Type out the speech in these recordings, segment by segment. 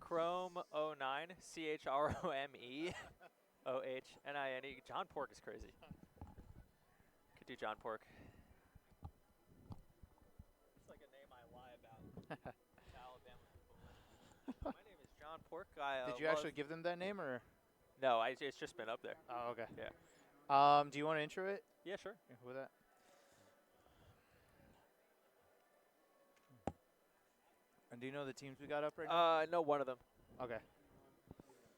Chrome 09, CHROME, OHNINE. John Pork is crazy. Could do John Pork. It's like a name I lie about to Alabama people. My name is John Pork. Did you actually give them that name, or? No, it's just been up there. Oh, okay. Yeah. Do you want to intro it? Yeah, sure. Yeah, with that. And do you know the teams we got up right now? I know one of them. Okay.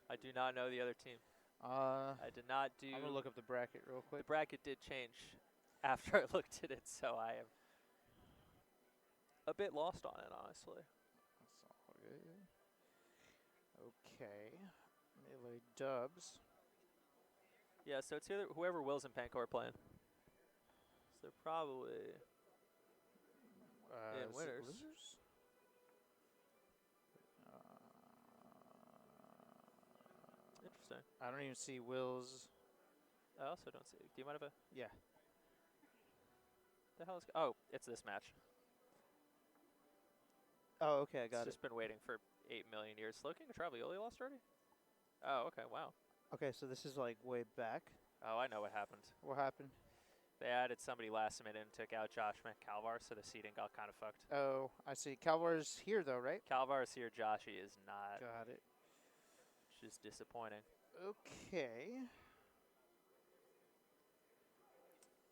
I do not know the other team. I did not do. I'm gonna look up the bracket real quick. The bracket did change after I looked at it, so I am a bit lost on it, honestly. That's all good. Okay. Melee dubs. Yeah, so it's either whoever Wills and Panko are playing. So they're probably in winners. Losers? Interesting. I don't even see Will's. I also don't see. Do you mind if I? Yeah. The hell is? Oh, it's this match. Oh, okay, I got It's just been waiting for 8 million years. Slowking or Travioli lost already? Oh, okay, wow. Okay, so this is like way back. Oh, I know what happened. What happened? They added somebody last minute and took out Josh McCalvar, so the seating got kind of fucked. Oh, I see. Calvar's here though, right? Calvar's here. Joshy is not. Got it. Which is disappointing. Okay.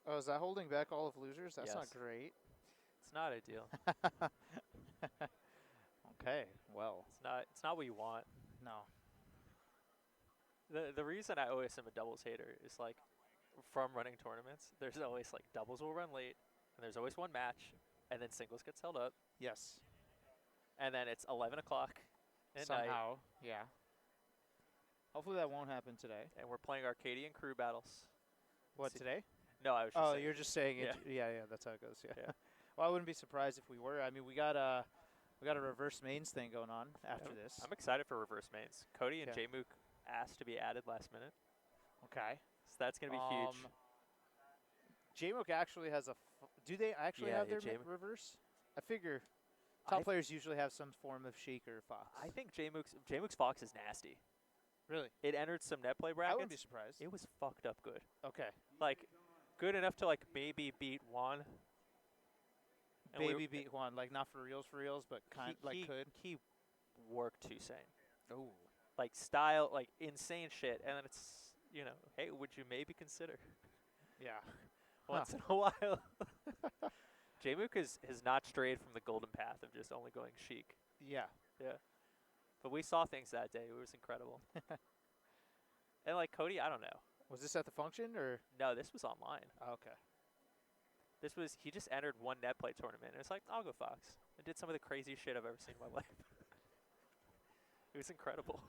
Oh, is that holding back all of losers? That's not Yes. great. It's not ideal. Okay, well. It's not what you want. No. The reason I always am a doubles hater is like from running tournaments, there's always like doubles will run late and there's always one match and then singles gets held up Yes. and then it's 11 o'clock at Somehow, night yeah. Hopefully that won't happen today. and we're playing Arcadian crew battles. What, today? No, I was just saying. You're just saying Yeah. it. Yeah, that's how it goes. Yeah. Yeah. Well, I wouldn't be surprised if we were. I mean, we got a reverse mains thing going on after this. I'm excited for reverse mains. Cody and Yeah. Jmook asked to be added last minute. Okay. So that's going to be huge. Jmook actually has a. Do they actually have their reverse? I figure top players usually have some form of Sheik or Fox. I think Jmook's Fox is nasty. Really? It entered some net play brackets. I wouldn't be surprised. It was fucked up good. Okay. Like, good enough to like maybe beat Juan. And Baby beat Juan, like not for reals, but could. He worked Toussaint. Oh. Like style, like insane shit, and then it's hey, would you maybe consider? Yeah. Once in a while. Jmook has not strayed from the golden path of just only going chic. Yeah. Yeah. But we saw things that day. It was incredible. And like Cody, I don't know. Was this at the function or? No, this was online. Oh, okay. He just entered one net play tournament, and it's like, I'll go Fox. I did some of the craziest shit I've ever seen in my life. It was incredible.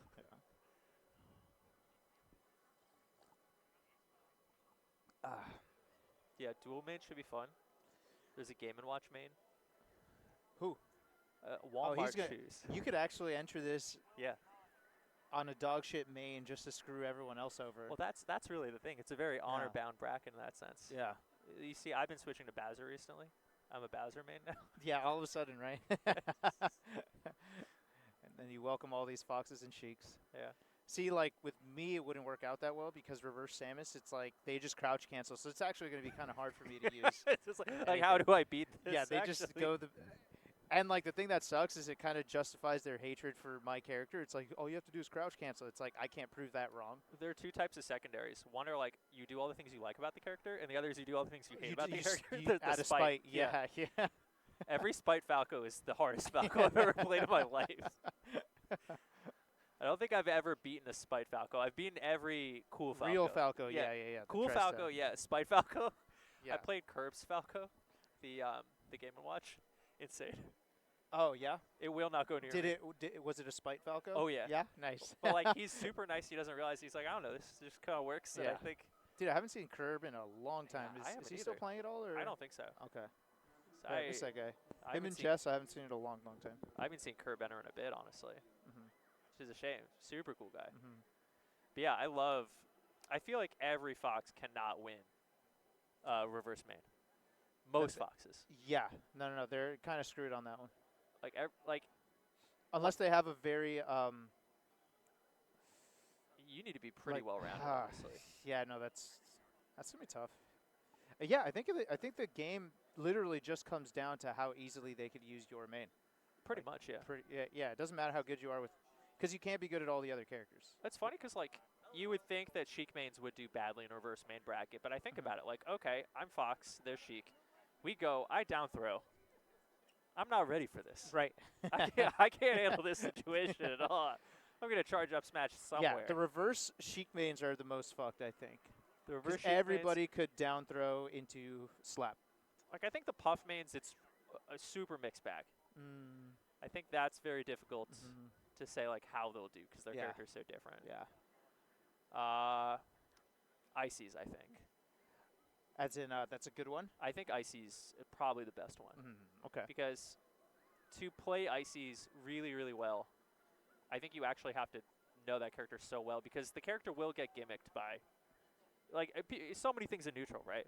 Yeah. Yeah, dual main should be fun. There's a Game & Watch main. Who? Walmart shoes. You could actually enter this. Yeah. On a dog shit main just to screw everyone else over. Well, that's really the thing. It's a very honor-bound bracket in that sense. Yeah. You see, I've been switching to Bowser recently. I'm a Bowser main now. Yeah, all of a sudden, right? And then you welcome all these Foxes and Sheiks. Yeah. See, like, with me, it wouldn't work out that well because reverse Samus, it's like they just crouch cancel. So it's actually going to be kind of hard for me to use. It's just like how do I beat this? Yeah, they just go the... And, like, the thing that sucks is it kind of justifies their hatred for my character. It's like, all you have to do is crouch cancel. It's like, I can't prove that wrong. There are two types of secondaries. One are, like, you do all the things you like about the character, and the other is you do all the things you hate about the character. Out of spite. Yeah. Every spite Falco is the hardest Falco I've ever played in my life. I don't think I've ever beaten a spite Falco. I've beaten every cool Falco. Real Falco, yeah. Cool Falco, yeah. Spite Falco. Yeah. I played Curbs Falco, the Game & Watch. Insane. Oh, yeah? It will not go near me. Was it a spite Falco? Oh, yeah. Yeah? Nice. But, like, he's super nice. He doesn't realize. He's like, I don't know. This just kind of works. And I think. Dude, I haven't seen Curb in a long time. Yeah, Is he still playing at all? Or? I don't think so. Okay. So I miss that guy. Him in chess, I haven't seen it in a long, long time. I haven't seen Curb enter in a bit, honestly. Which is a shame. Super cool guy. Mm-hmm. But yeah, I feel like every Fox cannot win reverse main. Most Foxes. Yeah. No. They're kind of screwed on that one. Unless they have a very you need to be pretty well-rounded, honestly. Yeah, no, that's gonna be tough. Yeah, I think the game literally just comes down to how easily they could use your main. Pretty much, yeah. Yeah, it doesn't matter how good you are with, because you can't be good at all the other characters. That's funny because, like, you would think that Sheik mains would do badly in reverse main bracket, but I think about it like, okay, I'm Fox, they're Sheik. We go, I down throw. I'm not ready for this. Right. I can't handle this situation at all. I'm going to charge up smash somewhere. Yeah, the reverse Sheik mains are the most fucked, I think. The reverse Sheik everybody mains, could down throw into slap. Like, I think the puff mains, it's a super mixed bag. I think that's very difficult to say, like, how they'll do because their character's so different. Yeah. Icy's, I think. As in, that's a good one? I think Icy's probably the best one. Okay. Because to play Icy's really, really well, I think you actually have to know that character so well because the character will get gimmicked by, like, so many things in neutral, right?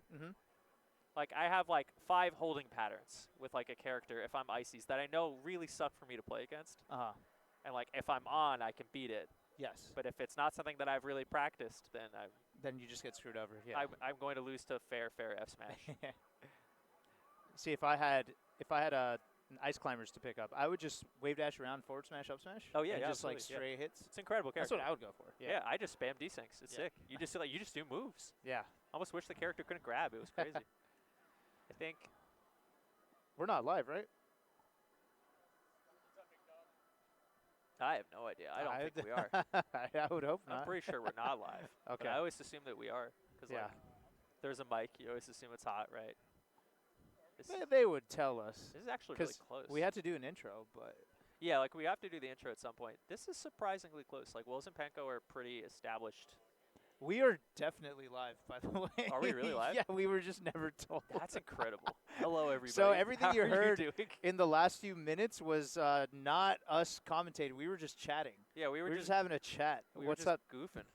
Like, I have, like, 5 holding patterns with, like, a character if I'm Icy's that I know really suck for me to play against. And, like, if I'm on, I can beat it. Yes. But if it's not something that I've really practiced, then you just get screwed over. Yeah. I'm going to lose to fair F smash. See, if I had an ice climbers to pick up, I would just wave dash around forward smash up smash. Oh yeah, and yeah, just like straight hits. It's incredible character. That's what I would go for. Yeah, I just spam desyncs. It's sick. You just do moves. Yeah. Almost wish the character couldn't grab. It was crazy. I think we're not live, right? I have no idea. I don't think we are. I would hope not. I'm pretty sure we're not live. Okay. But I always assume that we are because like there's a mic. You always assume it's hot, right? They would tell us. This is actually really close. We had to do an intro, but yeah, like we have to do the intro at some point. This is surprisingly close. Like Wills and Panko are pretty established. We are definitely live, by the way. Are we really live? Yeah, we were just never told. That's incredible. Hello, everybody. So everything you heard doing? In the last few minutes was not us commentating. We were just chatting. Yeah, we were just having a chat. What's up? Goofing.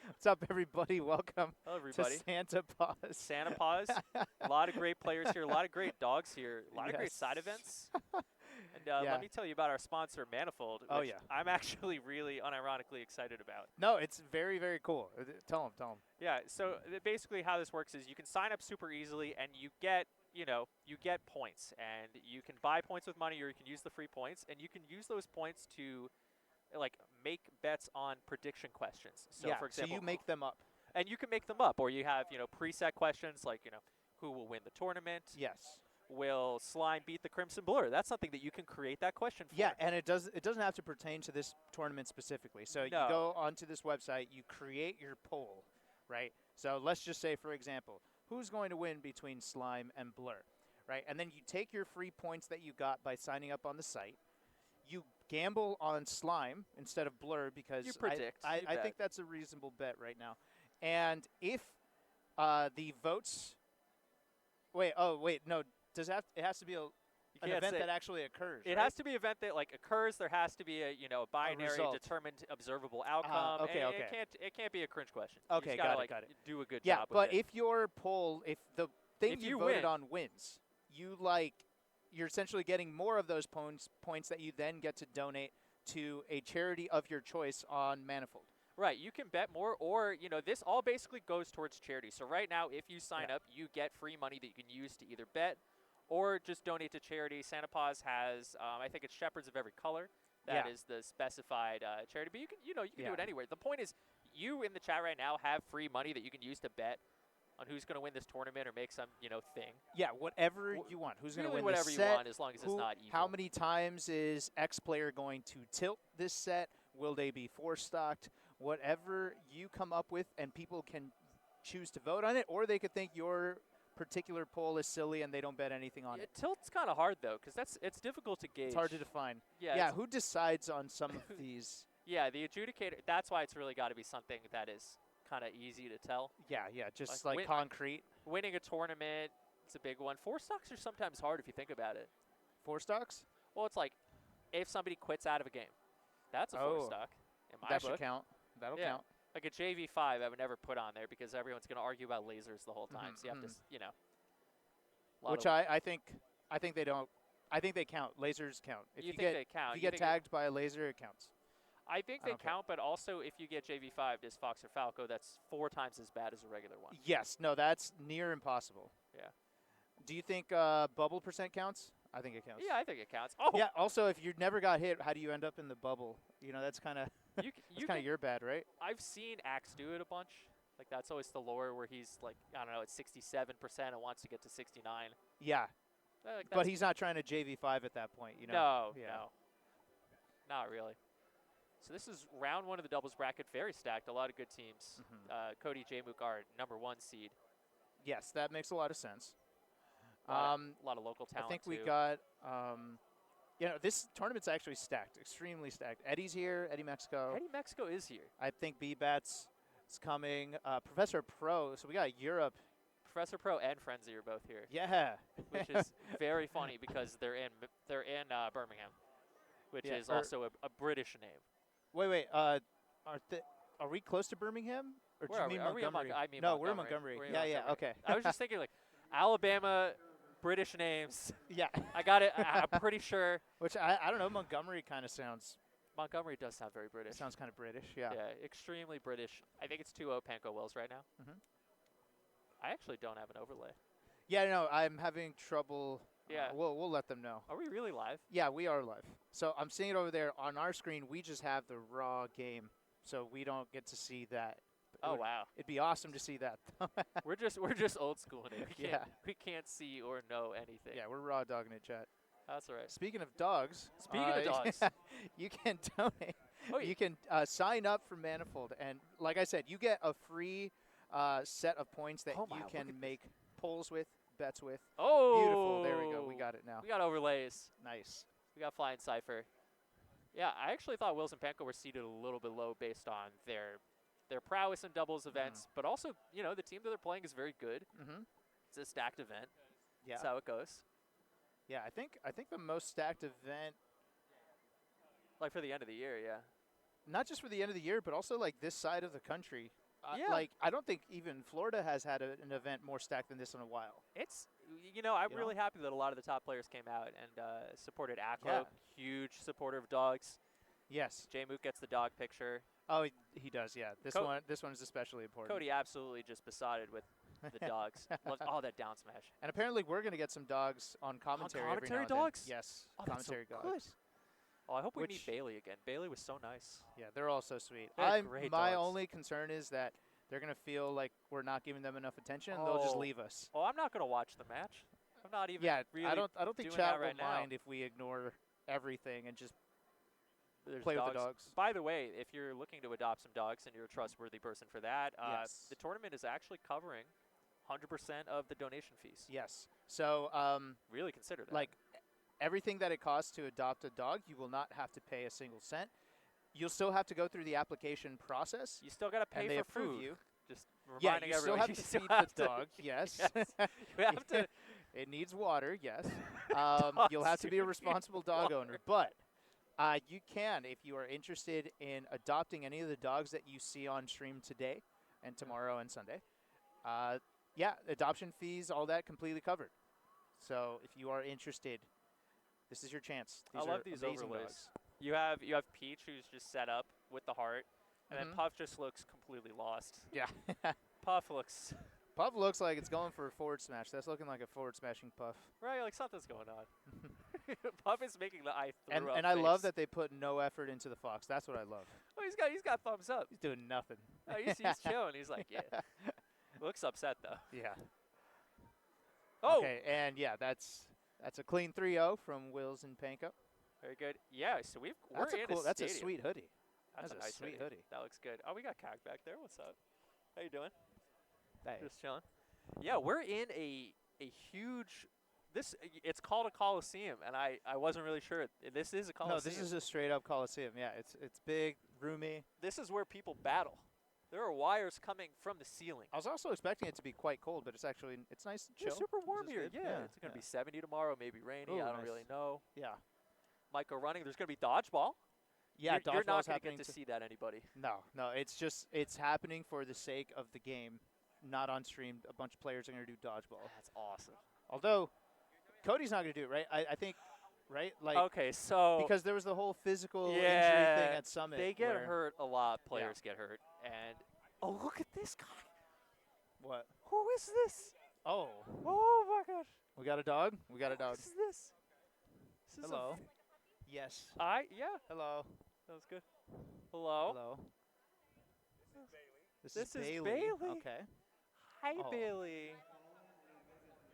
What's up, everybody? Welcome Hello, everybody. to Santa Paws. Santa Paws. A lot of great players here. A lot of great dogs here. A lot of great side events. And let me tell you about our sponsor, Manifold, which I'm actually really unironically excited about. No, it's very, very cool. Tell them. Yeah, so basically how this works is you can sign up super easily and you get points. And you can buy points with money or you can use the free points. And you can use those points to like make bets on prediction questions. So for example, so you make them up. And you can make them up, or you have, preset questions like, who will win the tournament? Yes. Will Slime beat the Crimson Blur? That's something that you can create that question for. Yeah, and it doesn't have to pertain to this tournament specifically. So you go onto this website, you create your poll, right? So let's just say, for example, who's going to win between Slime and Blur, right? And then you take your free points that you got by signing up on the site. You gamble on Slime instead of Blur because you predict. I think that's a reasonable bet right now. And if the votes, no. It has to be an event that actually occurs. It has to be an event that occurs. There has to be a binary determined observable outcome. It can't be a cringe question. Okay, you just gotta, got it. Do a good job. Yeah, but if your poll, if the thing you voted on wins, you're essentially getting more of those points that you then get to donate to a charity of your choice on Manifold. Right, you can bet more, or this all basically goes towards charity. So right now, if you sign up, you get free money that you can use to either bet or just donate to charity. Santa Paws has, I think it's Shepherds of Every Color. That is the specified charity. But you can do it anywhere. The point is, you in the chat right now have free money that you can use to bet on who's going to win this tournament or make some, thing. Yeah, whatever you want. Who's going to win whatever this set? You want, as long as it's not evil. How many times is X player going to tilt this set? Will they be four-stocked? Whatever you come up with, and people can choose to vote on it, or they could think your particular poll is silly and they don't bet anything on it. Tilt's kind of hard, though, because it's difficult to gauge. It's hard to define. Yeah, who decides on some of these? Yeah, the adjudicator, that's why it's really got to be something that is kind of easy to tell. Yeah, just like concrete. Winning a tournament, it's a big one. 4-stocks are sometimes hard if you think about it. 4-stocks? Well, it's like if somebody quits out of a game. That's a 4-stock in my book. That should count. That'll count. Like a JV5, I would never put on there because everyone's going to argue about lasers the whole time. So you have to, Which I think they don't I think they count. Lasers count. If you think they count? If you get tagged by a laser, it counts. I think they count, but also if you get JV5 as Fox or Falco, that's 4 times as bad as a regular one. Yes. No, that's near impossible. Yeah. Do you think bubble percent counts? I think it counts. Yeah, I think it counts. Oh. Yeah. Also, if you never got hit, how do you end up in the bubble? You know, that's kind of your bad, right? I've seen Axe do it a bunch. Like that's always the lore where he's like, I don't know, it's 67% and wants to get to 69. Yeah. Like But he's not trying to JV5 at that point, you know. No, yeah. no. Not really. So this is round 1 of the doubles bracket, very stacked, a lot of good teams. Cody, Jmook are #1 seed. Yes, that makes a lot of sense. A lot of local talent, I think we too. got, this tournament's actually stacked, extremely stacked. Eddy's here, Eddy Mexico. Eddy Mexico is here. I think B-Bats is coming. Professor Pro, so we got Europe. Professor Pro and Frenzy are both here. Yeah. Which is very funny because they're in Birmingham, which is also a British name. Wait. Are we close to Birmingham? Or do you mean Montgomery? I mean no, Montgomery. we're in Montgomery. We're in Yeah, Montgomery. okay. I was just thinking like Alabama, British names. Yeah. I got it. I'm pretty sure. Which I don't know. Montgomery kind of sounds. Montgomery does sound very British. Sounds kind of British. Yeah. Yeah, extremely British. I think it's 2-0 Panko Wells right now. I actually don't have an overlay. Yeah, no, I'm having trouble. Yeah. We'll let them know. Are we really live? Yeah, we are live. So I'm seeing it over there on our screen. We just have the raw game, so we don't get to see that. Oh wow! It'd be awesome to see that. we're just old school in it. We can't see or know anything. Yeah, we're raw dogging it, chat. That's all right. Speaking of dogs. Speaking of dogs, you can donate. Oh, you can sign up for Manifold, and like I said, you get a free set of points that you can make polls with, bets with. Oh, beautiful! There we go. We got it now. We got overlays. Nice. We got flying Cypher. Yeah, I actually thought Wills and Panko were seated a little bit low based on their prowess in doubles events, but also the team that they're playing is very good. It's a stacked event. Yeah. That's how it goes. Yeah, I think the most stacked event, like for the end of the year, yeah. Not just for the end of the year, but also like this side of the country. Yeah. Like I don't think even Florida has had an event more stacked than this in a while. It's I'm really happy that a lot of the top players came out and supported Aklo. Huge supporter of dogs. Yes. Jmook gets the dog picture. Oh, he does. Yeah. This one is especially important. Cody absolutely just besotted with the dogs. That down smash. And apparently we're going to get some dogs on commentary. On commentary every now and dogs? then. Yes. Oh, commentary that's so dogs. good. Oh, I hope we meet Bailey again. Bailey was so nice. Yeah, they're all so sweet. Great my dogs. only concern is that they're going to feel like we're not giving them enough attention, and they'll just leave us. Oh, I'm not going to watch the match. I'm not even really I don't think doing chat that right will mind if we ignore everything and just play with the dogs. By the way, if you're looking to adopt some dogs and you're a trustworthy person for that, the tournament is actually covering 100% of the donation fees. Yes. So really consider that. Like everything that it costs to adopt a dog, you will not have to pay a single cent. You'll still have to go through the application process. You still got to pay and they for approve food. you. Just reminding you everyone. Still have to feed the dog. Yes. You have to. It needs water. Yes. You'll have to be a responsible dog owner, but you can, if you are interested in adopting any of the dogs that you see on stream today and tomorrow and Sunday. Adoption fees, all that completely covered. So if you are interested, this is your chance. I love these overlays. Dogs. You have Peach, who's just set up with the heart, and then Puff just looks completely lost. Yeah. Puff looks like it's going for a forward smash. That's looking like a forward smashing Puff. Right, like something's going on. Puff is making the eye throw up and I face. love that they put no effort into the Fox. That's what I love. Oh, he's got thumbs up. He's doing nothing. Oh, he's chilling. He's like, yeah. Looks upset though. Yeah. Oh. Okay, and that's a clean 3-0 from Wills and Panko. Very good. Yeah, so we're in a That's a stadium. sweet hoodie. That's a nice sweet hoodie. That looks good. Oh, we got Cag back there. What's up? How you doing? Hey. Just chilling. Yeah, we're in a huge. It's called a Coliseum, and I wasn't really sure. This is a Coliseum. No, this is a straight up Coliseum. Yeah, it's big, roomy. This is where people battle. There are wires coming from the ceiling. I was also expecting it to be quite cold, but it's nice and chill. It's super warm here. Good. Yeah, it's gonna be 70 tomorrow, maybe rainy. Ooh, I don't nice. really know. Yeah. Micro running. There's gonna be dodgeball. Yeah, you're not gonna get to see that anybody. No, it's happening for the sake of the game, not on stream. A bunch of players are gonna do dodgeball. That's awesome. Although Cody's not gonna do it, right? I think right? Like Okay, so because there was the whole physical injury yeah, thing at Summit. they get where- hurt a lot. Players get hurt, and oh, look at this guy. What? Who is this? Oh, Oh my gosh. we got a dog. We got a dog. What is this? This is Hello. Yes. yeah, Hello. that was good. Hello. Hello. This This is is Bailey. Okay. Hi, Oh. Bailey.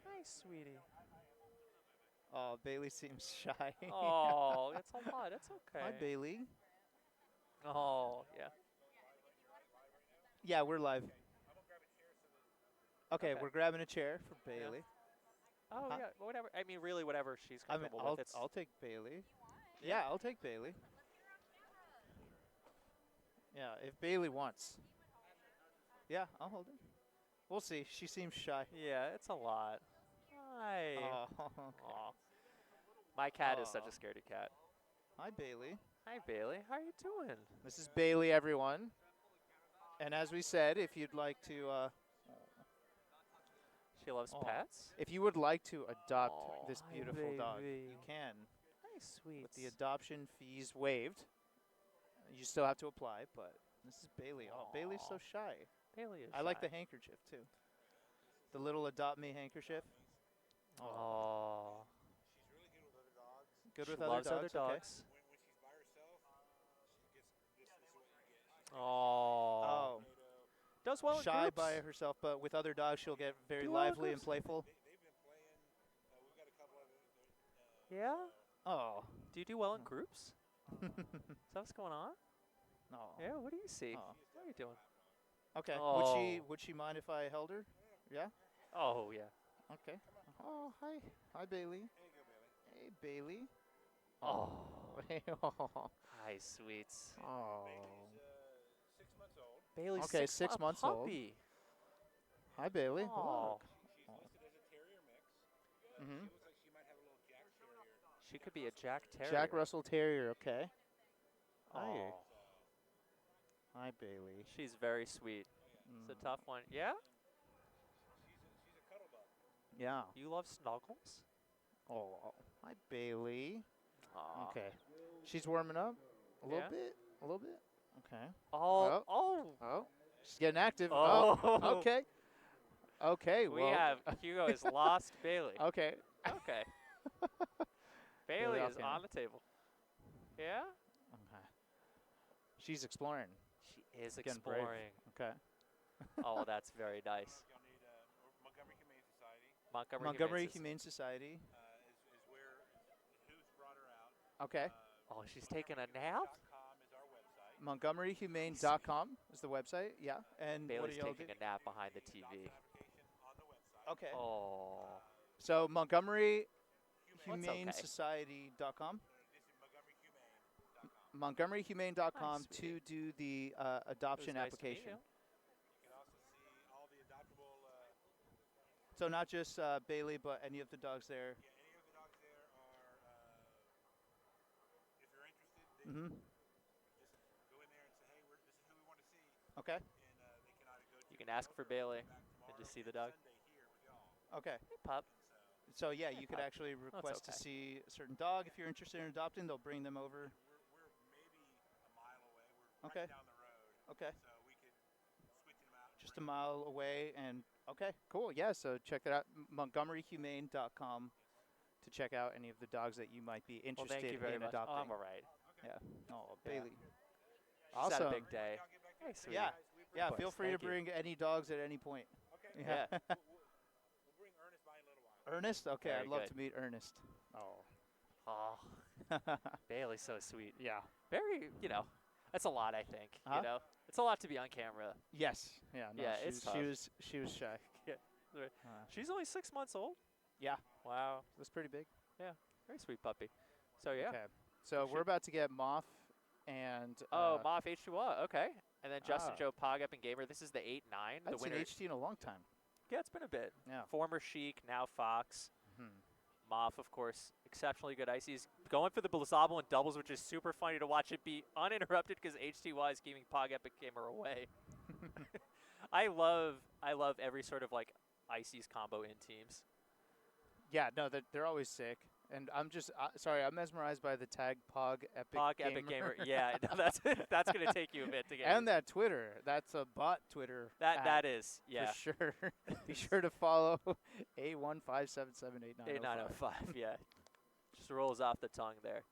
Hi, sweetie. Oh, Bailey seems shy. Oh, that's a lot. That's okay. Hi, Bailey. Oh, yeah. Yeah, we're live. Okay, Okay. we're grabbing a chair for Bailey. Oh, Huh? yeah. Whatever. I mean, really, whatever she's I mean, comfortable with. It's I'll take Bailey. Yeah, I'll take Bailey. Yeah, if Bailey wants. Yeah, I'll hold it. We'll see. She seems shy. yeah, it's a lot. Hi. Oh, Aw. My cat is such Aw. a scaredy cat. hi, Bailey. Hi, Bailey. How are you doing? This is Bailey, everyone. And as we said, if you'd like to, She loves Aw. pets. if you would like to adopt Aw, this hi, beautiful dog, baby. you can. Hi, sweet. With the adoption fees waived. You still have to apply, but this is Bailey. Oh, Bailey's so Aw. shy. Bailey is I like shy. the handkerchief, too. The little Adopt Me handkerchief. Oh. Good She with loves other dogs. Okay. dogs. Oh. Oh, Does well in shy groups. by herself, but with other dogs, she'll get very Do well in lively and groups. playful. Yeah? Oh. Do you do well in groups? Is that what's going on? No. Yeah, what do you see? Oh. What are you doing? Okay. Oh. Would she mind if I held her? Yeah. Oh, yeah. Okay. Oh, hi. Hi, Bailey. Hey, Bailey. Oh. Oh. Hi, sweets. Oh. Bailey's Okay, 6 6 months old. puppy. Hi, Bailey. Oh. Mm-hmm. She could be a Jack Terrier. Jack Russell Terrier. Okay. Hi. Oh. Hi, Bailey. She's very sweet. It's a tough one. Yeah? Yeah. You love snuggles? Oh. Hi, Bailey. Aw. Okay. She's warming up a little Yeah? bit. A little bit. Okay. Oh. Oh. Oh. She's getting active. Oh. Okay. Okay. We well. have Hugo has lost Bailey. Okay. Okay. Bailey off is camera. on the table. Yeah? Okay. She's exploring. She is Getting brave. exploring. Okay. Oh, that's very nice. Montgomery Humane Humane Society. Okay. Oh, she's taking a nap? MontgomeryHumane.com is the website. Yeah. And what Bailey's do y'all taking do? a nap behind the TV. Okay. Oh. So Montgomery What's Humane okay? Society.com. MontgomeryHumane.com Hi, sweetie. to do the It was adoption nice to meet application. you. So not just Bailey, but any of the dogs there. Mm-hmm. Okay. You can ask for Bailey and just see the dog. Okay. Hey, pup. So yeah, you could pup. actually request to okay. see a certain dog if you're interested in adopting. They'll bring them over. Okay. Okay. Just a mile away, and okay, cool. Yeah, so check that out. MontgomeryHumane.com to check out any of the dogs that you might be Well, interested thank you very in much. adopting. Oh, I'm all right. Yeah. Oh, Yeah. Bailey. She's Awesome. had a big day. Hey, sweetie. Yeah. Yeah. Of Feel course, free to thank you. bring any dogs at any point. Yeah. Ernest. Okay, Very I'd love good. to meet Ernest. Oh. Oh, Bailey's so sweet. Yeah. Very, that's a lot, I think. Huh? It's a lot to be on camera. Yes. Yeah. No, Yeah, she it's was, tough. she was shy. Right. Uh, She's only 6 months old. yeah. Wow. That's pretty big. Very sweet puppy. So, yeah. Okay. So we're about to get Moth and. Oh, Moff H2A. Okay. And then Justin Ah. Joe POG Epic Gamer. This is the 8-9. The That's an winner. HT in a long time. Yeah, it's been a bit. Yeah. Former Sheik, now Fox. Hmm. Moff, of course, exceptionally good ices. Going for the Blazable and doubles, which is super funny to watch it be uninterrupted because htwa is keeping POG Epic Gamer away. I love every sort of like ices combo in teams. Yeah, no, they're always sick. And I'm just sorry, I'm mesmerized by the tag POG Epic POG Gamer. Epic Gamer. Yeah, no, that's gonna take you a bit to get. And that Twitter. That's a bot Twitter. That is, yeah. For sure. Be sure to follow A1577890. 8905. Yeah, just rolls off the tongue there.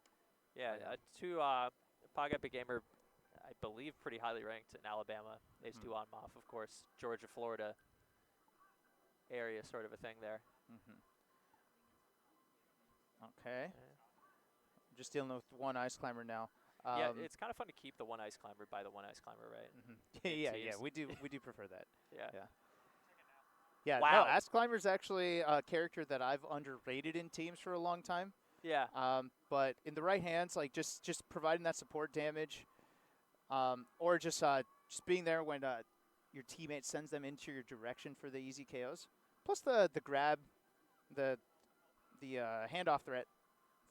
Yeah, two POG Epic Gamer, I believe, pretty highly ranked in Alabama. H2 on MOF, of course. Georgia, Florida area sort of a thing there. Okay. Just dealing with one ice climber now. Yeah, it's kind of fun to keep the one ice climber by the one ice climber, right? Yeah, we do prefer that. Yeah. Yeah, wow. No, ice climber's actually a character that I've underrated in teams for a long time. Yeah. But in the right hands, like just providing that support damage, or just being there when your teammate sends them into your direction for the easy KOs. Plus the grab, the handoff threat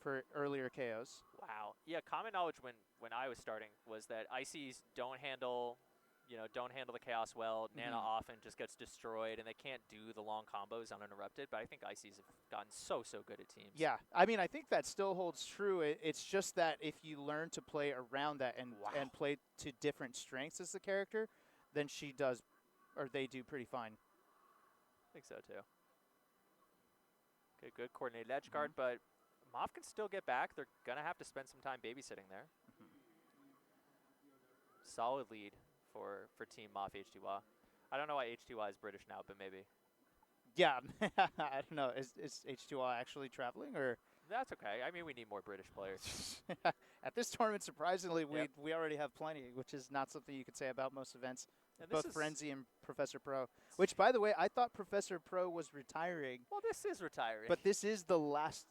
for earlier KOs. Wow. Yeah, common knowledge when I was starting was that ICs don't handle the chaos well. Nana often just gets destroyed, and they can't do the long combos uninterrupted. But I think ICs have gotten so good at teams. Yeah, I mean, I think that still holds true. It's just that if you learn to play around that and play to different strengths as the character, then she does, or they do pretty fine. I think so too. Okay, good coordinated edge guard, but MOF can still get back. They're gonna have to spend some time babysitting there. Solid lead for Team MOF htwa. I don't know why htwa is British now, but maybe. Yeah, I don't know. Is htwa actually traveling, or? That's okay. I mean, we need more British players. At this tournament, surprisingly, we already have plenty, which is not something you could say about most events. And both Frenzy and Professor Pro. Which, by the way, I thought Professor Pro was retiring. Well, this is retiring. But this is the last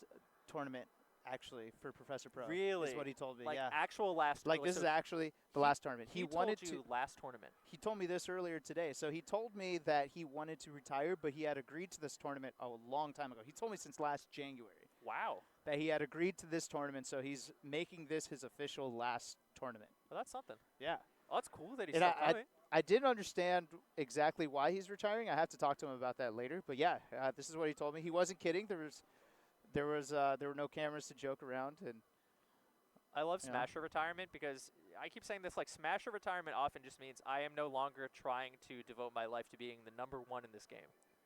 tournament, actually, for Professor Pro. Really? Is what he told me, like yeah. actual last tournament. Like, this is actually the last tournament. He wanted to last tournament. He told me this earlier today. So he told me that he wanted to retire, but he had agreed to this tournament a long time ago. He told me since last January. Wow. That he had agreed to this tournament, so he's making this his official last tournament. Well, that's something. Yeah. Well, that's cool that he's still coming. I didn't understand exactly why he's retiring. I have to talk to him about that later. But yeah, this is what he told me. He wasn't kidding. There were no cameras to joke around, and I love Smasher retirement because I keep saying this, like, Smasher retirement often just means I am no longer trying to devote my life to being the #1 in this game.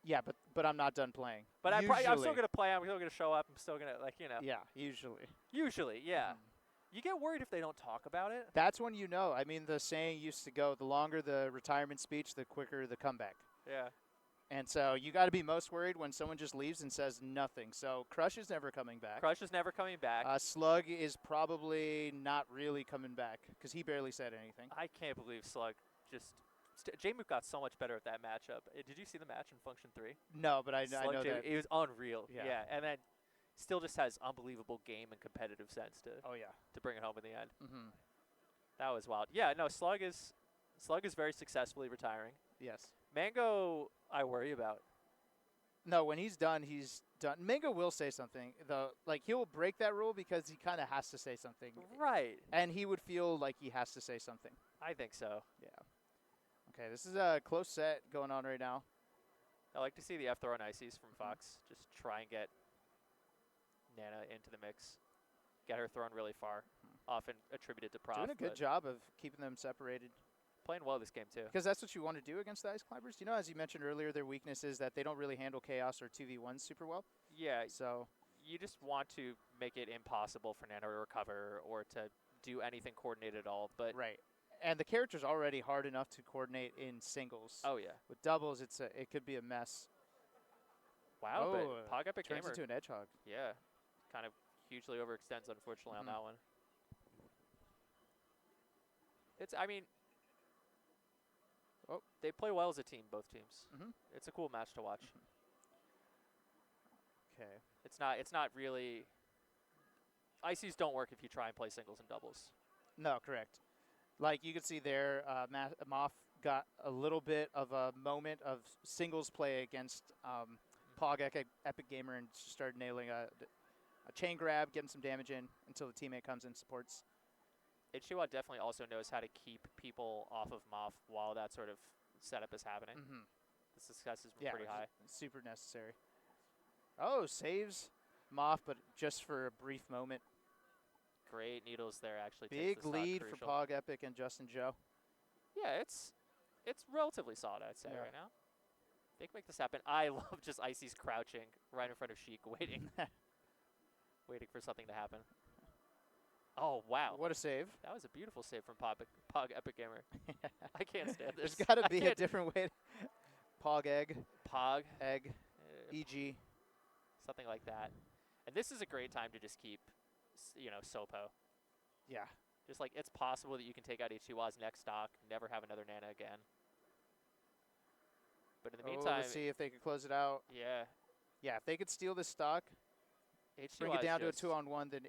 Yeah, but I'm not done playing. But I'm still gonna play. I'm still gonna show up. I'm still gonna Yeah, usually. Usually, yeah. You get worried if they don't talk about it. That's when you know. I mean, the saying used to go, the longer the retirement speech, the quicker the comeback. Yeah. And so you got to be most worried when someone just leaves and says nothing. So Crush is never coming back. Crush is never coming back. Slug is probably not really coming back because he barely said anything. I can't believe Slug just... Jmook got so much better at that matchup. Did you see the match in Function 3? No, but I know that. It was unreal. Yeah. And then still just has unbelievable game and competitive sense to bring it home in the end. That was wild. Yeah, no, Slug is very successfully retiring. Yes. Mango, I worry about. No, when he's done, he's done. Mango will say something, though. Like, he'll break that rule because he kind of has to say something. Right. And he would feel like he has to say something. I think so. Yeah. Okay, this is a close set going on right now. I like to see the F-throw and ICs from Fox. Just try and get Nana into the mix. Get her thrown really far. Often attributed to Prof. Doing a good job of keeping them separated. Playing well this game, too. Because that's what you want to do against the Ice Climbers. You know, as you mentioned earlier, their weakness is that they don't really handle Chaos or 2v1s super well. Yeah. So you just want to make it impossible for Nana to recover or to do anything coordinated at all. But right. And the character's already hard enough to coordinate in singles. Oh, yeah. With doubles, it could be a mess. Wow, but POG Epic Gamer. Turns into an edge hog. Yeah. Kind of hugely overextends, unfortunately, on that one. They play well as a team, both teams. It's a cool match to watch. Okay. It's not really... ICs don't work if you try and play singles and doubles. No, correct. Like you can see there, Moff got a little bit of a moment of singles play against POG Epic Gamer and started nailing a chain grab, getting some damage in until the teammate comes in and supports. htwa definitely also knows how to keep people off of Moff while that sort of setup is happening. The success has been pretty high. Super necessary. Oh, saves Moth, but just for a brief moment. Great needles there, actually. Big takes the lead stock for crucial. POG Epic and Justin Joe. Yeah, it's relatively solid, I'd say, right now. They can make this happen. I love just Icy's crouching right in front of Sheik, waiting for something to happen. Oh, wow. What a save. That was a beautiful save from POG Epic Gamer. I can't stand this. There's got to be a different way. POG egg. POG. Egg. EG. Something like that. And this is a great time to just keep, Sopo. Yeah. Just like, it's possible that you can take out htwa's next stock, never have another Nana again. But in the meantime, let's see if they could close it out. Yeah. Yeah, if they could steal this stock, bring it down to a 2-on-1, then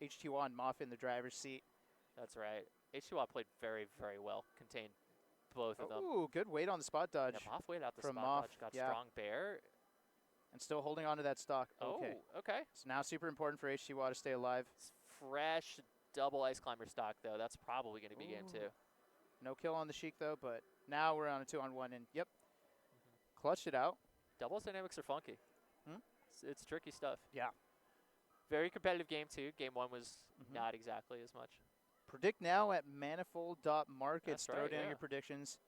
htwa and Moth in the driver's seat. That's right. htwa played very, very well. Contained both of them. Ooh, good weight on the spot dodge. Yeah, Moth waited out the from spot Moth, dodge. Got yeah. strong bear. And still holding on to that stock. Oh, okay. So now super important for htwa to stay alive. It's fresh double Ice Climber stock, though. That's probably going to be game 2. No kill on the Sheik, though, but now we're on a 2-on-1, and yep. Clutched it out. Doubles dynamics are funky. It's tricky stuff. Yeah. Very competitive game 2. Game 1 was not exactly as much. Predict now at manifold.markets. That's Throw right, down yeah. your predictions.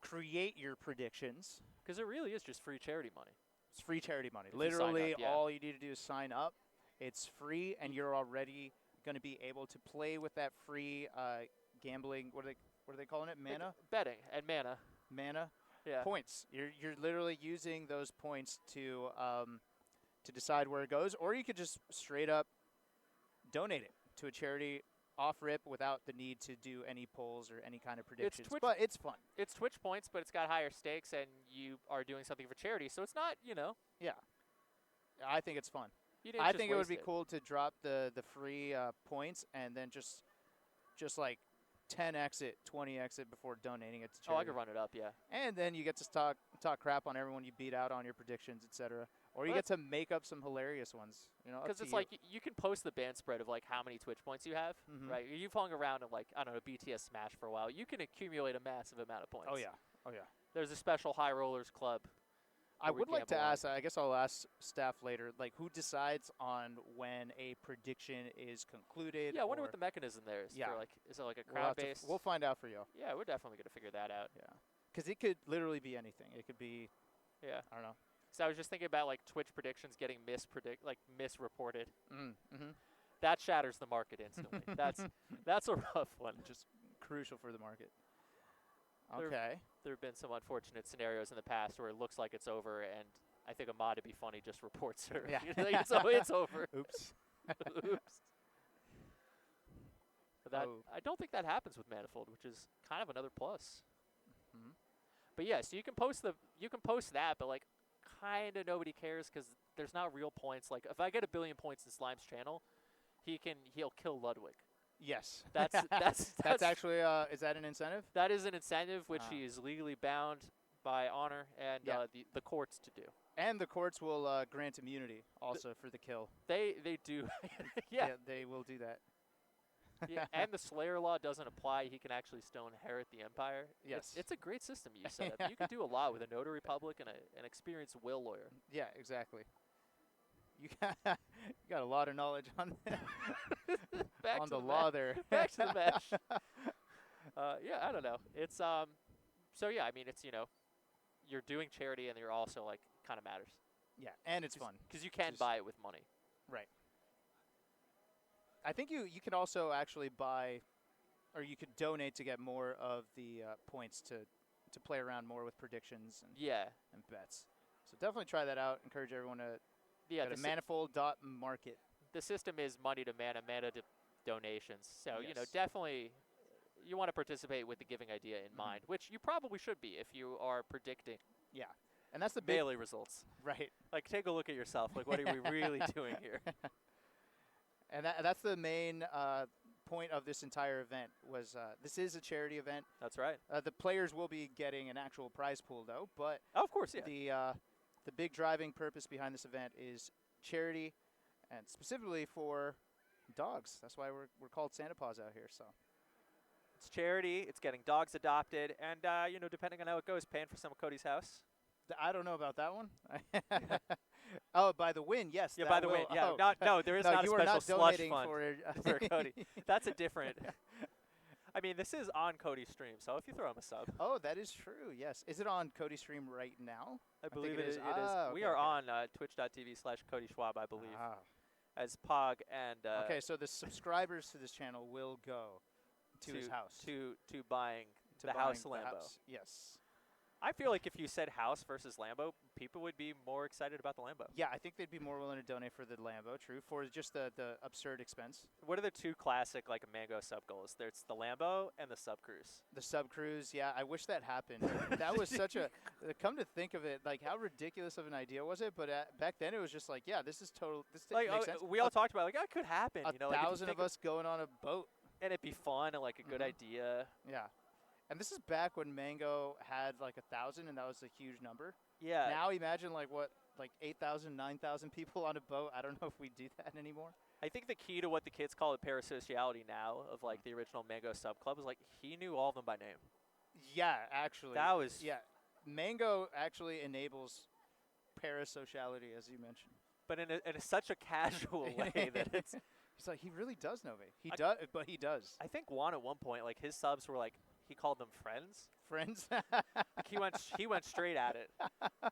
Create your predictions. Because it really is just free charity money. It's free charity money. If you sign Literally, up, yeah. all you need to do is sign up. It's free, and you're already going to be able to play with that free gambling. What are they calling it? Mana? Betting and mana. Mana? Yeah. Points. You're literally using those points to decide where it goes, or you could just straight up donate it to a charity off rip without the need to do any polls or any kind of predictions. But it's fun. It's Twitch points, but it's got higher stakes, and you are doing something for charity, so it's not, Yeah. I think it's fun. I think it would be cool to drop the free points and then just like 10x it, 20x it before donating it to charity. Oh, I could run it up, yeah. And then you get to talk crap on everyone you beat out on your predictions, etc. Or you get to make up some hilarious ones. Because it's like you can post the band spread of like how many Twitch points you have, right? You've hung around in like, I don't know, BTS Smash for a while. You can accumulate a massive amount of points. Oh yeah. There's a special High Rollers Club. I would like to ask, I guess I'll ask staff later, like who decides on when a prediction is concluded? Yeah, I wonder what the mechanism there is. Yeah. Is it like a crowd-based? We'll find out for you. Yeah, we're definitely going to figure that out. Yeah. Because it could literally be anything. It could be, yeah, I don't know. So I was just thinking about like Twitch predictions getting misreported. Mm-hmm. That shatters the market instantly. That's a rough one. Just crucial for the market. There Okay. have been some unfortunate scenarios in the past where it looks like it's over, and I think a mod to be funny just reports her. Yeah. It's over. Oops. Oops. But I don't think that happens with Manifold, which is kind of another plus. Mm-hmm. But yeah, so you can post that, but like kind of nobody cares because there's not real points. Like if I get 1 billion points in Slime's channel, he'll kill Ludwig. Yes. That's actually is that an incentive? That is an incentive which he is legally bound by honor and the courts to do. And the courts will grant immunity also for the kill. They do. Yeah. They will do that. Yeah, and the Slayer law doesn't apply. He can actually still inherit the empire. Yes. It's a great system you set up. You can do a lot with a notary public and an experienced will lawyer. Yeah, exactly. You got a lot of knowledge on on the law there. Back to the match. Yeah, I don't know. It's so yeah, I mean it's you're doing charity and you're also like kind of matters. Yeah, and it's fun because you can buy it with money. Right. I think you can also actually buy, or you could donate to get more of the points to play around more with predictions and bets. So definitely try that out. Encourage everyone to go to manifold.market. The system is money to mana to donations. So yes. Definitely you want to participate with the giving idea in mind, which you probably should be if you are predicting. Yeah, and that's the big melee results. Right. Like take a look at yourself. Like what are we really doing here? And that's the main point of this entire event was this is a charity event. That's right. The players will be getting an actual prize pool though, but of course, yeah. The big driving purpose behind this event is charity, and specifically for dogs. That's why we're called Santa Paws out here. So it's charity. It's getting dogs adopted, and depending on how it goes, paying for some of Cody's house. I don't know about that one. Oh, by the win, yes. Yeah, that by the way, will- yeah, oh. no, there is No, not a you are special not slush donating fund for for Cody. That's a different. I mean, this is on Cody's stream, so if you throw him a sub, Oh, that is true. Yes. Is it on Cody's stream right now? I think believe it it is. is. Ah, We okay, are okay. on twitch.tv/Cody Schwab, I believe, Ah. as POG and Okay, so the subscribers to this channel will go to his house. to buying To the buying house the Lambo. house. Yes. I feel like if you said house versus Lambo, people would be more excited about the Lambo. Yeah, I think they'd be more willing to donate for the Lambo, true, for just the absurd expense. What are the two classic like Mango sub goals? There's the Lambo and the Sub Cruise. The Sub Cruise, yeah, I wish that happened. That was such a, come to think of it, like how ridiculous of an idea was it? But back then it was just like, yeah, this is total, this Like makes sense. we all talked about, like that could happen. A You know, like if you thousand think of us going on a boat. and it'd be fun and like a good idea. Yeah. And this is back when Mango had like 1,000, and that was a huge number. Yeah. Now imagine like 8,000, 9,000 people on a boat. I don't know if we do that anymore. I think the key to what the kids call it parasociality now of like the original Mango sub club is like he knew all of them by name. Yeah, actually. That was Yeah. Mango actually enables parasociality, as you mentioned. but in such a casual way that it's. He's like, he really does know me. He does, but he does. I think Juan at one point like his subs were like he called them friends. Friends? Like he went straight at it.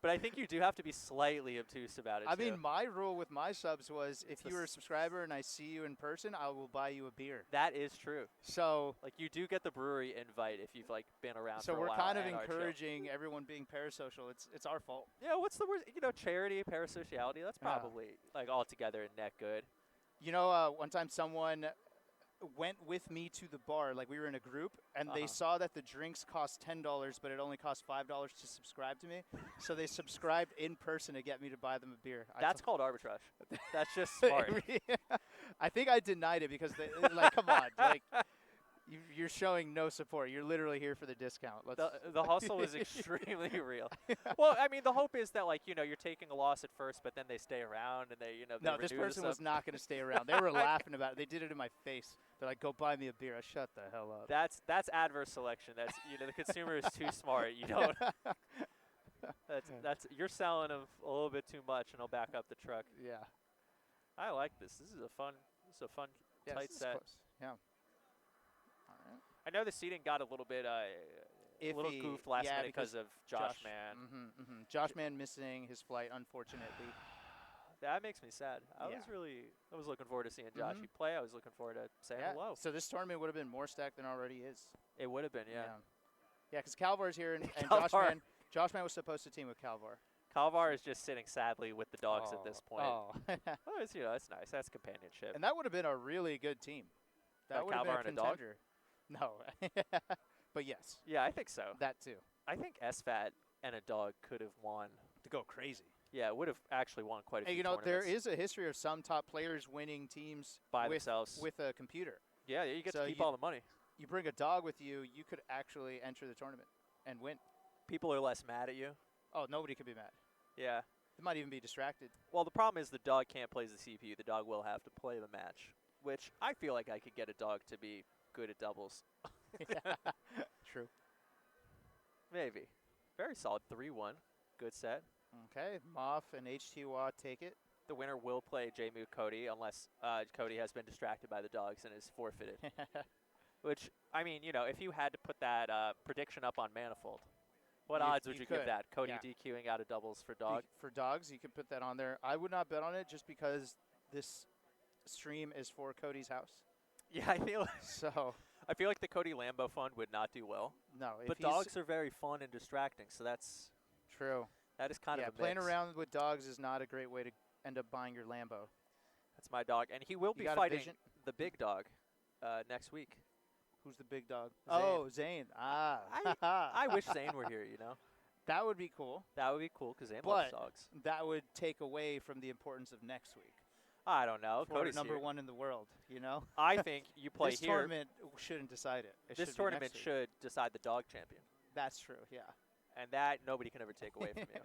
But I think you do have to be slightly obtuse about it. I too. mean, my rule with my subs was It's if the you were a subscriber and I see you in person, I will buy you a beer. that is true. So Like you do get the brewery invite if you've like been around. so for a we're while kind of and are chill. encouraging everyone being parasocial. It's our fault. Yeah, what's the word? You know, charity, parasociality. That's Yeah. probably like all together and net good. You know, one time someone went with me to the bar, like we were in a group, and they saw that the drinks cost $10, but it only cost $5 to subscribe to me. So they subscribed in person to get me to buy them a beer. That's called arbitrage. That's just smart. I think I denied it because they, like, come on, like you're showing no support. You're literally here for the discount. Let's The hustle is extremely real. Well, I mean, the hope is that like you know you're taking a loss at first, but then they stay around and they they No, this renew the person sub. was not going to stay around. They were laughing about it. They did it in my face. They're like, "Go buy me a beer." I shut the hell up. That's adverse selection. That's the consumer is too smart. You don't. That's you're selling them a little bit too much, and they'll back up the truck. Yeah. I like this. This is a fun Yes, tight this is set. close. Yeah. All right. I know the seating got a little bit a little Iffy, goofed last yeah, minute because of Josh Man. Josh Man missing his flight, unfortunately. That makes me sad. I Yeah. was looking forward to seeing Joshy play. I was looking forward to saying Yeah. hello. So this tournament would have been more stacked than already is. It would have been, yeah. Yeah, because Calvar's here, and Calvar. Josh Man was supposed to team with Calvar. Calvar is just sitting sadly with the dogs at this point. Oh. Oh, it's, that's nice. That's companionship. And that would have been a really good team. That would have been Calvar a and a dog? contender. No. But yes, Yeah, I think so. that too. I think SFAT and a dog could have won. To go crazy. Yeah, would have actually won quite a Hey, few you know, there tournaments is a history of some top players winning teams by with, themselves. with a computer. Yeah, you get So to keep you- all the money. You bring a dog with you, you could actually enter the tournament and win. People are less mad at you. Oh, nobody could be mad. Yeah. They might even be distracted. Well, the problem is the dog can't play the CPU. The dog will have to play the match, which I feel like I could get a dog to be good at doubles. True. Maybe. Very solid 3-1. Good set. Okay, Moff and htwa take it. The winner will play Jmook Cody unless Cody has been distracted by the dogs and is forfeited. Which, I mean, if you had to put that prediction up on Manifold, what odds would you give could, that? Cody yeah. DQing out of doubles for dog? For dogs, you could put that on there. I would not bet on it just because this stream is for Cody's house. Yeah, I feel like the Cody Lambo fund would not do well. No, But dogs are very fun and distracting, so that's true. that is kind Yeah, of a playing mix. around with dogs is not a great way to end up buying your Lambo. That's my dog, and he will You be got a fighting vision? the big dog next week. Who's the big dog? Zane. Oh, Zane. Ah. I wish Zane were here. That would be cool. That would be cool because Zane But loves dogs. that would take away from the importance of next week. I don't know. For Cody's number here. one in the world, I think you play this here. tournament shouldn't decide it. It This should be tournament next week. should decide the dog champion, That's true, yeah. and that nobody can ever take away from you.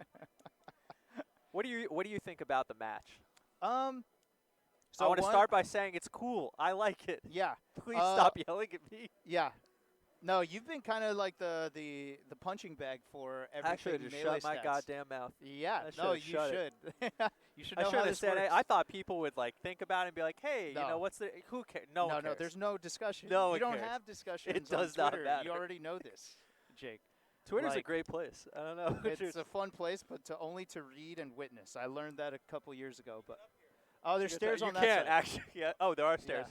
What do you think about the match? So I want to one- start by saying it's cool. I like it. Yeah. Please stop yelling at me. Yeah. No, you've been kind of like the punching bag for everything. I should have just Melee shut my stats. goddamn mouth. Yeah, I no, should've you shut should. You should I know should how have this said. works. I thought people would like think about it and be like, "Hey, No. you know, what's the who cares? No, one no, cares. there's no discussion. No you one don't cares. have discussions It does on not Twitter. matter. You already know this, Jake. Twitter's a like, great place. I don't know. It's a fun place, but only to read and witness. I learned that a couple years ago. But there's stairs on that You can't side. actually. Yeah. Oh, there are stairs.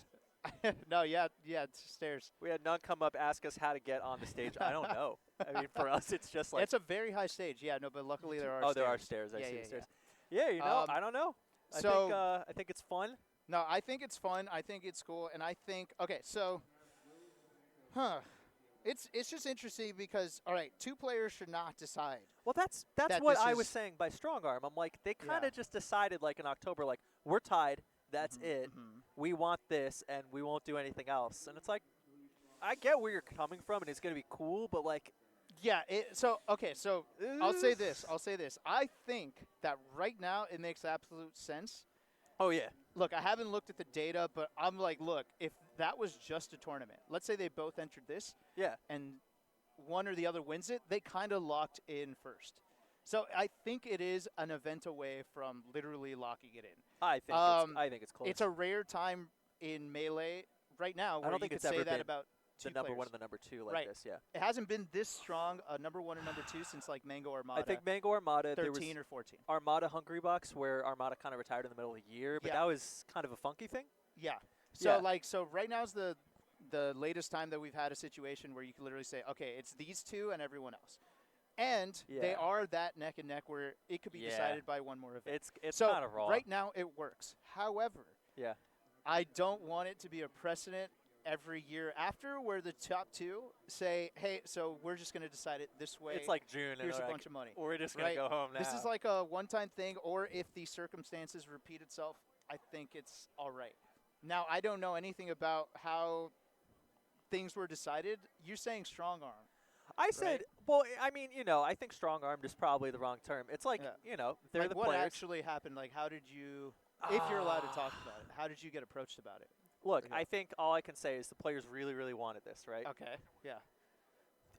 Yeah. No, yeah, it's stairs. We had none come up ask us how to get on the stage. I don't know. I mean, for us, it's just like. It's a very high stage. Yeah, no, but luckily there are. Oh, stairs. there are stairs. I Yeah, see yeah, the stairs. Yeah, you know, I don't know. I think it's fun. No, I think it's fun. I think it's cool, and I think so. It's just interesting because all right, 2 players should not decide. Well, that's that what this I was is- saying by strong arm. I'm like, they kind Yeah. of just decided like in October, like we're tied. That's it. We want this, and we won't do anything else. And it's like, I get where you're coming from, and it's gonna be cool, but like, Yeah. So I'll say this. I think that right now it makes absolute sense. oh yeah, Look, I haven't looked at the data, but I'm like, look, if that was just a tournament, let's say they both entered this, yeah. and one or the other wins it, they kind of locked in first. So I think it is an event away from literally locking it in. I think it's close. It's a rare time in Melee right now where don't you think could it's say ever that been about the two number players. one and the number two like Right. this. Yeah, It hasn't been this strong, number 1 and number 2, since like Mango Armada. I think Mango Armada. There was 13 or 14. Armada Hungry Bucks, where Armada kind of retired in the middle of the year, but Yeah. that was kind of a funky thing. Yeah. So Yeah. so right now is the latest time that we've had a situation where you can literally say, okay, it's these 2 and everyone else. And they Yeah. are that neck and neck where it could be Yeah. decided by one more event. It's So kind of raw. right now it works. However, Yeah. I don't want it to be a precedent every year after where the top 2 say, hey, so we're just going to decide it this way. It's like June, and here's a they're bunch of money. we're just gonna Right. go home now. This is like a one-time thing, or if the circumstances repeat itself, I think it's all right. Now, I don't know anything about how things were decided. You're saying strong arm. I said, well, I mean, you know, I think strong armed is probably the wrong term. It's like, Yeah. you know, they're Like the what players. actually happened? Like, how did you, if you're allowed to talk about it, how did you get approached about it? Look, Okay. I think all I can say is the players really, really wanted this, right? Okay, yeah.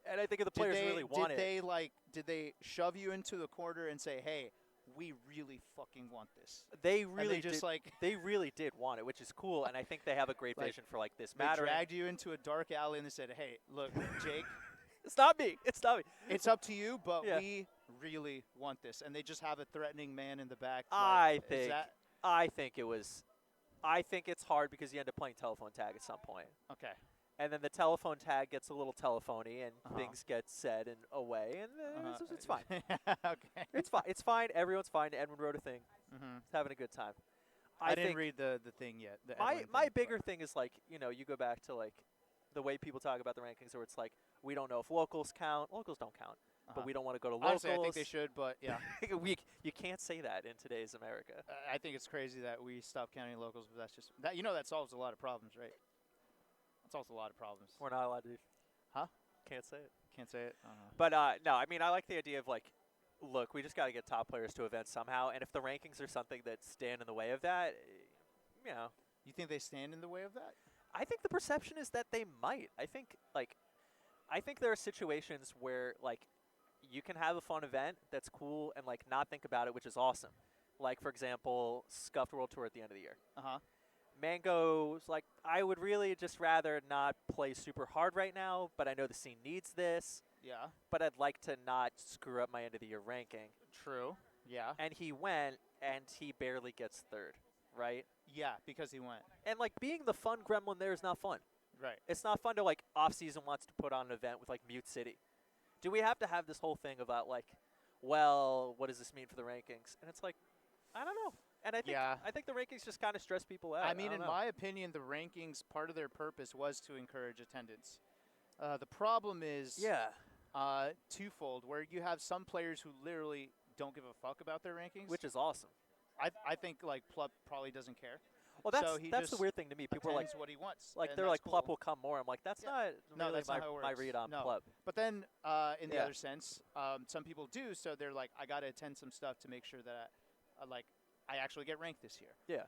And I think if the players really want it. Did they shove you into the corner and say, hey, we really fucking want this? They And really they just did, like they really did want it, which is cool, and I think they have a great Like, vision for like this they matter. dragged you into a dark alley and they said, hey, look, Jake, It's not me. It's not me. it's up to you, but Yeah. we really want this. And they just have a threatening man in the back. I like, is think that I think it was. I think it's hard because you end up playing telephone tag at some point. okay? And then the telephone tag gets a little telephony, and Uh-huh. things get said and away, and it's fine. Okay. It's fine. It's fine. Everyone's fine. Edwin wrote a thing. Mhm. He's having a good time. I didn't think read the thing yet. The my Edwin my thing, bigger thing is like, you know, you go back to like the way people talk about the rankings, where it's like we don't know if locals count. Locals don't count, but, but we don't want to go to locals. honestly, I think they should, but yeah. You can't say that in today's America. I think it's crazy that we stopped counting locals, but that's just that. You know, that solves a lot of problems, right? That solves a lot of problems. We're not allowed to. Huh? Can't say it. Can't say it. But no, I mean, I like the idea of like, look, we just got to get top players to events somehow, and if the rankings are something that stand in the way of that, you know, You think they stand in the way of that? I think the perception is that they might. I think there are situations where like you can have a fun event that's cool and like not think about it, which is awesome. Like for example, Scuffed World Tour at the end of the year. Mango's like, I would really just rather not play super hard right now, but I know the scene needs this. Yeah. But I'd like to not screw up my end of the year ranking. True. Yeah. And he went, and he barely gets third, right? Yeah, because he went. And like being the fun gremlin there is not fun. Right. It's not fun to like off season wants to put on an event with like Mute City. Do we have to have this whole thing about like, well, what does this mean for the rankings? And it's like, I don't know. And I think I think the rankings just kind of stress people out. I mean, in don't know. my opinion, the rankings, part of their purpose was to encourage attendance. The problem is twofold, where you have some players who literally don't give a fuck about their rankings. which is awesome. I think like Plup probably doesn't care. Well, that's So he that's the just weird thing to me. People are like, Attends what he wants. like and they're that's like Plup cool. will come more. I'm like, that's Yeah. not No, really that's my not how it my works. read on No. Plup. But then in the Yeah. other sense, some people do. So they're like, I got to attend some stuff to make sure that I actually get ranked this year. Yeah.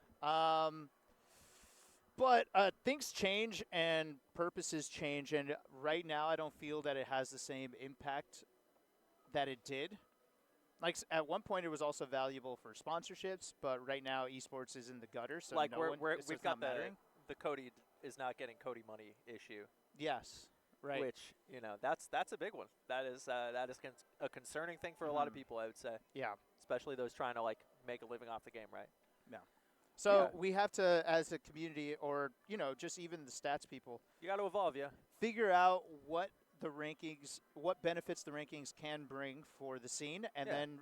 But things change and purposes change, and right now I don't feel that it has the same impact that it did. Like at one point, it was also valuable for sponsorships, but right now esports is in the gutter, so like no we're, one, we're, it's we've just got not mattering. the Cody is not getting Cody money issue. Yes, right. Which, that's a big one. That is a concerning thing for a lot of people, I would say. Yeah. Especially those trying to, like, make a living off the game, right? No. So we have to, as a community, or, just even the stats people, You got to evolve, yeah. figure out what the rankings, what benefits the rankings can bring for the scene, and then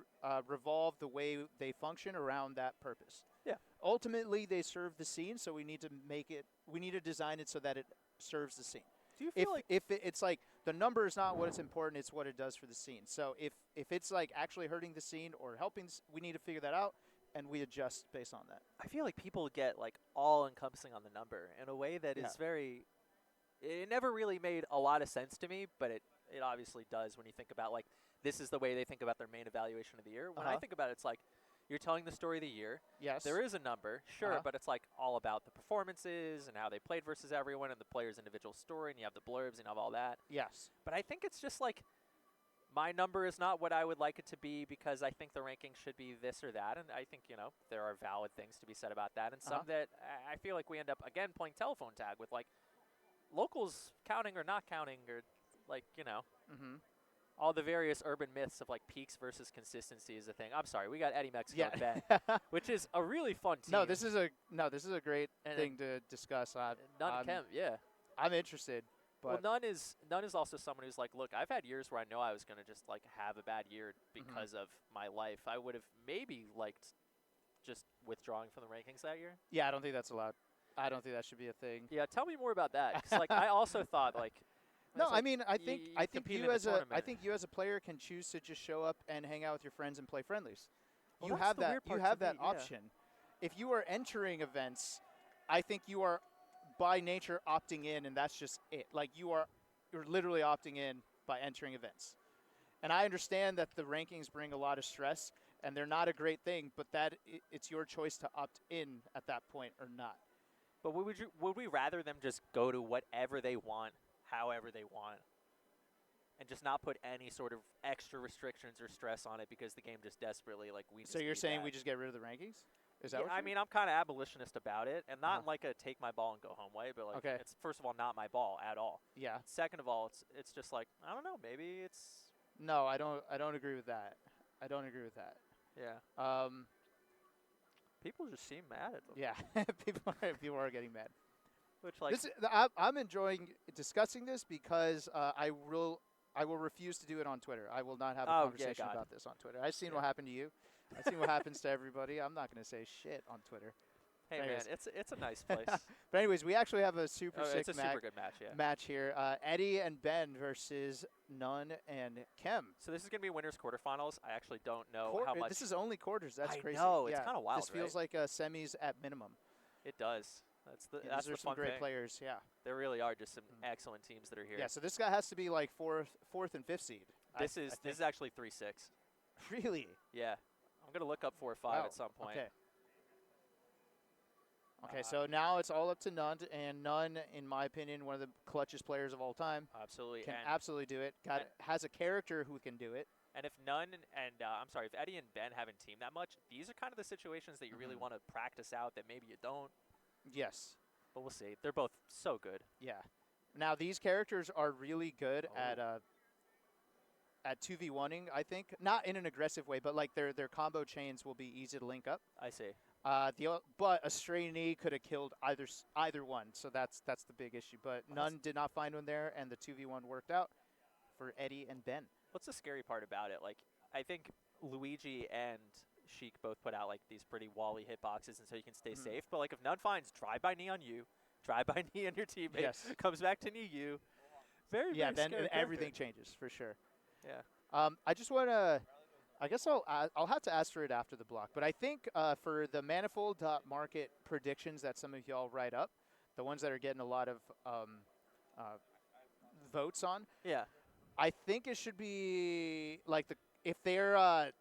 revolve the way they function around that purpose. Yeah. Ultimately, they serve the scene, so we need to we need to design it so that it serves the scene. Do you feel It's like the number is not what it's important, it's what it does for the scene. So if it's like actually hurting the scene or helping, we need to figure that out, and we adjust based on that. I feel like people get, like, all-encompassing on the number in a way that is very... It never really made a lot of sense to me, but it obviously does when you think about, like, this is the way they think about their main evaluation of the year. When I think about it, it's like, you're telling the story of the year. Yes. There is a number, sure, but it's, like, all about the performances and how they played versus everyone and the player's individual story, and you have the blurbs and you have all that. Yes. But I think it's just, like, my number is not what I would like it to be because I think the ranking should be this or that, and I think, there are valid things to be said about that, and some that I feel like we end up, again, playing telephone tag with, like, locals counting or not counting, or, like, all the various urban myths of, like, peaks versus consistency is a thing. I'm sorry, we got Eddy Mexico and Ben, which is a really fun team. No, this is a great thing to discuss. None Chem, yeah. I'm interested. But Well, none is also someone who's like, look, I've had years where I know I was going to just, like, have a bad year because of my life. I would have maybe liked just withdrawing from the rankings that year. Yeah, I don't think that's allowed. I don't think that should be a thing. Yeah, tell me more about that. 'Cause, like, I also thought, like, no, like, I mean, I think compete you in a as tournament. a player can choose to just show up and hang out with your friends and play friendlies. Well, You that's have the that. weird You part have to that me, yeah. option. If you are entering events, I think you are by nature opting in, and that's just it. Like you're literally opting in by entering events. And I understand that the rankings bring a lot of stress, and they're not a great thing. But it's your choice to opt in at that point or not. But would we rather them just go to whatever they want, however they want, and just not put any sort of extra restrictions or stress on it because the game just desperately, like, we just So you're need saying that. we just get rid of the rankings? Is that Yeah, what I mean, I'm kind of abolitionist about it, and not in, Uh-huh. like, a take my ball and go home way, but, like, Okay. it's, first of all, not my ball at all. Yeah. Second of all, it's just like, I don't know, maybe it's, No, I don't agree with that. I don't agree with that. yeah. People just seem mad at them. Yeah, people are getting mad. Which, like, I'm enjoying discussing this because I will refuse to do it on Twitter. I will not have a Oh, yeah, conversation God. about this on Twitter. I've seen Yeah. what happened to you. I've seen what happens to everybody. I'm not going to say shit on Twitter. hey, anyways. man, it's a nice place. But anyways, we actually have a super sick It's a super good match, yeah. match here. Eddy and Ben versus None and Chem. So this is going to be winners quarterfinals. I actually don't know how much. This is only quarters. That's I crazy. know, it's Yeah, kinda wild, This feels right? like semis at minimum. It does. That's the These are the some fun great thing. players. Yeah. There really are just some excellent teams that are here. Yeah. So this guy has to be like fourth and fifth seed. This I is think. actually 3-6. Really. Yeah. I'm going to look up 4 or 5 Wow, at some point. Okay. Okay, so now it's all up to Nunn, and Nunn, in my opinion, one of the clutchest players of all time. Absolutely. Can And, absolutely do it. Has a character who can do it. and if none, and I'm sorry, if Eddy and Ben haven't teamed that much, these are kind of the situations that you really want to practice out that maybe you don't. Yes. But we'll see. They're both so good. Yeah. Now these characters are really good at 2v1ing, I think. Not in an aggressive way, but like their combo chains will be easy to link up. I see. But a stray knee could have killed either one, so that's the big issue. But Nunn did not find one there, and the 2v1 worked out for Eddy and Ben. What's the scary part about it? Like, I think Luigi and Sheik both put out, like, these pretty wally hitboxes, and so you can stay safe. But, like, if none finds drive-by knee on you, drive-by knee on your teammate, Yes. comes back to knee you, very, Yeah, very then scary everything character. changes for sure. Yeah. I just want to. I guess I'll have to ask for it after the block. But I think for the manifold.market predictions that some of y'all write up, the ones that are getting a lot of votes on, Yeah. I think it should be like if they're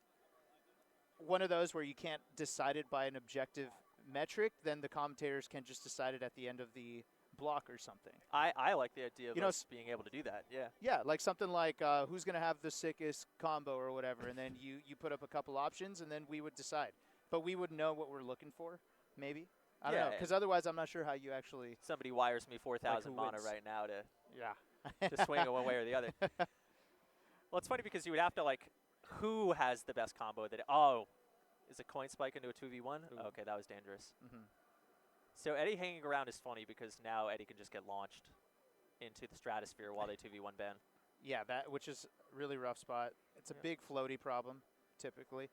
one of those where you can't decide it by an objective metric, then the commentators can just decide it at the end of the block or something. I like the idea of You know, us being able to do that. Yeah. Yeah, like something like who's going to have the sickest combo or whatever, and then you put up a couple options, and then we would decide. But we would know what we're looking for, maybe. I don't know, because otherwise I'm not sure how you actually. Somebody wires me 4,000 mana wins? right now Yeah. to swing it one way or the other. Well, it's funny because you would have to, like, who has the best combo that, is a coin spike into a 2v1? Ooh. Okay, that was dangerous. Mm-hmm. So Eddy hanging around is funny because now Eddy can just get launched into the stratosphere while they 2v1 ban. Yeah, which is a really rough spot. It's a big floaty problem, typically,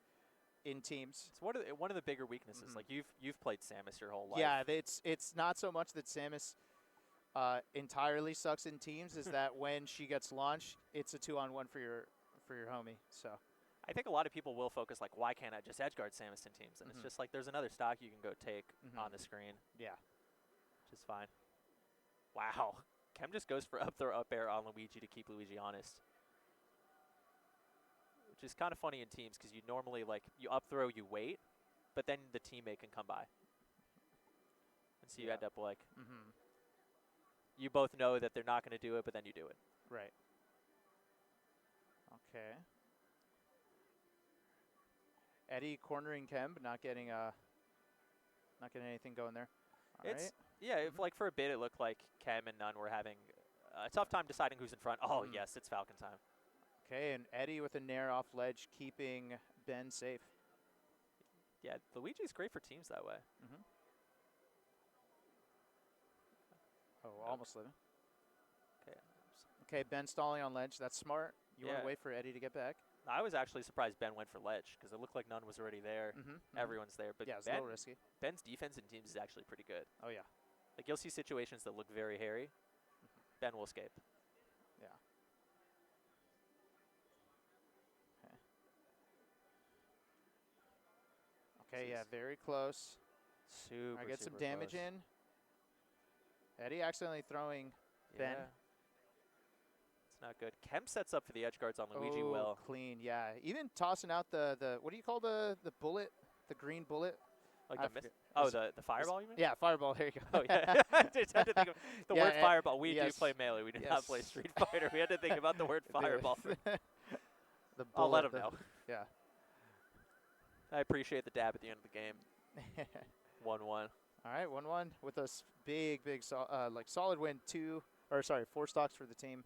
in teams. It's one of the bigger weaknesses. Mm-hmm. Like you've played Samus your whole life. Yeah, it's not so much that Samus entirely sucks in teams, is that when she gets launched, it's a 2-on-1 for your homie. So I think a lot of people will focus like, why can't I just edgeguard Samus in teams? And it's just like there's another stock you can go take on the screen. Yeah. Which is fine. Wow. Chem just goes for up throw up air on Luigi to keep Luigi honest. Which is kind of funny in teams because you normally like you up throw, you wait, but then the teammate can come by. And so you end up like you both know that they're not going to do it, but then you do it. Right. Okay. Eddy cornering Chem, but not getting anything going there. All right. Yeah, if like for a bit it looked like Chem and Nunn were having a tough time deciding who's in front. Oh yes, it's Falcon time. Okay, and Eddy with a nair off ledge, keeping Ben safe. Yeah, Luigi's great for teams that way. Oh, almost living. Okay. Okay, Ben stalling on ledge. That's smart. You want Yeah. to wait for Eddy to get back. I was actually surprised Ben went for ledge because it looked like Nunn was already there. Everyone's there, but yeah, it's a little risky. Ben's defense in teams is actually pretty good. Oh yeah. Like you'll see situations that look very hairy. Ben will escape. Yeah. Okay, yeah, very close. Super. I get some super damage close. in. Eddy accidentally throwing Ben. Yeah. It's not good. Chem sets up for the edge guards on Luigi well. Clean, yeah. Even tossing out the what do you call the bullet? The green bullet? Like I the forget. oh, the fireball you mean? Yeah, fireball. There you go. Oh yeah. I had to think of the word fireball. We do yes. play Melee. We do not Yes. play Street Fighter. We had to think about the word fireball. The I'll let bullet, him know. Yeah. I appreciate the dab at the end of the game. 1-1. All right, 1-1 with a big solid win. 4 stocks for the team.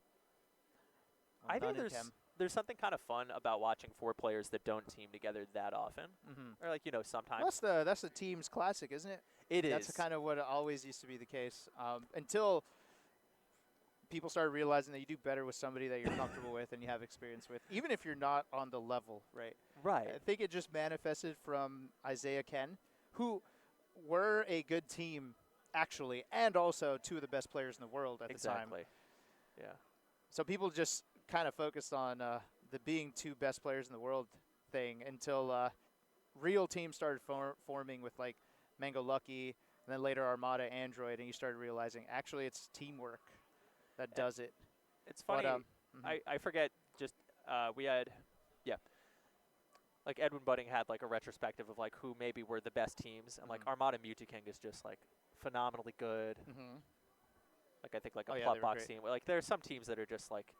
I think Nunn and there's something kind of fun about watching 4 players that don't team together that often. Or like, sometimes. That's the team's classic, isn't it? It is. That's kind of what always used to be the case until people started realizing that you do better with somebody that you're comfortable with and you have experience with, even if you're not on the level, right? Right. I think it just manifested from Isaiah Ken, who were a good team, actually, and also 2 of the best players in the world at the time. Exactly. Yeah. So people just kind of focused on the being 2 best players in the world thing until real teams started forming with like Mango Lucky and then later Armada Android, and you started realizing actually it's teamwork that does it. It's funny. But, I forget. Just we had, like Edwin Budding had like a retrospective of like who maybe were the best teams, and like Armada Mewtwo is just like phenomenally good. Like I think like a plot box team. Like there are some teams that are just like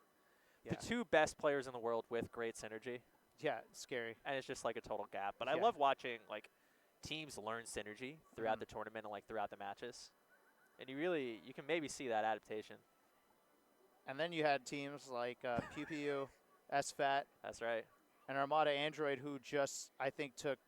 the 2 best players in the world with great synergy. Yeah, it's scary. And it's just like a total gap. But I love watching like teams learn synergy throughout the tournament and like throughout the matches. And you can maybe see that adaptation. And then you had teams like PPU, SFAT. That's right. And Armada Android, who just, I think, took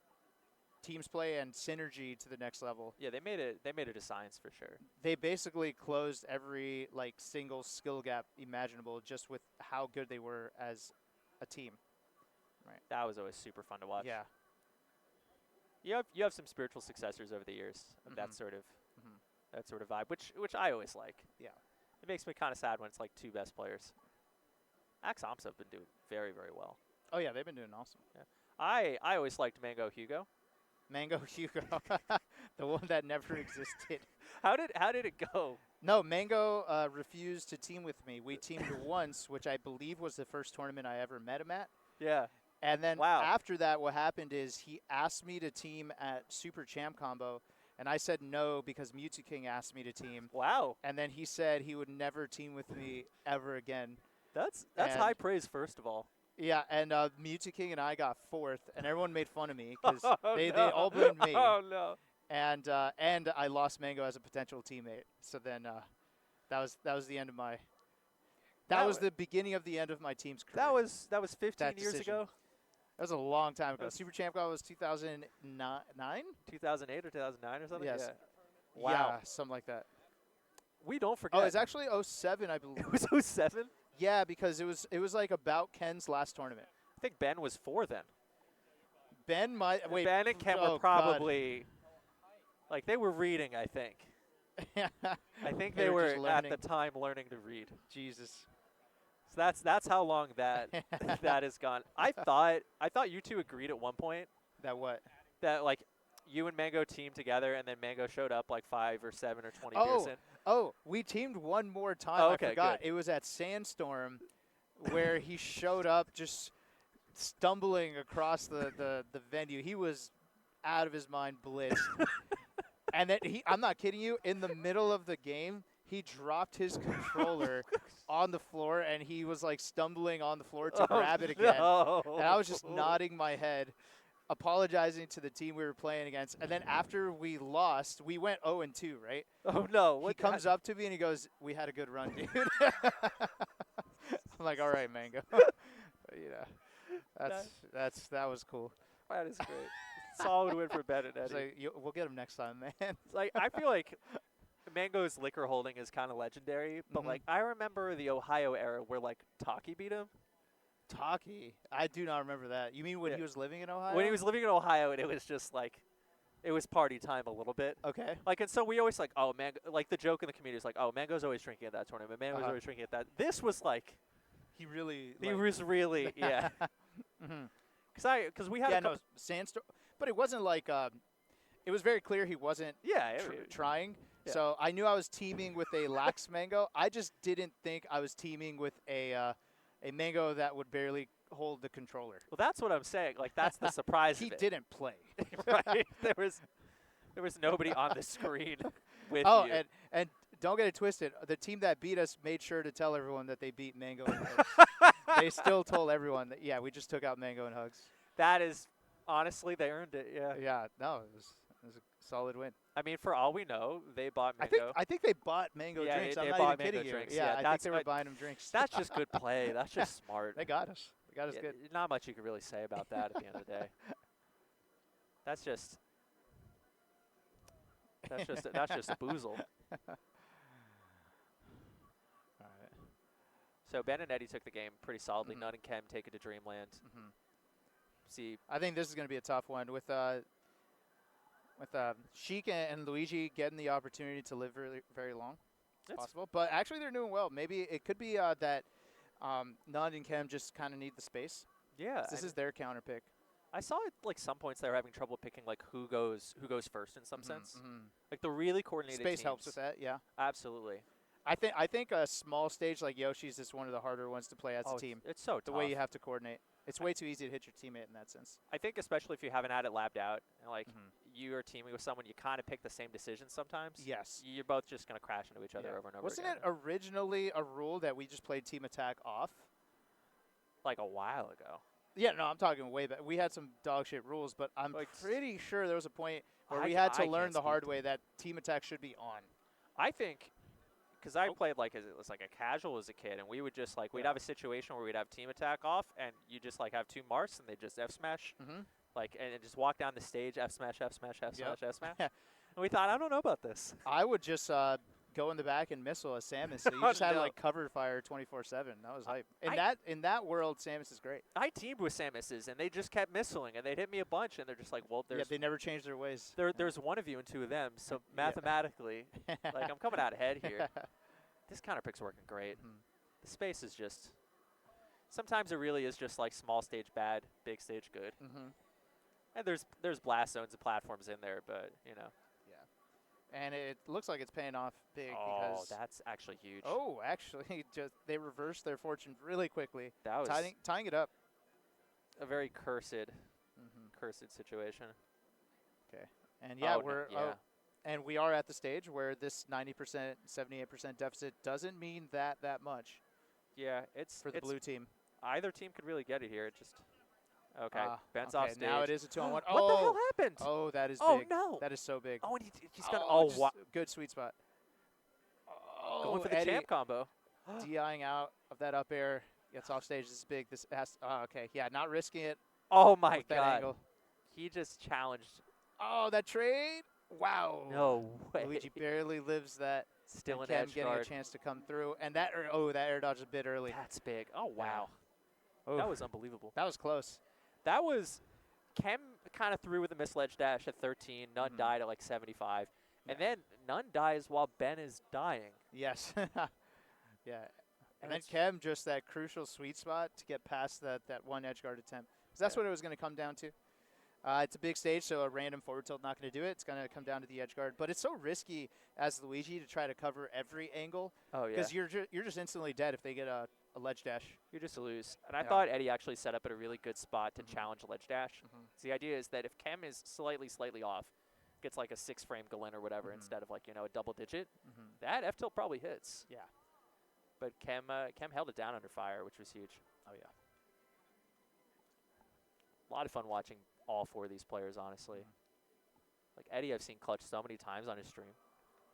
teams play and synergy to the next level. Yeah, they made it a science for sure. They basically closed every like single skill gap imaginable just with how good they were as a team. Right. That was always super fun to watch. Yeah. You have some spiritual successors over the years of that sort of vibe, which I always like. Yeah. It makes me kind of sad when it's like 2 best players. Axomps have been doing very, very well. Oh yeah, they've been doing awesome. Yeah. I always liked Mango Hugo. Mango Hugo, the one that never existed. How did it go? No, Mango refused to team with me. We teamed once, which I believe was the first tournament I ever met him at. Yeah. And then after that, what happened is he asked me to team at Super Champ Combo, And I said no because Mewtwo King asked me to team. Wow. And then he said he would never team with me ever again. That's And- high praise, first of all. Yeah, and Mewtwo King and I got 4th, and everyone made fun of me because Oh, they no. all blamed me. Oh, no. And I lost Mango as a potential teammate. So then that was the end of my. That was the beginning of the end of my team's career. That was 15 That years decision. ago. That was a long time ago. That's- Super Champ God was 2009. 2008 or 2009 or something. Yes. Yeah. Wow. Yeah, something like that. We don't forget. Oh, it's actually 07, I believe. It was 07. Yeah, because it was like about Ken's last tournament. I think Ben was 4 then. Ben might wait. Ben and Ken oh, were probably like they were reading. I think. God. I think They they were were just at learning. the time learning to read. Jesus. So that's how long that that has gone. I thought you two agreed at one point That what? that like you and Mango teamed together, and then Mango showed up like 5 or 7 or 20 Oh, beers in. Oh, we teamed one more time. Oh, I okay, forgot. good. It was at Sandstorm where he showed up just stumbling across the venue. He was out of his mind blitzed. And then I'm not kidding you, in the middle of the game, he dropped his controller on the floor and he was like stumbling on the floor to grab it again. No. And I was just nodding my head, apologizing to the team we were playing against. And then after we lost, we went 0-2, right? Oh no! He What comes up to me and he goes, "We had a good run, dude." I'm like, "All right, Mango." You know, that was cool. That is great. Solid win for Ben and It's Eddy. like, we'll get him next time, man. It's like I feel like Mango's liquor holding is kind of legendary, but Mhm. like I remember the Ohio era where like Taki beat him Taki, I do not remember that. You mean when Yeah. he was living in Ohio? when he was living in Ohio, and it was just like it was party time a little bit. Okay. Like, and so we always like, oh, Mango, like the joke in the community is like, oh, Mango's always drinking at that tournament. Mango's Uh-huh. always drinking at that. This was like, He really. he was really, yeah. Mhm. Because we had Yeah, a couple, no, Sandstorm, but it wasn't like. It was very clear he wasn't yeah, trying. Yeah. So I knew I was teaming with a lax Mango. I just didn't think I was teaming with a Mango that would barely hold the controller. well, that's what I'm saying. Like, that's the surprise He of it. didn't play. Right? There was nobody on the screen with Oh, you. and don't get it twisted. The team that beat us made sure to tell everyone that they beat Mango and Hugs. They still told everyone that, yeah, we just took out Mango and Hugs. That is, honestly, they earned it, yeah. Yeah, no, it was a solid win. I mean, for all we know, they bought I Mango. think they bought Mango Yeah, drinks. they I'm not bought even Mango kidding drinks. you. Yeah, Yeah, I think that's they were what- buying them drinks. That's just good play. That's just smart. They got us. They got us Yeah, good. not much you can really say about that at the end of the day. That's just a boozle. All right. So Ben and Eddy took the game pretty solidly. Mhm. Nunn and Chem take it to Dreamland. Mhm. See, I think this is going to be a tough one with Sheik and Luigi getting the opportunity to live very, very long. It's That's- possible, but actually they're doing well. Maybe it could be that Nund and Chem just kind of need the space. yeah, This is their counter pick. I saw at like some points they were having trouble picking like who goes first in some Mhm, sense. mhm. Like the really coordinated Space teams. helps with that, yeah. Absolutely. I think a small stage like Yoshi's is one of the harder ones to play as Oh, a team. it's so The tough. way you have to coordinate. It's way too easy to hit your teammate in that sense. I think especially if you haven't had it labbed out and like Mhm. you are teaming with someone, you kind of pick the same decisions sometimes. Yes. You're both just gonna crash into each other Yeah. over and over Wasn't again. it originally a rule that we just played team attack off? Like a while ago. Yeah, no, I'm talking way back. We had some dog shit rules, but I'm Like, pretty sure there was a point where I we ca- had to I learn can't the hard speak. way that team attack should be on. I think, because I Oh. played like as it was like a casual as a kid, and we would just like we'd Yeah. have a situation where we'd have team attack off, and you just like have two Marths, and they just F smash, Mm-hmm. like and just walk down the stage, F smash, F smash, F Yep. smash, F smash. And we thought, I don't know about this. I would just go in the back and missile a Samus. So you Oh, just had no. like cover fire 24/7. That was hype. I- In that world, Samus is great. I teamed with Samuses, and they just kept missiling, and they'd hit me a bunch, and they're just like, well, Yeah, there's they never changed their ways. there's one of you and two of them, so Yeah. mathematically, like I'm coming out ahead here. This counter pick's working great. Mhm. The space is just. Sometimes it really is just like small stage bad, big stage good. Mm-hmm. And there's blast zones and platforms in there, but you know. And it looks like it's paying off big Oh, because. that's actually huge. Oh, actually, just they reversed their fortune really quickly, That was tying it up. a very cursed Mm-hmm. situation. Okay. And yeah, Oh, no, we're yeah. And we are at the stage where this 90%, 78% deficit doesn't mean that much Yeah, it's for the blue team. Either team could really get it here. It just okay. Ben's okay, off stage. now it is a 2-on-1. What the hell happened? Oh, that is Oh big. no! That is so big. Oh, and he's gonna. just wow! good sweet spot. Oh, Going for the Eddy champ combo. DIing out of that up air. Gets off stage. This is big. This has. Okay, yeah, not risking it. Oh my with that god! angle. He just challenged. Oh, that trade! Wow. No way. Luigi barely lives that. Still an Chem edge getting guard. a chance to come through, and that that air dodge a bit early. That's big. Oh wow. Oof. That was unbelievable. That was close. That was Chem kind of threw with a misledge dash at 13. None died at like 75, and then None dies while Ben is dying. Yes. Yeah. And then it's- Chem just that crucial sweet spot to get past that one edge guard attempt. Because that's what it was going to come down to. It's a big stage, so a random forward tilt not going to do it. It's going to come down to the edge guard. But it's so risky as Luigi to try to cover every angle. Oh yeah. Because you're just instantly dead if they get a ledge dash. You just lose. And I thought Eddy actually set up at a really good spot to challenge ledge dash. So the idea is that if Chem is slightly off, gets like a 6-frame Galin or whatever instead of like, a double digit, that F tilt probably hits. Yeah. But Chem held it down under fire, which was huge. Oh, yeah. A lot of fun watching all 4 of these players, honestly. Like Eddy, I've seen clutch so many times on his stream.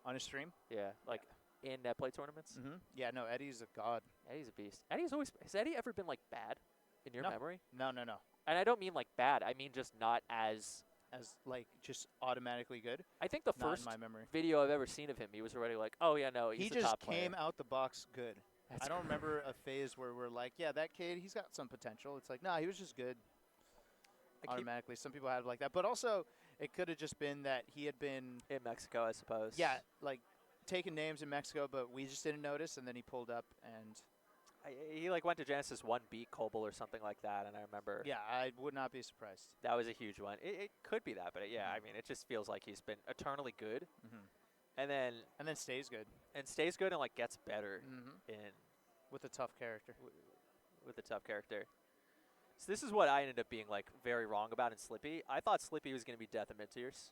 On his stream? Yeah, like in net play tournaments. Yeah, no, Eddy's a god. Eddy's a beast. Has Eddy ever been like bad in your memory? No. And I don't mean like bad. I mean just not as like just automatically good. I think the Not first in my memory. video I've ever seen of him, he was already like, oh yeah, no, he's He the just top player. came out the box good. That's I don't remember a phase where we're like, yeah, that kid, he's got some potential. It's like, nah, he was just good. Automatically, some people have like that, but also it could have just been that he had been in Mexico, I suppose. Yeah, like taking names in Mexico, but we just didn't notice, and then he pulled up and. He like went to Genesis 1 beat Kobel or something like that, and I remember. Yeah, I would not be surprised. That was a huge one. It could be that, but yeah, I mean, it just feels like he's been eternally good, and then stays good. And stays good and like gets better in with a tough character. With a tough character. So this is what I ended up being like very wrong about in Slippy. I thought Slippy was going to be death of mid tiers.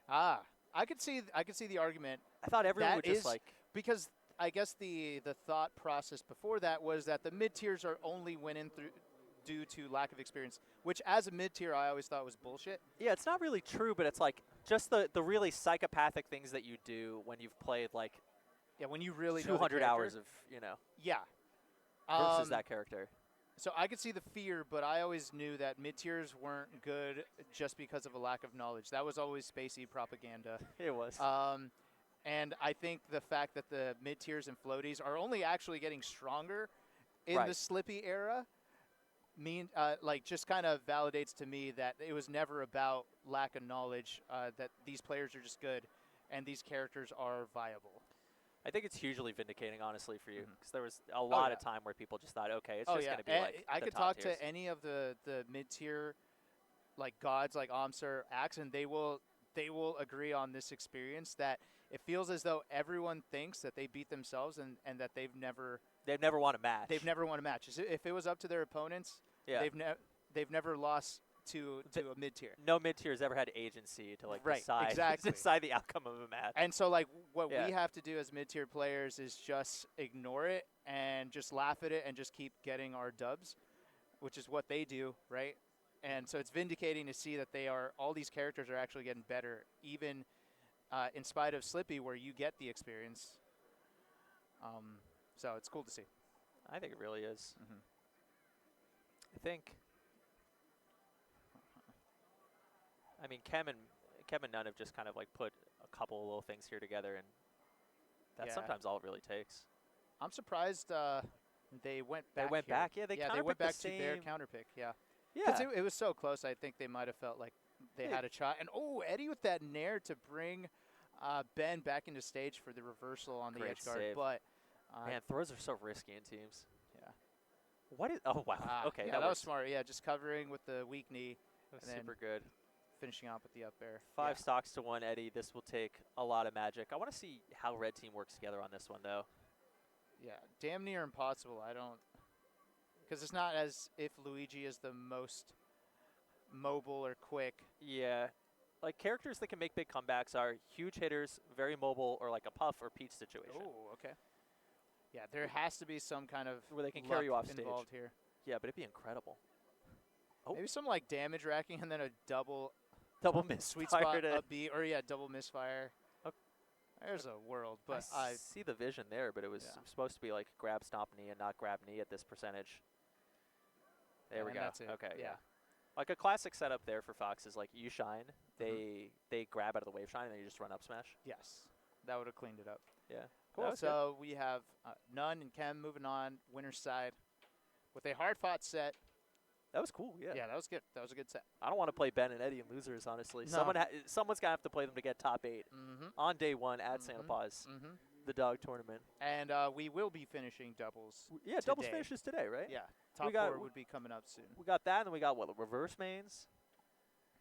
I could see the argument. I thought everyone would just like because I guess the thought process before that was that the mid tiers are only winning due to lack of experience, which as a mid tier I always thought was bullshit. Yeah, it's not really true, but it's like just the really psychopathic things that you do when you've played like when you really 200 hours of versus that character. So I could see the fear, but I always knew that mid tiers weren't good just because of a lack of knowledge. That was always spacey propaganda. It was. And I think the fact that the mid tiers and floaties are only actually getting stronger in the Slippy era just kind of validates to me that it was never about lack of knowledge, that these players are just good and these characters are viable. I think it's hugely vindicating, honestly, for you, because there was a lot of time where people just thought, okay, it's just going to be like I the could top talk tiers. to any of the mid-tier like gods like Amsar, Axe, and they will agree on this experience that it feels as though everyone thinks that they beat themselves and that they've never won a match. They've never won a match. If it was up to their opponents, they've never lost to a mid-tier. No mid-tier has ever had agency to like decide the outcome of a match. And so like what we have to do as mid-tier players is just ignore it and just laugh at it and just keep getting our dubs, which is what they do, right? And so it's vindicating to see that all these characters are actually getting better, even in spite of Slippy, where you get the experience. So it's cool to see. I think it really is. I think. I mean, Chem and None have just kind of like put a couple of little things here together, and that's sometimes all it really takes. I'm surprised they went back. They went back, yeah. They went back to their counter pick, yeah. Because it was so close, I think they might have felt like they had a shot. And Eddy with that nair to bring Ben back into stage for the reversal on the edge guard. Save. But man, throws are so risky in teams. Yeah. What is? Oh wow. Okay, yeah, that was smart. Yeah, just covering with the weak knee. That was super good. Finishing off with the up air. 5 stocks to 1, Eddy. This will take a lot of magic. I want to see how red team works together on this one, though. Yeah, damn near impossible. I don't, because it's not as if Luigi is the most mobile or quick. Yeah. like characters that can make big comebacks are huge hitters, very mobile, or like a Puff or Peach situation. Oh, okay. Yeah, there has to be some kind of where they can carry you luck off stage. involved here. Yeah, but it'd be incredible. Oh. Maybe some like damage racking and then a double miss sweet spot up B, or double misfire. Okay. There's a world, but I see the vision there, but it was supposed to be like grab stomp knee and not grab knee at this percentage. There we go. That's it. Okay, yeah. Like a classic setup there for Fox is like you shine, they grab out of the wave shine, and then you just run up smash. Yes, that would have cleaned it up. Yeah. Cool. So we have None and Chem moving on, winner's side, with a hard-fought set. That was cool, yeah. Yeah, that was good. That was a good set. I don't want to play Ben and Eddy and losers, honestly. No. Someone's going to have to play them to get top 8 on day 1 at Santa Paws, the dog tournament. And we will be finishing doubles Yeah, doubles finishes today, right? Yeah, top 4 would be coming up soon. We got that, and then we got, what, reverse mains?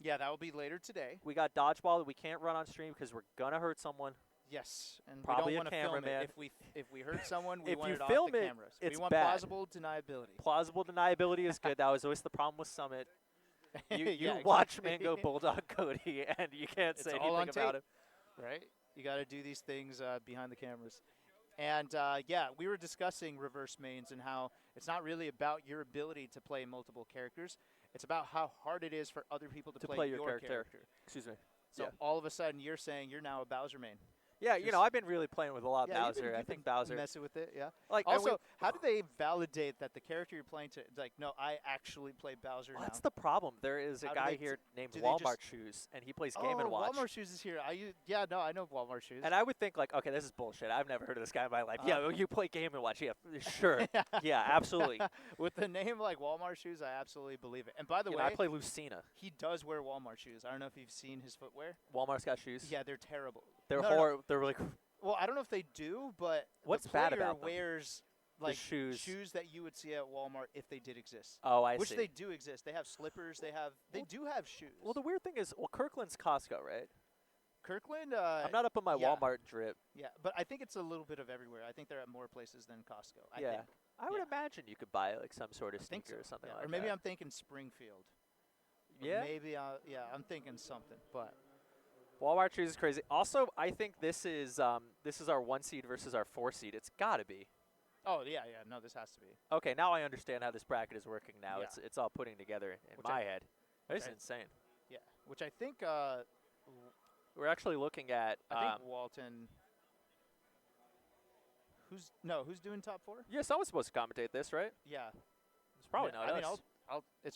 Yeah, that will be later today. We got dodgeball that we can't run on stream because we're going to hurt someone. Yes, and Probably we don't want to film it. If we hurt someone, we want it off the cameras. It's we want bad. plausible deniability. Plausible deniability is good. That was always the problem with Summit. You Yeah, watch exactly. Mango Bulldog Cody, and you can't say all anything on about tape. him. Right? You got to do these things behind the cameras. And, yeah, we were discussing reverse mains and how it's not really about your ability to play multiple characters. It's about how hard it is for other people to play your character. Excuse me. So all of a sudden you're saying you're now a Bowser main. Yeah, you know, I've been really playing with a lot of Yeah, you've Bowser. been I think Bowser. messing with it, yeah. Like, Also, how do they validate that the character you're playing to, like, no, I actually play Bowser now? That's the problem. There is a How do guy they here named do they Walmart Shoes, and he plays Game & Watch. Walmart Shoes is here. Yeah, no, I know Walmart Shoes. And I would think, like, okay, this is bullshit. I've never heard of this guy in my life. Yeah, you play Game & Watch. Yeah, sure. Yeah, absolutely. With the name like Walmart Shoes, I absolutely believe it. And by the way, I play Lucina. he does wear Walmart shoes. I don't know if you've seen his footwear. Walmart's got shoes? Yeah, they're terrible. They're They're really Well, I don't know if they do, but What's the bad player about them? wears like shoes that you would see at Walmart if they did exist. Oh, I Which see. they do exist. They have slippers. They do have shoes. Well, the weird thing is, Kirkland's Costco, right? Kirkland. I'm not up on my yeah. Walmart drip. Yeah, but I think it's a little bit of everywhere. I think they're at more places than Costco. I Yeah. think. I would imagine you could buy like some sort of I think sneaker so. or something Yeah. like Or maybe that. I'm thinking Springfield. Or Yeah. maybe I'm thinking something, but. Walmart shoes is crazy. Also, I think this is our 1 seed versus our 4 seed. It's got to be. Oh yeah. No, this has to be. Okay, now I understand how this bracket is working. Now Yeah. it's all putting together in my head. This is insane. Yeah, which I think. We're actually looking at. I think Walton. Who's doing top 4? Yeah, someone's supposed to commentate this, right? Yeah. It's probably Yeah, not I us. mean,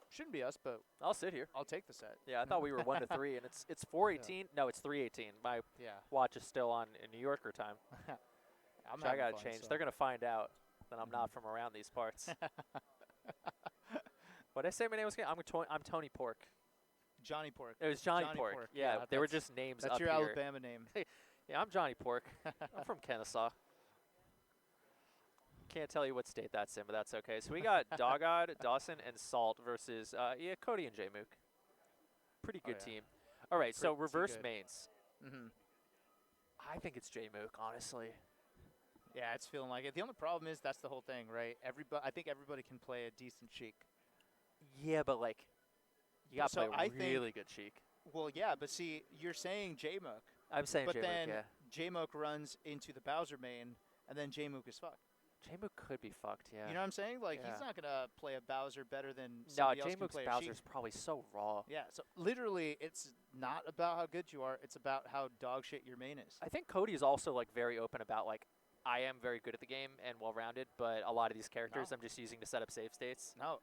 shouldn't be us, but I'll sit here. I'll take the set. Yeah, I thought we were 1 to 3, and it's 4:18. No, it's 3:18. My Yeah. watch is still on in New Yorker time. I'm I gotta change. They're gonna find out that I'm not from around these parts. What did I say my name was? I'm Tony Pork. Johnny Pork. It was Johnny Johnny Pork. Pork. Yeah, Yeah, they were that's- just names That's up your here. Alabama name. Yeah, I'm Johnny Pork. I'm from Kennesaw. Can't tell you what state that's in, but that's okay. So we got Doggod, Dawson, and Salt versus Cody and Jmook. Pretty good yeah. team. All right, so Pretty reverse good. mains. Mm-hmm. I think it's Jmook, honestly. Yeah, it's feeling like it. The only problem is that's the whole thing, right? I think everybody can play a decent Sheik. Yeah, but like, you got to So play I a think- really good Sheik. Well, yeah, but see, you're saying Jmook, I'm saying but Jmook, then yeah. Jmook runs into the Bowser main, and then Jmook is fucked. Jmook could be fucked, yeah. You know what I'm saying? Like, Yeah. he's not going to play a Bowser better than No, somebody else can Jmook's play a Bowser's Sheik. probably so raw. Yeah, so literally, it's not about how good you are. It's about how dog shit your main is. I think Cody is also like very open about like, I am very good at the game and well-rounded, but a lot of these characters No. I'm just using to set up save states. No,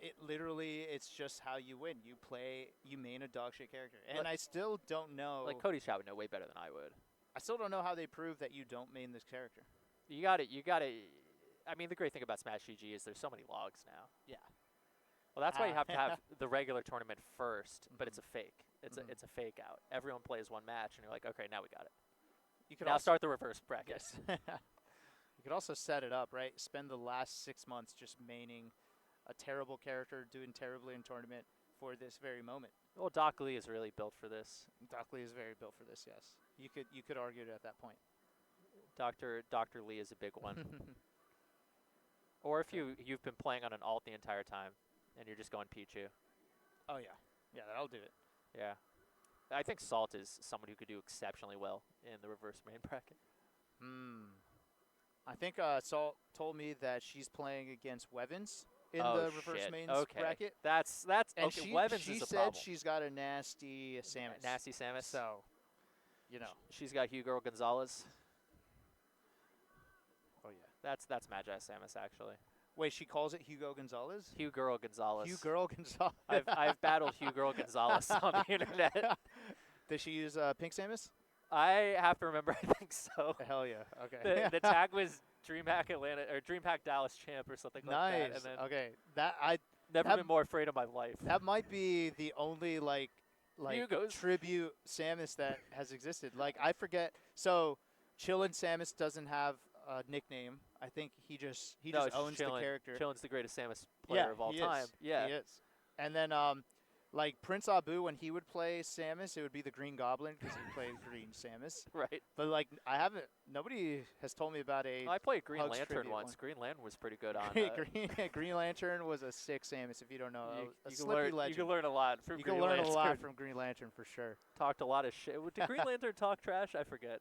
it literally, it's just how you win. You main a dog shit character. And I still don't know. Like Cody Shaw would know way better than I would. I still don't know how they prove that you don't main this character. You got to. I mean, the great thing about Smash GG is there's so many logs now. Yeah. Well, that's why you have to have the regular tournament first, but it's a fake. It's a fake out. Everyone plays one match, and you're like, okay, now we got it. You could Now also start the reverse bracket. Yes. You could also set it up, right? Spend the last 6 months just maining a terrible character, doing terribly in tournament for this very moment. Well, Doc Lee is really built for this. Doc Lee is very built for this, yes. You could argue it at that point. Dr. Lee is a big one. Or if you've been playing on an alt the entire time, and you're just going Pichu. Oh, yeah. Yeah, that'll do it. Yeah. I think Salt is someone who could do exceptionally well in the reverse main bracket. I think Salt told me that she's playing against Wevins in Oh, the reverse shit. mains Okay. bracket. That's And okay. Wevins she is a said problem. she's got a nasty Samus. Nasty Samus. So, you know. She's got Hugo Gonzalez. Oh yeah. That's Magi Samus actually. Wait, she calls it Hugo Gonzalez? Hugo Gonzalez. Hugo Gonzalez. I've battled Hugo Gonzalez on the internet. Does she use Pink Samus? I have to remember. I think so. Hell yeah. Okay. The tag was DreamHack Atlanta or DreamHack Dallas Champ or something like that. Nice. And then Okay. That never been more afraid of my life. That might be the only like Hugo's. tribute Samus that has existed. Like I forget. So Chillin' Samus doesn't have a nickname. I think he just owns the character. Chillin's the greatest Samus player of all time. Yeah, he is. And then like Prince Abu, when he would play Samus, it would be the Green Goblin because he played Green Samus. Right. But like nobody has told me about a. I played Green Hugs Lantern tribute once. one. Green Lantern was pretty good on. Green Lantern was a sick Samus. If you don't know, a you Slippy legend. You can learn a lot from You Green can learn Lantern. a lot from Green Lantern for sure. Talked a lot of shit. Did Green Lantern talk trash? I forget.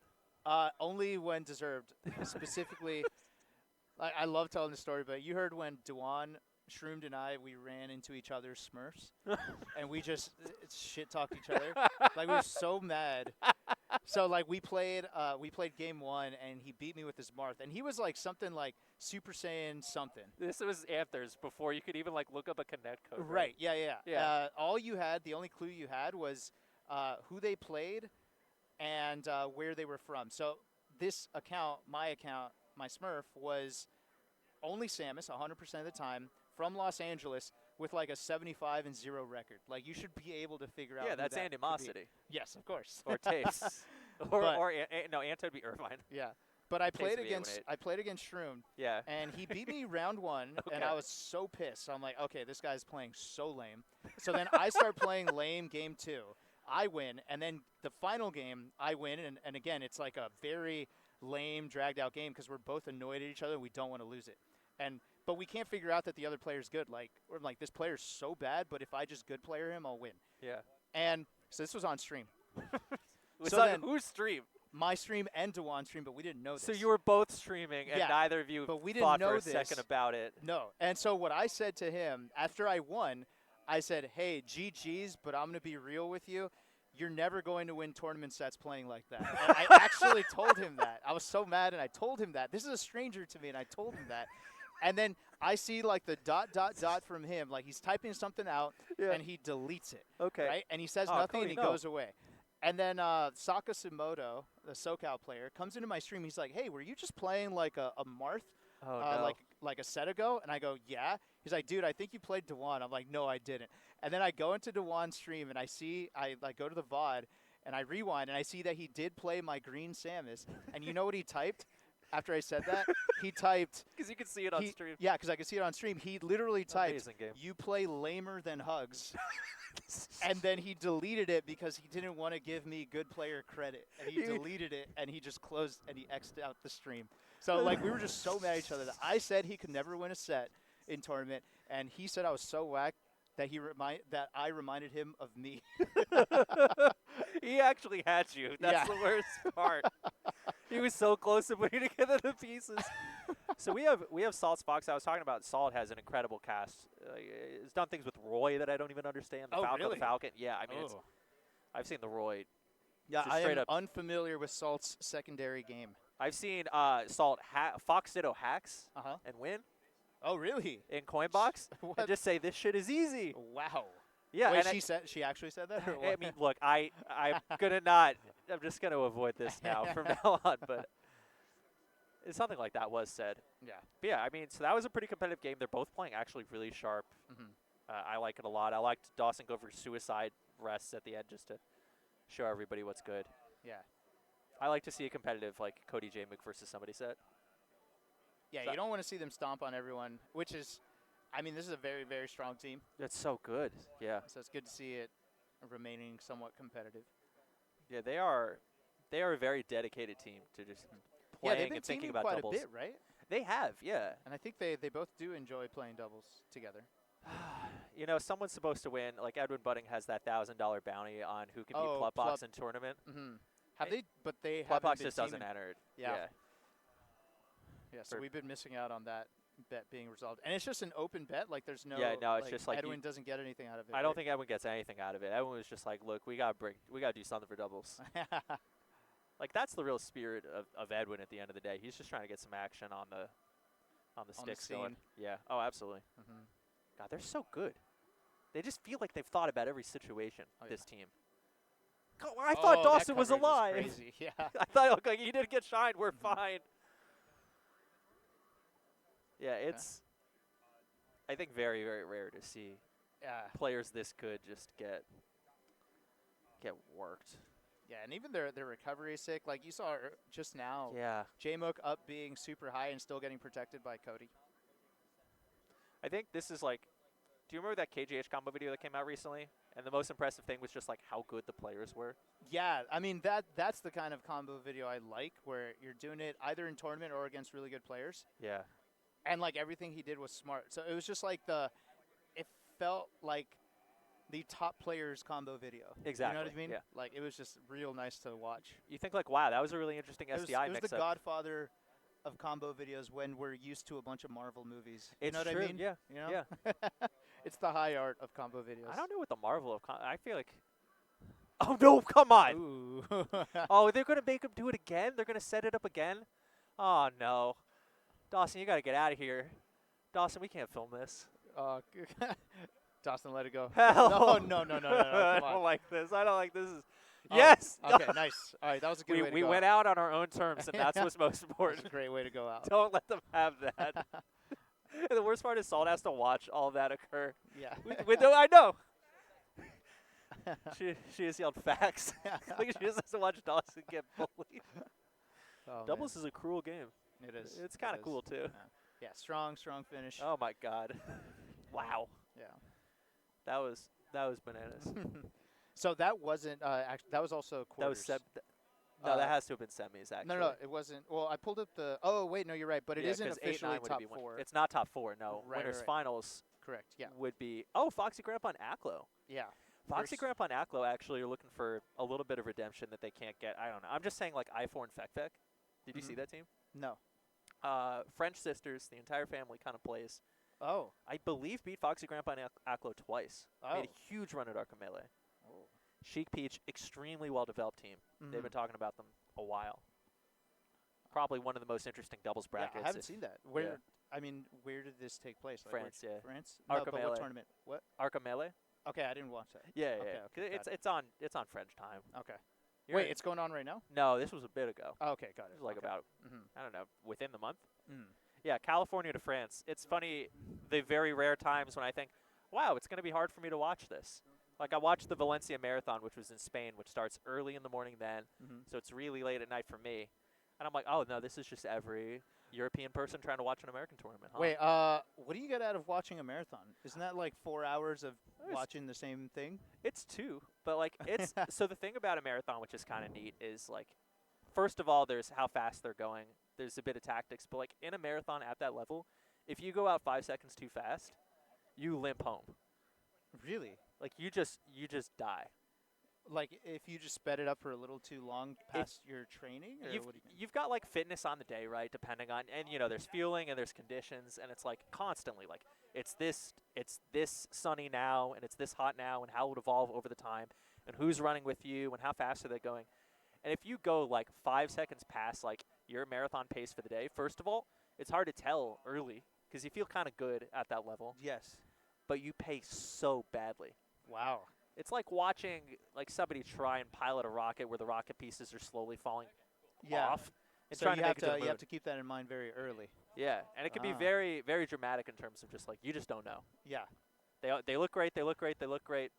Only when deserved. Specifically, I love telling the story, but you heard when Dwan, Shroomed, and we ran into each other's Smurfs, and we just shit-talked each other. Like, we were so mad. So, like, we played game 1, and he beat me with his Marth, and he was, like, something like Super Saiyan something. This was Anthers before you could even, like, look up a connect code. Right, yeah. Yeah. The only clue you had was who they played and where they were from. So this account, my Smurf, was only Samus 100% of the time from Los Angeles with like a 75-0 record. Like you should be able to figure out. Yeah, who that's that could animosity. be. Yes, of course. Or Taves. No, Anto would be Irvine. Yeah, but I played Taves would be against Shroom. Yeah. And he beat me round 1, and I was so pissed. I'm like, okay, this guy's playing so lame. So then I start playing lame game 2. I win, and then the final game, I win, and again, it's like a very lame, dragged-out game because we're both annoyed at each other and we don't want to lose it. But we can't figure out that the other player's good. Like, we're like, this player's so bad, but if I just good player him, I'll win. Yeah. And so this was on stream. So on whose stream? My stream and Dewan's stream, but we didn't know this. So you were both streaming, and neither of you but we didn't thought know for a this. second about it. No. And so what I said to him, after I won, I said, hey, GG's, but I'm going to be real with you. You're never going to win tournament sets playing like that. And I actually told him that. I was so mad, and I told him that. This is a stranger to me, and I told him that. And then I see, like, the ... from him. Like, he's typing something out, and he deletes it. Okay. Right? And he says Cody, nothing, and he goes away. And then Saka Sumoto, the SoCal player, comes into my stream. He's like, hey, were you just playing, like, a Marth? Oh, no. Like a set ago? And I go, yeah. He's like, dude, I think you played Dewan. I'm like, no, I didn't. And then I go into Dewan's stream, and I go to the VOD, and I rewind, and I see that he did play my green Samus. And you know what he typed after I said that? He typed... Because you can see it on stream. Yeah, because I could see it on stream. He literally typed, Amazing game. you play lamer than Hugs. And then he deleted it because he didn't want to give me good player credit. And he deleted it, and he just closed, and he X'd out the stream. So, like, we were just so mad at each other that I said he could never win a set in tournament, and he said I was so whack that I reminded him of me. He actually had you. That's the worst part. He was so close to putting together the pieces. So we have Salt's Fox. I was talking about Salt has an incredible cast. He's done things with Roy that I don't even understand. The Falcon, really? the Falcon. Yeah, I mean, I've seen the Roy. Yeah, just I straight am up. unfamiliar with Salt's secondary game. I've seen Salt Fox Ditto hacks and win Oh, really? in Coinbox What? and just say this shit is easy. Wow. Yeah, Wait, and she actually said that? Or I what? mean, look, I'm just gonna avoid this now from now on, but something like that was said. Yeah. But yeah, I mean, so that was a pretty competitive game. They're both playing actually really sharp. I like it a lot. I liked Dawson go for suicide rests at the end just to show everybody what's good. Yeah. I like to see a competitive like Cody Jmook versus somebody set. Yeah, So- you don't want to see them stomp on everyone, which is, I mean, this is a very, very strong team. That's so good. Yeah. So it's good to see it remaining somewhat competitive. Yeah, they are a very dedicated team to just Yeah, playing they've been and thinking teaming about quite doubles. a bit, right? They have, yeah. And I think they both do enjoy playing doubles together. You know, someone's supposed to win. Like Edwin Budding has that $1,000 bounty on who can beat Oh, Plupbox in tournament. Have they? But they haven't Plupbox been just doesn't teaming. enter it. Yeah. Yeah. Yeah, so we've been missing out on that bet being resolved. And it's just an open bet? Like, there's no... Yeah, no, it's just like Edwin doesn't get anything out of it, I don't think Edwin gets anything out of it. Edwin was just like, look, we gotta do something for doubles. Like, that's the real spirit of Edwin at the end of the day. He's just trying to get some action on the sticks going. Yeah. Oh, absolutely. God, they're so good. They just feel like they've thought about every situation, this team. I thought Dawson was alive. Crazy. Yeah. I thought, okay, he didn't get shined. We're fine. Yeah, it's, I think, very, very rare to see players this good just get worked. Yeah, and even their recovery is sick. Like, you saw just now, Yeah. Jmook up being super high and still getting protected by Cody. I think this is like, do you remember that KGH combo video that came out recently? And the most impressive thing was just like how good the players were. Yeah, I mean, that's the kind of combo video I like, where you're doing it either in tournament or against really good players. Yeah. And, like, everything he did was smart. So it was just like it felt like the top players combo video. Exactly. You know what I mean? Yeah. Like, it was just real nice to watch. You think like, wow, that was a really interesting SDI mix-up. It was the godfather of combo videos when we're used to a bunch of Marvel movies. You know what true. I mean? Yeah. You know? Yeah. It's the high art of combo videos. I don't know what the marvel of I feel like. Oh no! Come on! Ooh. Oh, they're gonna make him do it again. They're gonna set it up again. Oh no, Dawson, you gotta get out of here. Dawson, we can't film this. Dawson, let it go. Hell. No. Come I on. don't like this. I don't like this. Yes. Okay, nice. All right, that was a good way to go. We went out on our own terms, and that's what's most important. That's a great way to go out. Don't let them have that. And the worst part is Salt has to watch all of that occur. Yeah. I know. She has yelled facts. Like she just has to watch Dawson get bullied. Oh, Doubles man. is a cruel game. It is. It's kind of cool too. Yeah, strong finish. Oh my God! Wow. Yeah. That was bananas. So that wasn't that was also quarters. That was no, that has to have been semis actually. No, it wasn't. Well, I pulled up the. Oh wait, no, you're right. But it isn't officially top 4. It's not top 4. No, Right, winners right. finals. Correct. Yeah. Would be Foxy Grandpa and Aklo. Yeah. Foxy Grandpa and Aklo actually are looking for a little bit of redemption that they can't get. I don't know. I'm just saying like I4 and Fekfek. Did you see that team? No. French sisters. The entire family kind of plays. Oh. I believe beat Foxy Grandpa and Aklo twice. Oh. Made a huge run at Arcamele. Oh. Chic Peach, extremely well-developed team. They've been talking about them a while. Probably one of the most interesting doubles brackets. Yeah, I haven't seen that. Where? I mean, where did this take place? Like France, yeah. France? No, but what Arcamele. tournament? What? Arcamele? Okay, I didn't watch that. Yeah, Okay, yeah. okay, It's on French time. Okay. You're Wait, right. it's going on right now? No, this was a bit ago. Oh, okay, got it. It was like about I don't know, within the month. Mm. Yeah, California to France. It's funny, the very rare times when I think, wow, it's going to be hard for me to watch this. Like I watched the Valencia Marathon, which was in Spain, which starts early in the morning then, so it's really late at night for me. And I'm like, oh no, this is just every European person trying to watch an American tournament. Huh? Wait, what do you get out of watching a marathon? Isn't that like 4 hours of watching the same thing? It's 2, but like it's so the thing about a marathon, which is kind of neat, is like, first of all, there's how fast they're going. There's a bit of tactics, but like in a marathon at that level, if you go out 5 seconds too fast, you limp home. Really? Like you just die. Like if you just sped it up for a little too long past your training? Or what do you mean? You've got like fitness on the day, right? Depending on, and you know, there's fueling and there's conditions, and it's like constantly like it's this sunny now and it's this hot now, and how it will evolve over the time, and who's running with you and how fast are they going. And if you go like 5 seconds past like your marathon pace for the day, first of all, it's hard to tell early because you feel kind of good at that level. Yes. But you pay so badly. Wow. It's like watching like somebody try and pilot a rocket where the rocket pieces are slowly falling off. And So trying you to have make it to the you moon. have to keep that in mind very early. Yeah, and it can be Ah. very, very dramatic in terms of just like you just don't know. Yeah. They look great. They look great. They look great.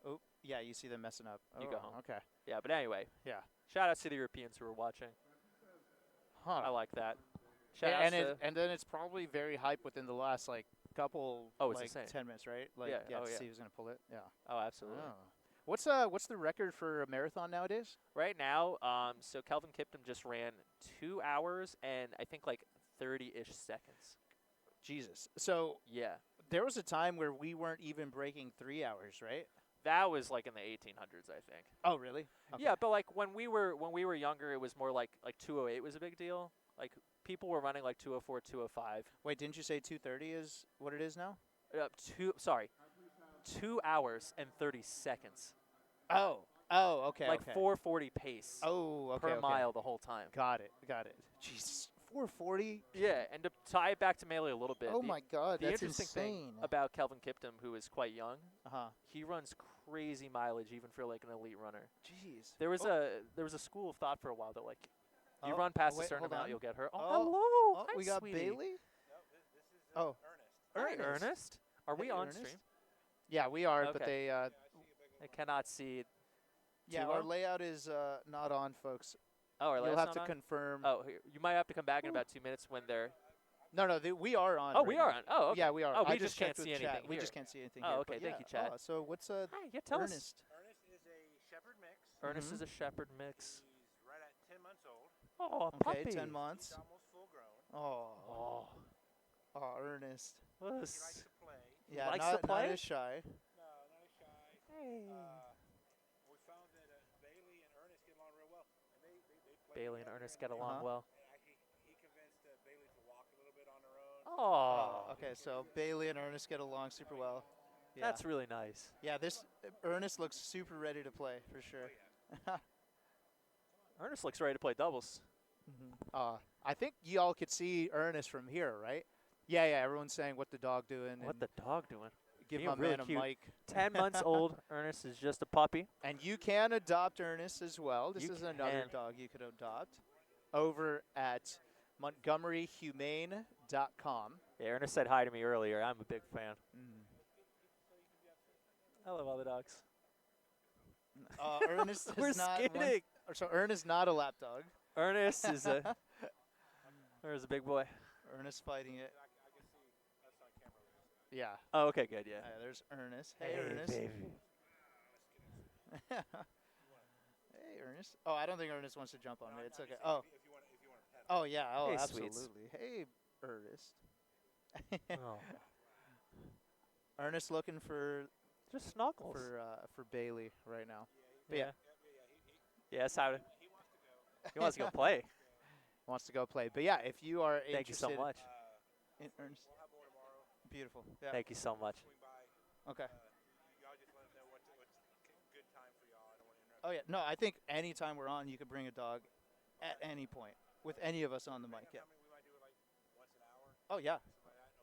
Oh, yeah, you see them messing up. You go home. Okay. Yeah, but anyway, Yeah. shout outs to the Europeans who are watching. Huh. I like that. Shout outs to And then it's probably very hype within the last like couple it's like insane. 10 minutes, right? Like Yeah, to yeah. see who's gonna pull it. Yeah. oh, absolutely. Oh. What's the record for a marathon nowadays? Right now, so Kelvin Kiptum just ran 2 hours and I think like 30-ish seconds. Jesus. So Yeah. There was a time where we weren't even breaking 3 hours, right? That was like in the 1800s, I think. Oh, really? Okay. Yeah, but like when we were younger, it was more like 208 was a big deal. Like people were running like 204, 205. Wait, didn't you say 2:30 is what it is now? 2 hours and 30 seconds. Oh, okay. Like okay. 440 pace. Oh, okay. Per okay. mile the whole time. Got it. Jesus, 440. Yeah, and to tie it back to Melee a little bit. Oh my God, the that's interesting insane. thing about Kelvin Kiptum, who is quite young, He runs crazy mileage even for like an elite runner. Jeez. There was a school of thought for a while that like you run past a certain amount, you'll get hurt. Oh, hello. Oh, Hi, we got sweetie. Bailey. No, this is Hi, Ernest. Ernest. Are we Hey, on Ernest. stream? Yeah, we are, but Okay. they. I see a big I cannot see. Yeah, Too our low? layout is not on, folks. Oh, our You'll layup's have not to on? confirm. Oh, you might have to come back in about 2 minutes when they're. No, we are on. Oh, right we now. are on. Oh, okay. Yeah, we are. Oh, I we just can't checked with see chat. anything We here. just can't see anything Oh, here. okay, but thank yeah. you, chat. So what's Hi, yeah, tell us. Ernest? Ernest is a shepherd mix. Ernest Mhm. is a shepherd mix. He's right at 10 months old. Oh, a Okay, puppy. 10 He's months. almost full grown. Oh, Oh, Ernest. He likes to play. Yeah, likes not to play? as shy. No, not as shy. Hey. We found that Bailey and Ernest get along real well. And they play Bailey and together, Ernest get along Uh-huh. well. He convinced Bailey to walk a little bit on her own. Oh, Okay, so Bailey and Ernest get along super well. Yeah. that's really nice. Yeah, this Ernest looks super ready to play for sure. Ernest looks ready to play doubles. I think y'all could see Ernest from here, right? Yeah, everyone's saying what the dog doing. What and the dog doing? give being my really man a cute. mic. 10 months old. Ernest is just a puppy. And you can adopt Ernest as well. This You is another can. dog you could adopt over at MontgomeryHumane.com. Yeah, Ernest said hi to me earlier. I'm a big fan. I love all the dogs. Ernest is We're not skidding. so Ernest not a lap dog. Ernest is a. There's a big boy. Ernest fighting it. I can see us on camera. Yeah. Oh, okay, good, yeah. There's Ernest. Hey, Ernest. baby. Hey, Ernest. Oh, I don't think Ernest wants to jump on me. It's okay. If Oh. you want to pet him. Oh yeah. Oh, Hey, sweets. absolutely. Hey, Ernest. Oh. Ernest looking for Just snuggles. for Bailey right now. But yeah. Yes, how to. He wants to go play. Wants to go play. But yeah, if you are Thank you so interested much. in Ernest. We'll have more tomorrow. Beautiful. Yeah. Thank you so much. Swing by. Okay. Y'all just let us know what's good time for y'all. I don't want to interrupt. Oh yeah. No, I think anytime we're on, you could bring a dog at any point with any of us on the mic. Yeah. I mean, we might do it like once an hour. Oh yeah.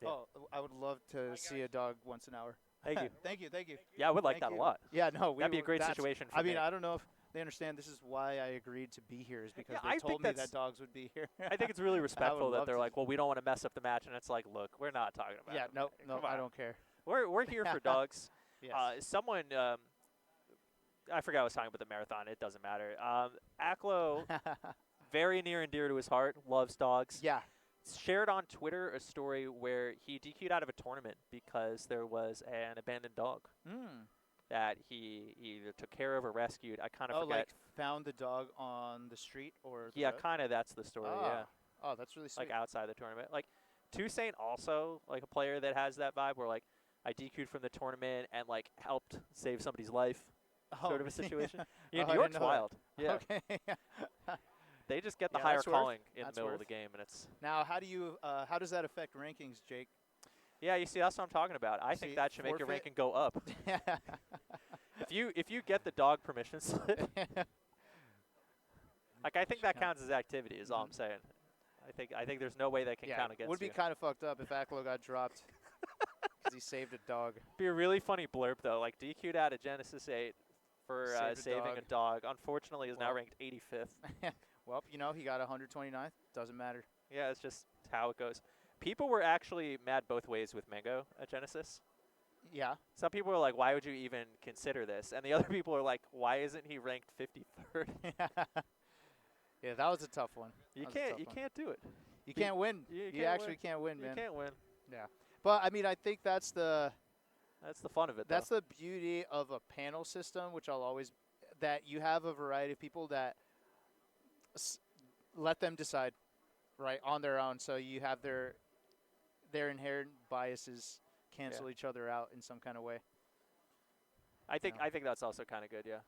Yeah. Oh, I would love to see a dog once an hour. Thank you. Thank you. Thank you. Yeah, I would like Thank that you. a lot. Yeah. No, That'd be a great that's- situation for I mean, me. I don't know if they understand this is why I agreed to be here is because Yeah, they I think told me that's- that dogs would be here. I think it's really respectful that love they're to. like, well, we don't want to mess up the match, and it's like, look, we're not talking about Yeah. it. No. Come I on. don't care. We're here for dogs. Yes. Someone, I forgot I was talking about the marathon. It doesn't matter. Aklo, very near and dear to his heart, loves dogs. yeah. Shared on Twitter a story where he DQ'd out of a tournament because there was an abandoned dog that he either took care of or rescued. I kind of Oh, forget. like found the dog on the street or the Yeah, road? kind of. That's the story. Yeah, Oh, that's really sweet. like outside the tournament. Like Toussaint also like a player that has that vibe where like I DQ'd from the tournament and like helped save somebody's life, sort of a situation. Yeah, Oh, New I York's didn't know that. wild. Yeah, Okay. they just get the Yeah, higher that's worth- calling in the that's middle of worth. the game, and it's Now, how does that affect rankings, Jake? yeah. You see, that's what I'm talking about. I think See, that should make your forfeit? ranking go up. If you get the dog permission slip, like I think that counts as activity. Is all I'm saying. I think there's no way that can yeah, count against would be you. kind of fucked up if Aklo got dropped because he saved a dog. Be a really funny blurb though, like DQ'd out of Genesis 8 for Saved a saving dog. a dog. Unfortunately, is now Well. ranked 85th. Well, he got 129th. Doesn't matter. Yeah, it's just how it goes. People were actually mad both ways with Mango at Genesis. Yeah. Some people were like, "Why would you even consider this?" And the other people are like, "Why isn't he ranked 53rd?" Yeah, that was a tough one. You That was a can't tough you one. can't do it. You can't win. you You can't actually win. can't win, You man. can't win. Yeah. But I mean, I think that's the That's the fun of it. That's though. the beauty of a panel system, which I'll always that you have a variety of people that let them decide, right, on their own. So you have their inherent biases cancel each other out in some kind of way. I think Yeah. I think that's also kind of good. Yeah.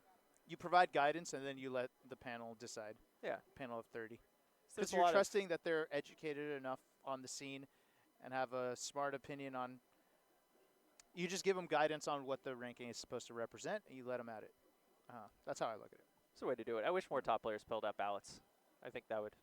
You provide guidance, and then you let the panel decide. Yeah. Panel of 30. So Because there's a you're lot of- trusting that they're educated enough on the scene and have a smart opinion on. You just give them guidance on what the ranking is supposed to represent, and you let them at it. That's how I look at it. It's a way to do it. I wish more top players filled out ballots. I think that would.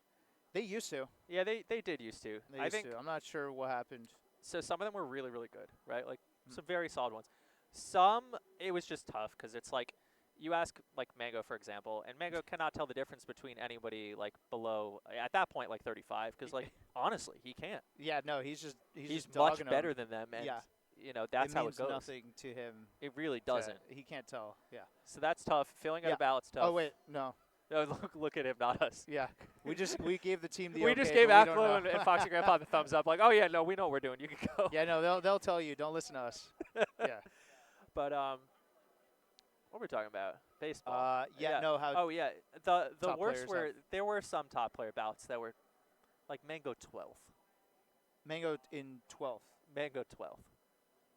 They used to. Yeah, they did used to. They I used think to. I'm not sure what happened. so. Some of them were really really good, right? Like some very solid ones. Some it was just tough because it's like you ask like Mango for example, and Mango cannot tell the difference between anybody like below at that point like 35 because like honestly he can't. Yeah, no, he's just He's much dogging 'em. better than them, and Yeah. you know that's it how means it goes. nothing to him. It really to- doesn't. He can't tell. Yeah. So that's tough. Filling out Yeah. a ballot's tough. Oh wait, no. No, look at him, not us. Yeah. we gave the team the We okay, just gave but we don't Aklo know. and Foxy Grandpa the thumbs up. Like, oh yeah, no, we know what we're doing. You can go. Yeah, no, they'll tell you. Don't listen to us. Yeah. But what were we talking about? Baseball. Yeah. No. How? Oh yeah. The top worst players were have- there were some top player ballots that were like Mango 12th. Mango in 12th. Mango 12th.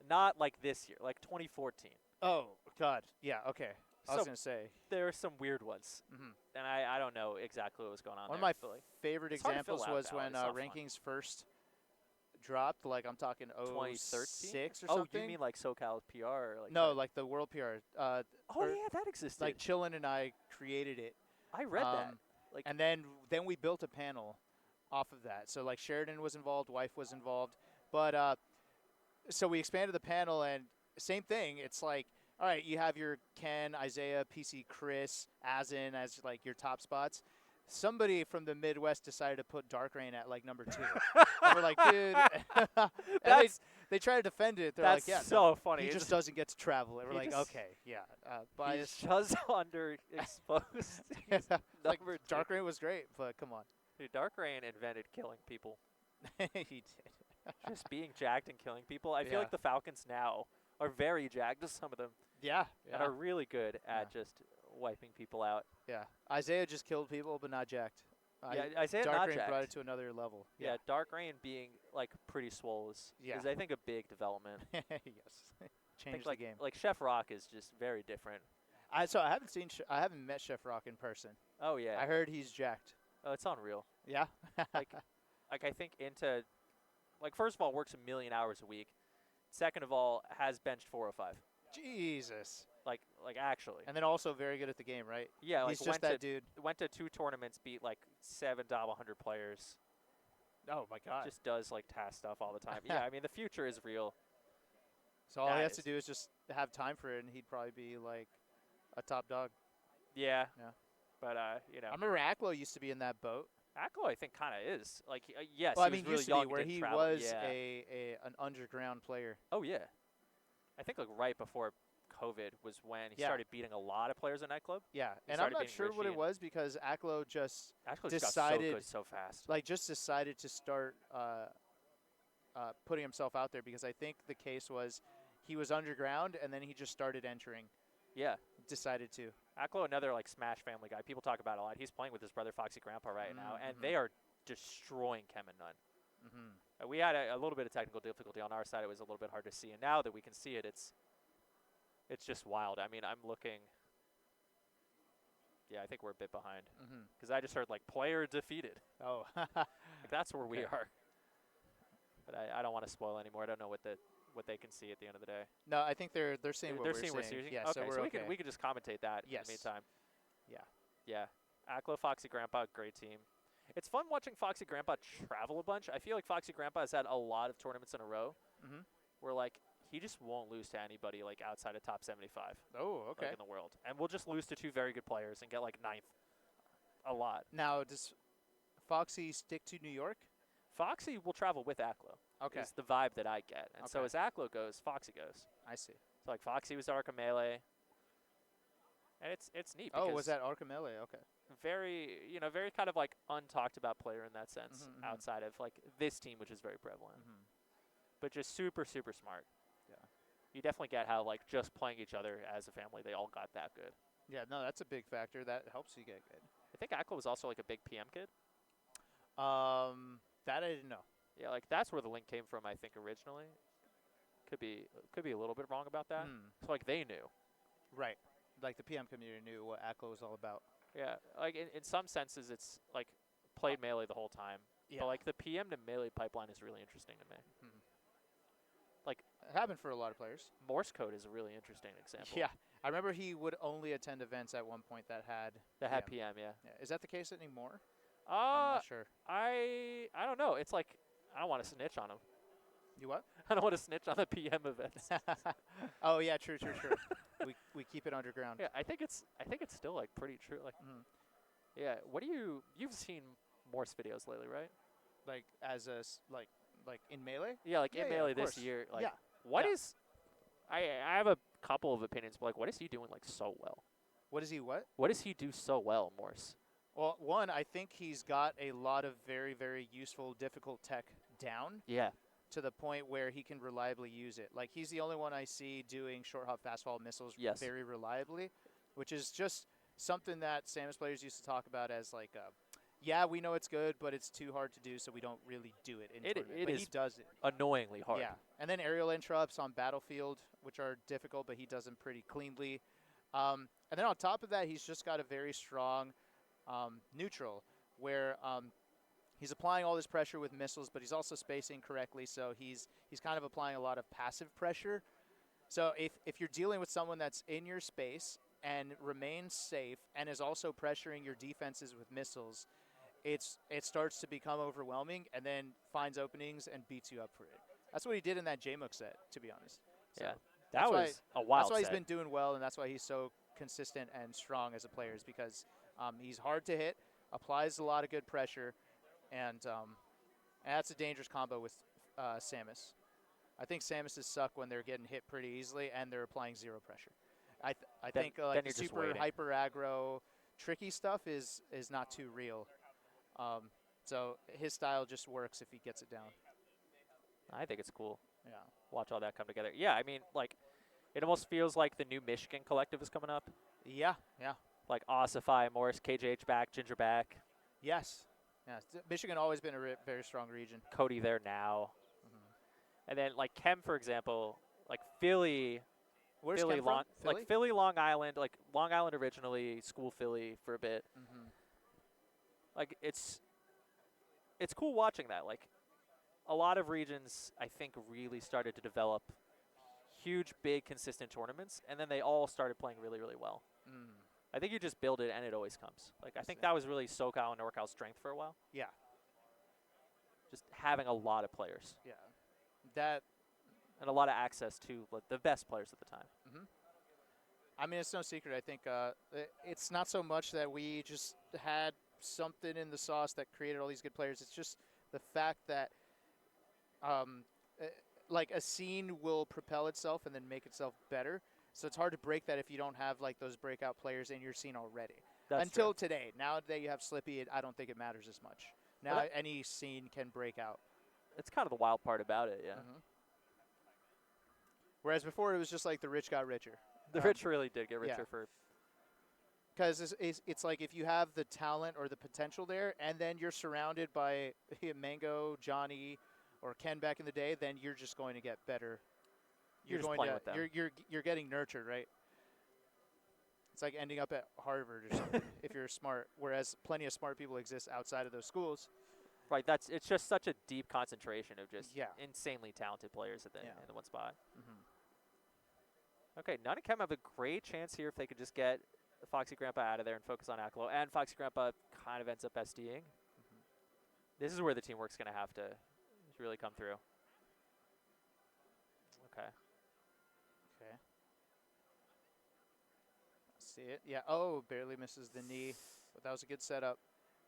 Not like this year, like 2014. Oh God. Yeah. Okay. I was So gonna say. there were some weird ones, Mhm. and I don't know exactly what was going on. One of there, my but, like, favorite it's hard to fill examples out was ballot. when It's not fun. rankings first dropped. Like I'm talking 2013 06 or oh, something. you mean like SoCal PR? Or like no, that? like the World PR. Oh or yeah, that existed. Like Chillin and I created it. I read that. Like And then we built a panel off of that. So like Sheridan was involved, Wife was involved, but so we expanded the panel and same thing. It's like, all right, you have your Ken, Isaiah, PC, Chris, Azin as like your top spots. Somebody from the Midwest decided to put Dark Rain at like number 2. And we're like, dude. And That's they try to defend it. They're that's like, yeah, so no, funny. he It's just doesn't get to travel. And we're he like, just- okay, yeah, He's bias. just underexposed. He's Like, number two. Dark Rain was great, but come on. Dude, Dark Rain invented killing people. He did. Just being jacked and killing people. I feel Yeah. like the Falcons now are very jacked, some of them, Yeah, and are really good at just wiping people out. yeah. Isaiah just killed people, but not jacked. Yeah, Isaiah Dark not Rain jacked. brought it to another level. Yeah, Dark Rain being like pretty swole is Yeah. I think a big development. yes. I Changed think like the game. like Chef Rock is just very different. I haven't seen. I haven't met Chef Rock in person. Oh yeah. I heard he's jacked. Oh, it's unreal. Yeah. Like I think into like first of all works 1,000,000 hours a week. Second of all has benched 405. Jesus. Like actually. And then also very good at the game, right? Yeah, like He's just that dude. went to 2 tournaments, beat like 7 top 100 players. Oh my God. Just does like task stuff all the time. Yeah, I mean the future is real. So all he that has to is- do is just have time for it, and he'd probably be like a top dog. Yeah. Yeah. But you know, I remember Aklo used to be in that boat. Aklo I think kind of is. Like yes, Well, I he mean, was really used to young, be where didn't he travel. was Yeah. an underground player. Oh yeah. I think like right before COVID was when he Yeah. started beating a lot of players at nightclub. Yeah, He and I'm started not beating sure what it Rashid. was because Aklo just Aklo just got so Decided- good so fast. just decided to start putting himself out there because I think the case was he was underground and then he just started entering. Yeah. Decided to. Aklo, another like Smash family guy. People talk about it a lot. He's playing with his brother Foxy Grandpa right now, and Mhm. they are destroying Chem and None. Mm-hmm. We had a little bit of technical difficulty on our side. It was a little bit hard to see, and now that we can see it, it's just wild. I mean, I'm looking. Yeah, I think we're a bit behind Mm-hmm. because I just heard like player defeated. Oh. Like that's where we Okay. are. But I don't want to spoil anymore. I don't know what they can see at the end of the day. No, I think they're seeing what They're we're seeing seeing. we're seeing. Yeah, okay, so we're we okay. could just commentate that Yes. in the meantime. Yeah. Yeah. Aklo, Foxy Grandpa, great team. It's fun watching Foxy Grandpa travel a bunch. I feel like Foxy Grandpa has had a lot of tournaments in a row Mhm. where like he just won't lose to anybody like outside of top 75 Oh, okay. like in the world. And we'll just lose to 2 very good players and get like 9th a lot. Now, does Foxy stick to New York? Foxy will travel with Aklo. Okay. Is the vibe that I get. And so Okay. as Aklo goes, Foxy goes. I see. So like Foxy was Arca Melee. And it's neat Oh, because was that Arkamele? Okay. very very kind of like untalked about player in that sense Mhm, mhm. outside of like this team, which is very prevalent. Mm-hmm. But just super super smart. Yeah. You definitely get how like just playing each other as a family, they all got that good. Yeah, no, that's a big factor. That helps you get good. I think Aklo was also like a big PM kid. That I didn't know. Yeah, like that's where the link came from, I think originally, Could be a little bit wrong about that. Mm, So like they knew. right. Like the PM community knew what Aklo was all about. Yeah, like in some senses, it's like played melee the whole time. Yeah. But like the PM to melee pipeline is really interesting to me. Mhm. Like It happened for a lot of players. Morse code is a really interesting example. Yeah. I remember he would only attend events at one point that had That had PM, yeah. Yeah. Is that the case anymore? I'm not sure. I don't know. It's like I don't want to snitch on him. You what? I don't want to snitch on the PM events. Oh yeah, true. we keep it underground. Yeah, I think it's still like pretty true. Like, Mhm. yeah. What do you've seen Morse videos lately, right? Like as a like in melee. Yeah, like Yeah, in yeah, melee of this course. year. Like, Yeah. what Yeah. is? I have a couple of opinions, but like, what is he doing like so well? What is he? What? What does he do so well, Morse? Well, one, I think he's got a lot of very, very useful, difficult tech down Yeah. to the point where he can reliably use it. Like, he's the only one I see doing short hop, fast fall missiles Yes. very reliably, which is just something that Samus players used to talk about as like, yeah, we know it's good, but it's too hard to do, so we don't really do it in tournament. it But is he does it. Annoyingly hard. Yeah, and then aerial interrupts on Battlefield, which are difficult, but he does them pretty cleanly. And then on top of that, he's just got a very strong neutral, where he's applying all this pressure with missiles, but he's also spacing correctly, so he's kind of applying a lot of passive pressure. So if you're dealing with someone that's in your space and remains safe and is also pressuring your defenses with missiles, it starts to become overwhelming and then finds openings and beats you up for it. That's what he did in that Jmook set, to be honest. So Yeah. that's That why- was a wild that's why he's set. been doing well, and that's why he's so consistent and strong as a player, is because he's hard to hit, applies a lot of good pressure, and that's a dangerous combo with Samus. I think Samuses suck when they're getting hit pretty easily and they're applying zero pressure. I think then like you're the just super waiting. hyper aggro, tricky stuff is not too real. So his style just works if he gets it down. I think it's cool. Yeah. Watch all that come together. Yeah, I mean, like, it almost feels like the new Michigan collective is coming up. Yeah. Like Ossify, Morris, KJH back, Ginger back, Yes. Yeah. Michigan always been a very strong region. Cody there now. Mhm. And then, like, Chem, for example, like Philly, Where's Philly, Chem from? Philly? like Philly, Long Island, like Long Island originally, school Philly for a bit. Mm-hmm. Like, it's cool watching that. Like, a lot of regions, I think, really started to develop huge, big, consistent tournaments, and then they all started playing really, really well. Mm. I think you just build it, and it always comes. Like, I Yes, think yeah. that was really SoCal and NorCal's strength for a while. Yeah. Just having a lot of players Yeah. That. and a lot of access to like, the best players at the time. I mean, it's no secret. I think it's not so much that we just had something in the sauce that created all these good players. It's just the fact that, like, a scene will propel itself and then make itself better. So it's hard to break that if you don't have, like, those breakout players in your scene already. That's Until true. today. Now that you have Slippy, I don't think it matters as much. Now Well, any scene can break out. It's kind of the wild part about it, yeah. Mhm. Whereas before, it was just like the rich got richer. The rich really did get richer yeah. for. Because it's like if you have the talent or the potential there, and then you're surrounded by Mango, Johnny, or Ken back in the day, then you're just going to get better. You're just going playing to, with them. You're getting nurtured, right? It's like ending up at Harvard or something if you're smart. Whereas plenty of smart people exist outside of those schools. Right, it's just such a deep concentration of just Yeah. insanely talented players at the Yeah. in the one spot. Mm-hmm. Okay, None and Chem have a great chance here if they could just get Foxy Grandpa out of there and focus on Aklo. And Foxy Grandpa kind of ends up SDing. This is where the teamwork's going to have to really come through. Okay. Okay. See it? Yeah. Oh, barely misses the knee. But that was a good setup.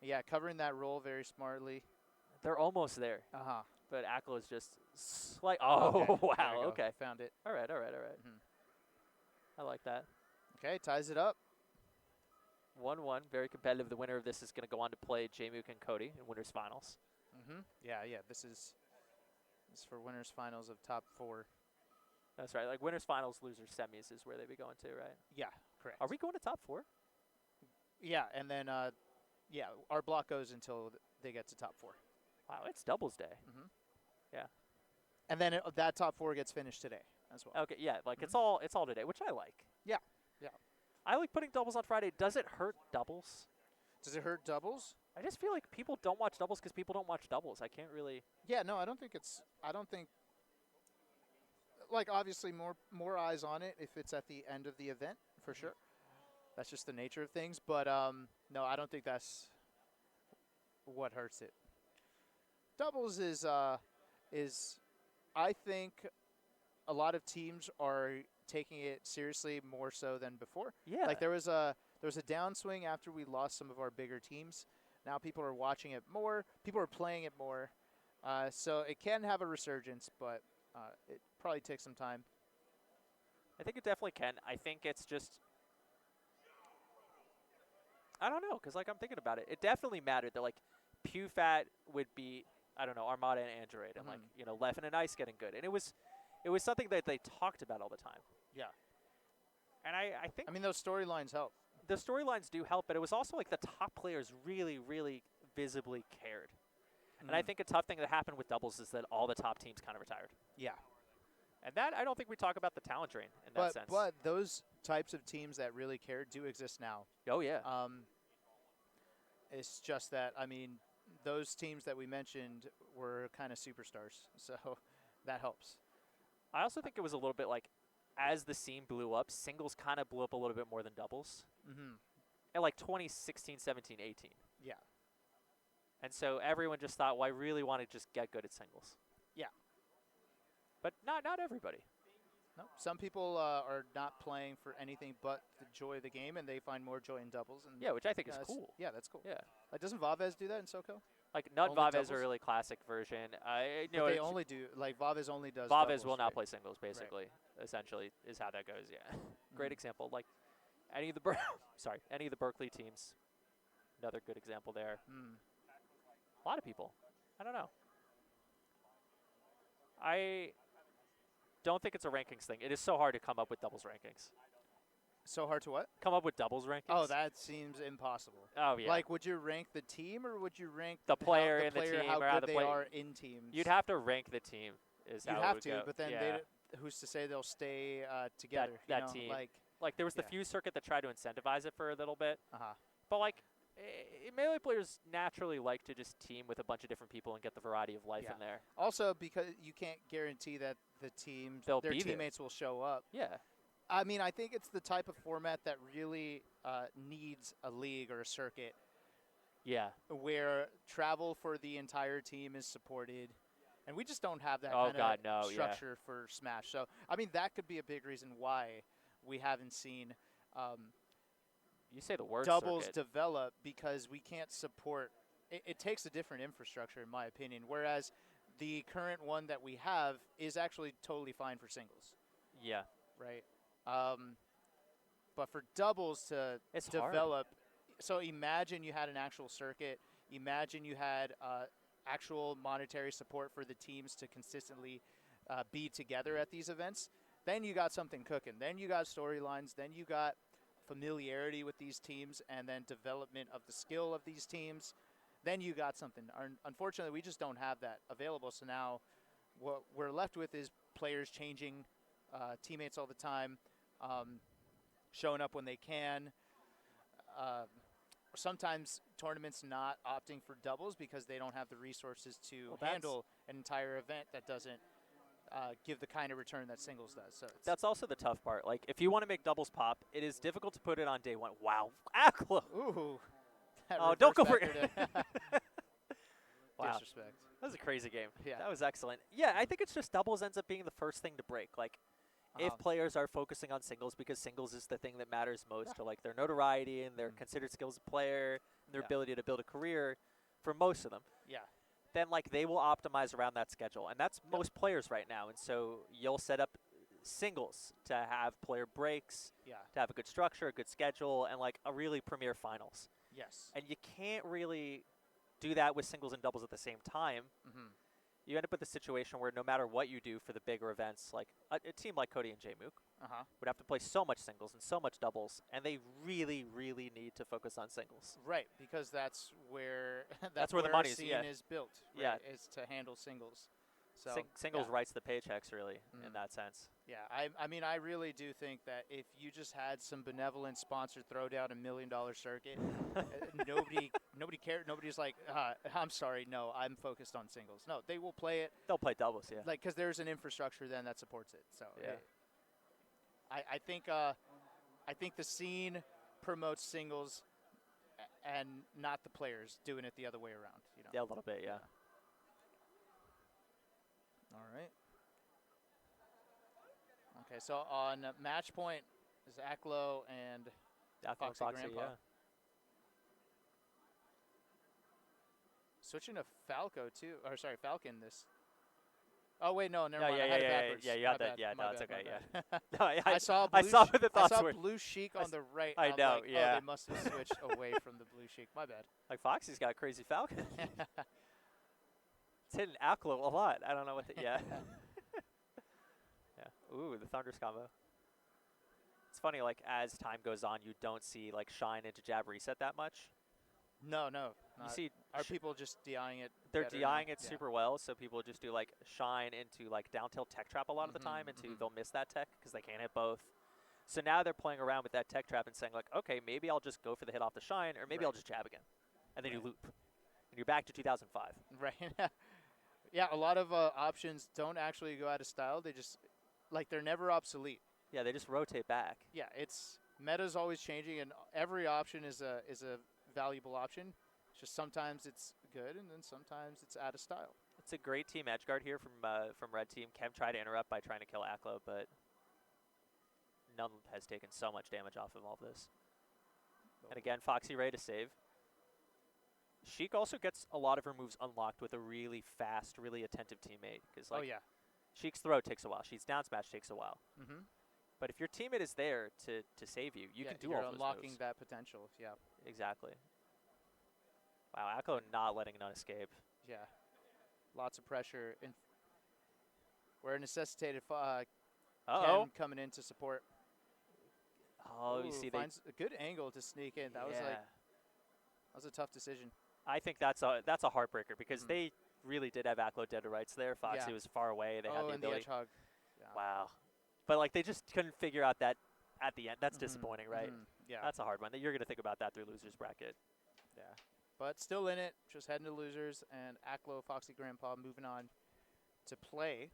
Yeah, covering that roll very smartly. They're almost there, Uh-huh. but Aklo is just slight. Oh, Okay, there we wow. go. Okay. Found it. All right. Mhm. I like that. Okay, ties it up. 1-1, very competitive. The winner of this is going to go on to play Jmook and Cody in winners finals. Yeah. This is for winners finals of top 4. That's right. Like winners finals, losers semis is where they be going to, right? Yeah, correct. Are we going to top 4? Yeah, and then our block goes until they get to top 4. Wow, it's doubles day. And then that top 4 gets finished today as well. Okay, yeah, like Mhm. it's all today, which I like. Yeah, yeah. I like putting doubles on Friday. Does it hurt doubles? Does it hurt doubles? I just feel like people don't watch doubles because people don't watch doubles. I can't really. Yeah, no, I don't think like obviously more eyes on it if it's at the end of the event for sure. That's just the nature of things, but no, I don't think that's what hurts it. Doubles is I think a lot of teams are taking it seriously more so than before. Yeah. Like there was a downswing after we lost some of our bigger teams. Now people are watching it more. People are playing it more. So it can have a resurgence, but it probably takes some time. I think it definitely can. I think it's just. I don't know, because like I'm thinking about it. It definitely mattered that like PewFat would beat, I don't know, Armada and Android, and like, you know, Leffen and Ice getting good. And it was something that they talked about all the time. Yeah. And I think I mean, those storylines help. the storylines do help, but it was also like the top players really, really visibly cared. And I think a tough thing that happened with doubles is that all the top teams kind of retired. Yeah. And that, I don't think we talk about the talent drain in that sense. But those types of teams that really care do exist now. Oh, yeah. It's just that, I mean, those teams that we mentioned were kind of superstars, so that helps. I also think it was a little bit like, as the scene blew up, singles kind of blew up a little bit more than doubles. At like 2016, 17, 18. Yeah. And so everyone just thought, well, I really want to just get good at singles. Yeah. But not everybody. No, some people are not playing for anything but the joy of the game, and they find more joy in doubles. And Yeah, which I think is that's- cool. Yeah, that's cool. Yeah. Doesn't Vavez do that in SoCo? Like, Nut Only Vavez doubles? a really classic version. You But know, they only do, like, Vavez only does Vavez doubles, will not right? play singles, basically, essentially, is how that goes, yeah. Great example. Like, any of the any of the Berkeley teams, another good example there. A lot of people. I don't know. I don't think it's a rankings thing. It is so hard to come up with doubles rankings. So hard to what? Come up with doubles rankings? Oh, that seems impossible. Oh, yeah. Like, would you rank the team, or would you rank the player how, in the team, how or how good the they player are in teams? You'd have to rank the team. Is You'd how it have would to, go. but then yeah. who's to say they'll stay together? that you know? team. Like there was the yeah. fuse circuit that tried to incentivize it for a little bit, uh-huh. but like melee players naturally like to just team with a bunch of different people and get the variety of life Yeah. in there. Also, because you can't guarantee that the teams, They'll their be there. teammates will show up. Yeah. I mean, I think it's the type of format that really needs a league or a circuit Yeah. where travel for the entire team is supported. And we just don't have that Oh, kind God, of no, yeah. structure for Smash. So, I mean, that could be a big reason why we haven't seen You say the word doubles circuit. develop, because we can't support. It takes a different infrastructure, in my opinion, whereas the current one that we have is actually totally fine for singles, Yeah. right? But for doubles to It's hard. develop, so imagine you had an actual circuit. Imagine you had actual monetary support for the teams to consistently be together at these events. Then you got something cooking. Then you got storylines. Then you got familiarity with these teams, and then development of the skill of these teams. Then you got something. Unfortunately, we just don't have that available. So now what we're left with is players changing teammates all the time, showing up when they can. Sometimes tournaments not opting for doubles because they don't have the resources to handle an entire event that doesn't give the kind of return that singles does. So That's also the tough part. Like, if you want to make doubles pop, it is difficult to put it on day one. Wow. Aklo. Ooh. That Oh, don't go reverse for it. backer to Wow. disrespect. That was a crazy game. Yeah. That was excellent. Yeah, I think it's just doubles ends up being the first thing to break. Like, if players are focusing on singles because singles is the thing that matters most to like their notoriety and their considered skills as a player, and their ability to build a career for most of them, Yeah. then like they will optimize around that schedule. And that's most players right now. And so you'll set up singles to have player breaks, Yeah. to have a good structure, a good schedule, and like a really premier finals. Yes. And you can't really do that with singles and doubles at the same time. You end up with a situation where no matter what you do for the bigger events, like a team like Cody and Jmook would have to play so much singles and so much doubles, and they really, really need to focus on singles. Right, because that's where That's where the our money is, scene yeah. is built. Right, Yeah. is to handle singles. So Singles yeah. writes the paychecks really in Mhm. that sense. Yeah, I mean, I really do think that if you just had some benevolent sponsor throw down $1 million circuit, nobody cared. Nobody's like, I'm sorry, no, I'm focused on singles. No, they will play it, They'll play doubles, yeah. like, because there's an infrastructure then that supports it. So Yeah. I think the scene promotes singles and not the players doing it the other way around. Yeah, a little bit, yeah. All right. Okay, so on match point is Aklo and Aklo Foxy Grandpa. yeah. Switching to Falco too, or sorry, Falcon this. Oh wait, no, never No, mind. yeah, I had yeah, it yeah, backwards. yeah, you My had that. bad, Yeah, my no, it's bad, okay. my Yeah. bad. No, I saw blue I saw what the I thoughts saw were. Blue Sheik on the right. I was know, like, yeah. Oh, they must have switched away from the Blue Sheik. My bad. Like Foxy's got crazy Falcon. It's hitting Aklo a lot. I don't know what. Yeah. Yeah. Ooh, the Thunders combo. It's funny, like as time goes on, you don't see like Shine into jab reset that much. No. You see, Are people just DIing it? they're better now? DIing it Yeah. super well, so people just do like Shine into like down tilt tech trap a lot of the time, into they'll miss that tech because they can't hit both. So now they're playing around with that tech trap and saying like, okay, maybe I'll just go for the hit off the Shine, or maybe I'll just jab again, and then you loop, and you're back to 2005. Right. Yeah, a lot of options don't actually go out of style. They just they're never obsolete. Yeah, they just rotate back. Yeah, it's meta's always changing, and every option is a valuable option. It's just sometimes it's good, and then sometimes it's out of style. It's a great team edge guard here from Red Team. Chem tried to interrupt by trying to kill Aklo, but none has taken so much damage off of all of this. And again, Foxy ready to save. Sheik also gets a lot of her moves unlocked with a really fast, really attentive teammate. Because like, Sheik's throw takes a while. Sheik's down smash takes a while. But if your teammate is there to save you, you can do all those unlocking moves. that potential. Yeah. Exactly. Wow, Aklo not letting none escape. Yeah. Lots of pressure. We're necessitated Chem coming in to support. Oh, you see, finds a good angle to sneak in. That was a tough decision. I think that's a heartbreaker because they really did have Aklo dead to rights there. Foxy was far away. They had the ability. The edge hog. Yeah. Wow. But like they just couldn't figure out that at the end. That's disappointing, right? Yeah. That's a hard one. You're going to think about that through losers bracket. Yeah. But still in it, just heading to losers, and Aklo, Foxy Grandpa moving on to play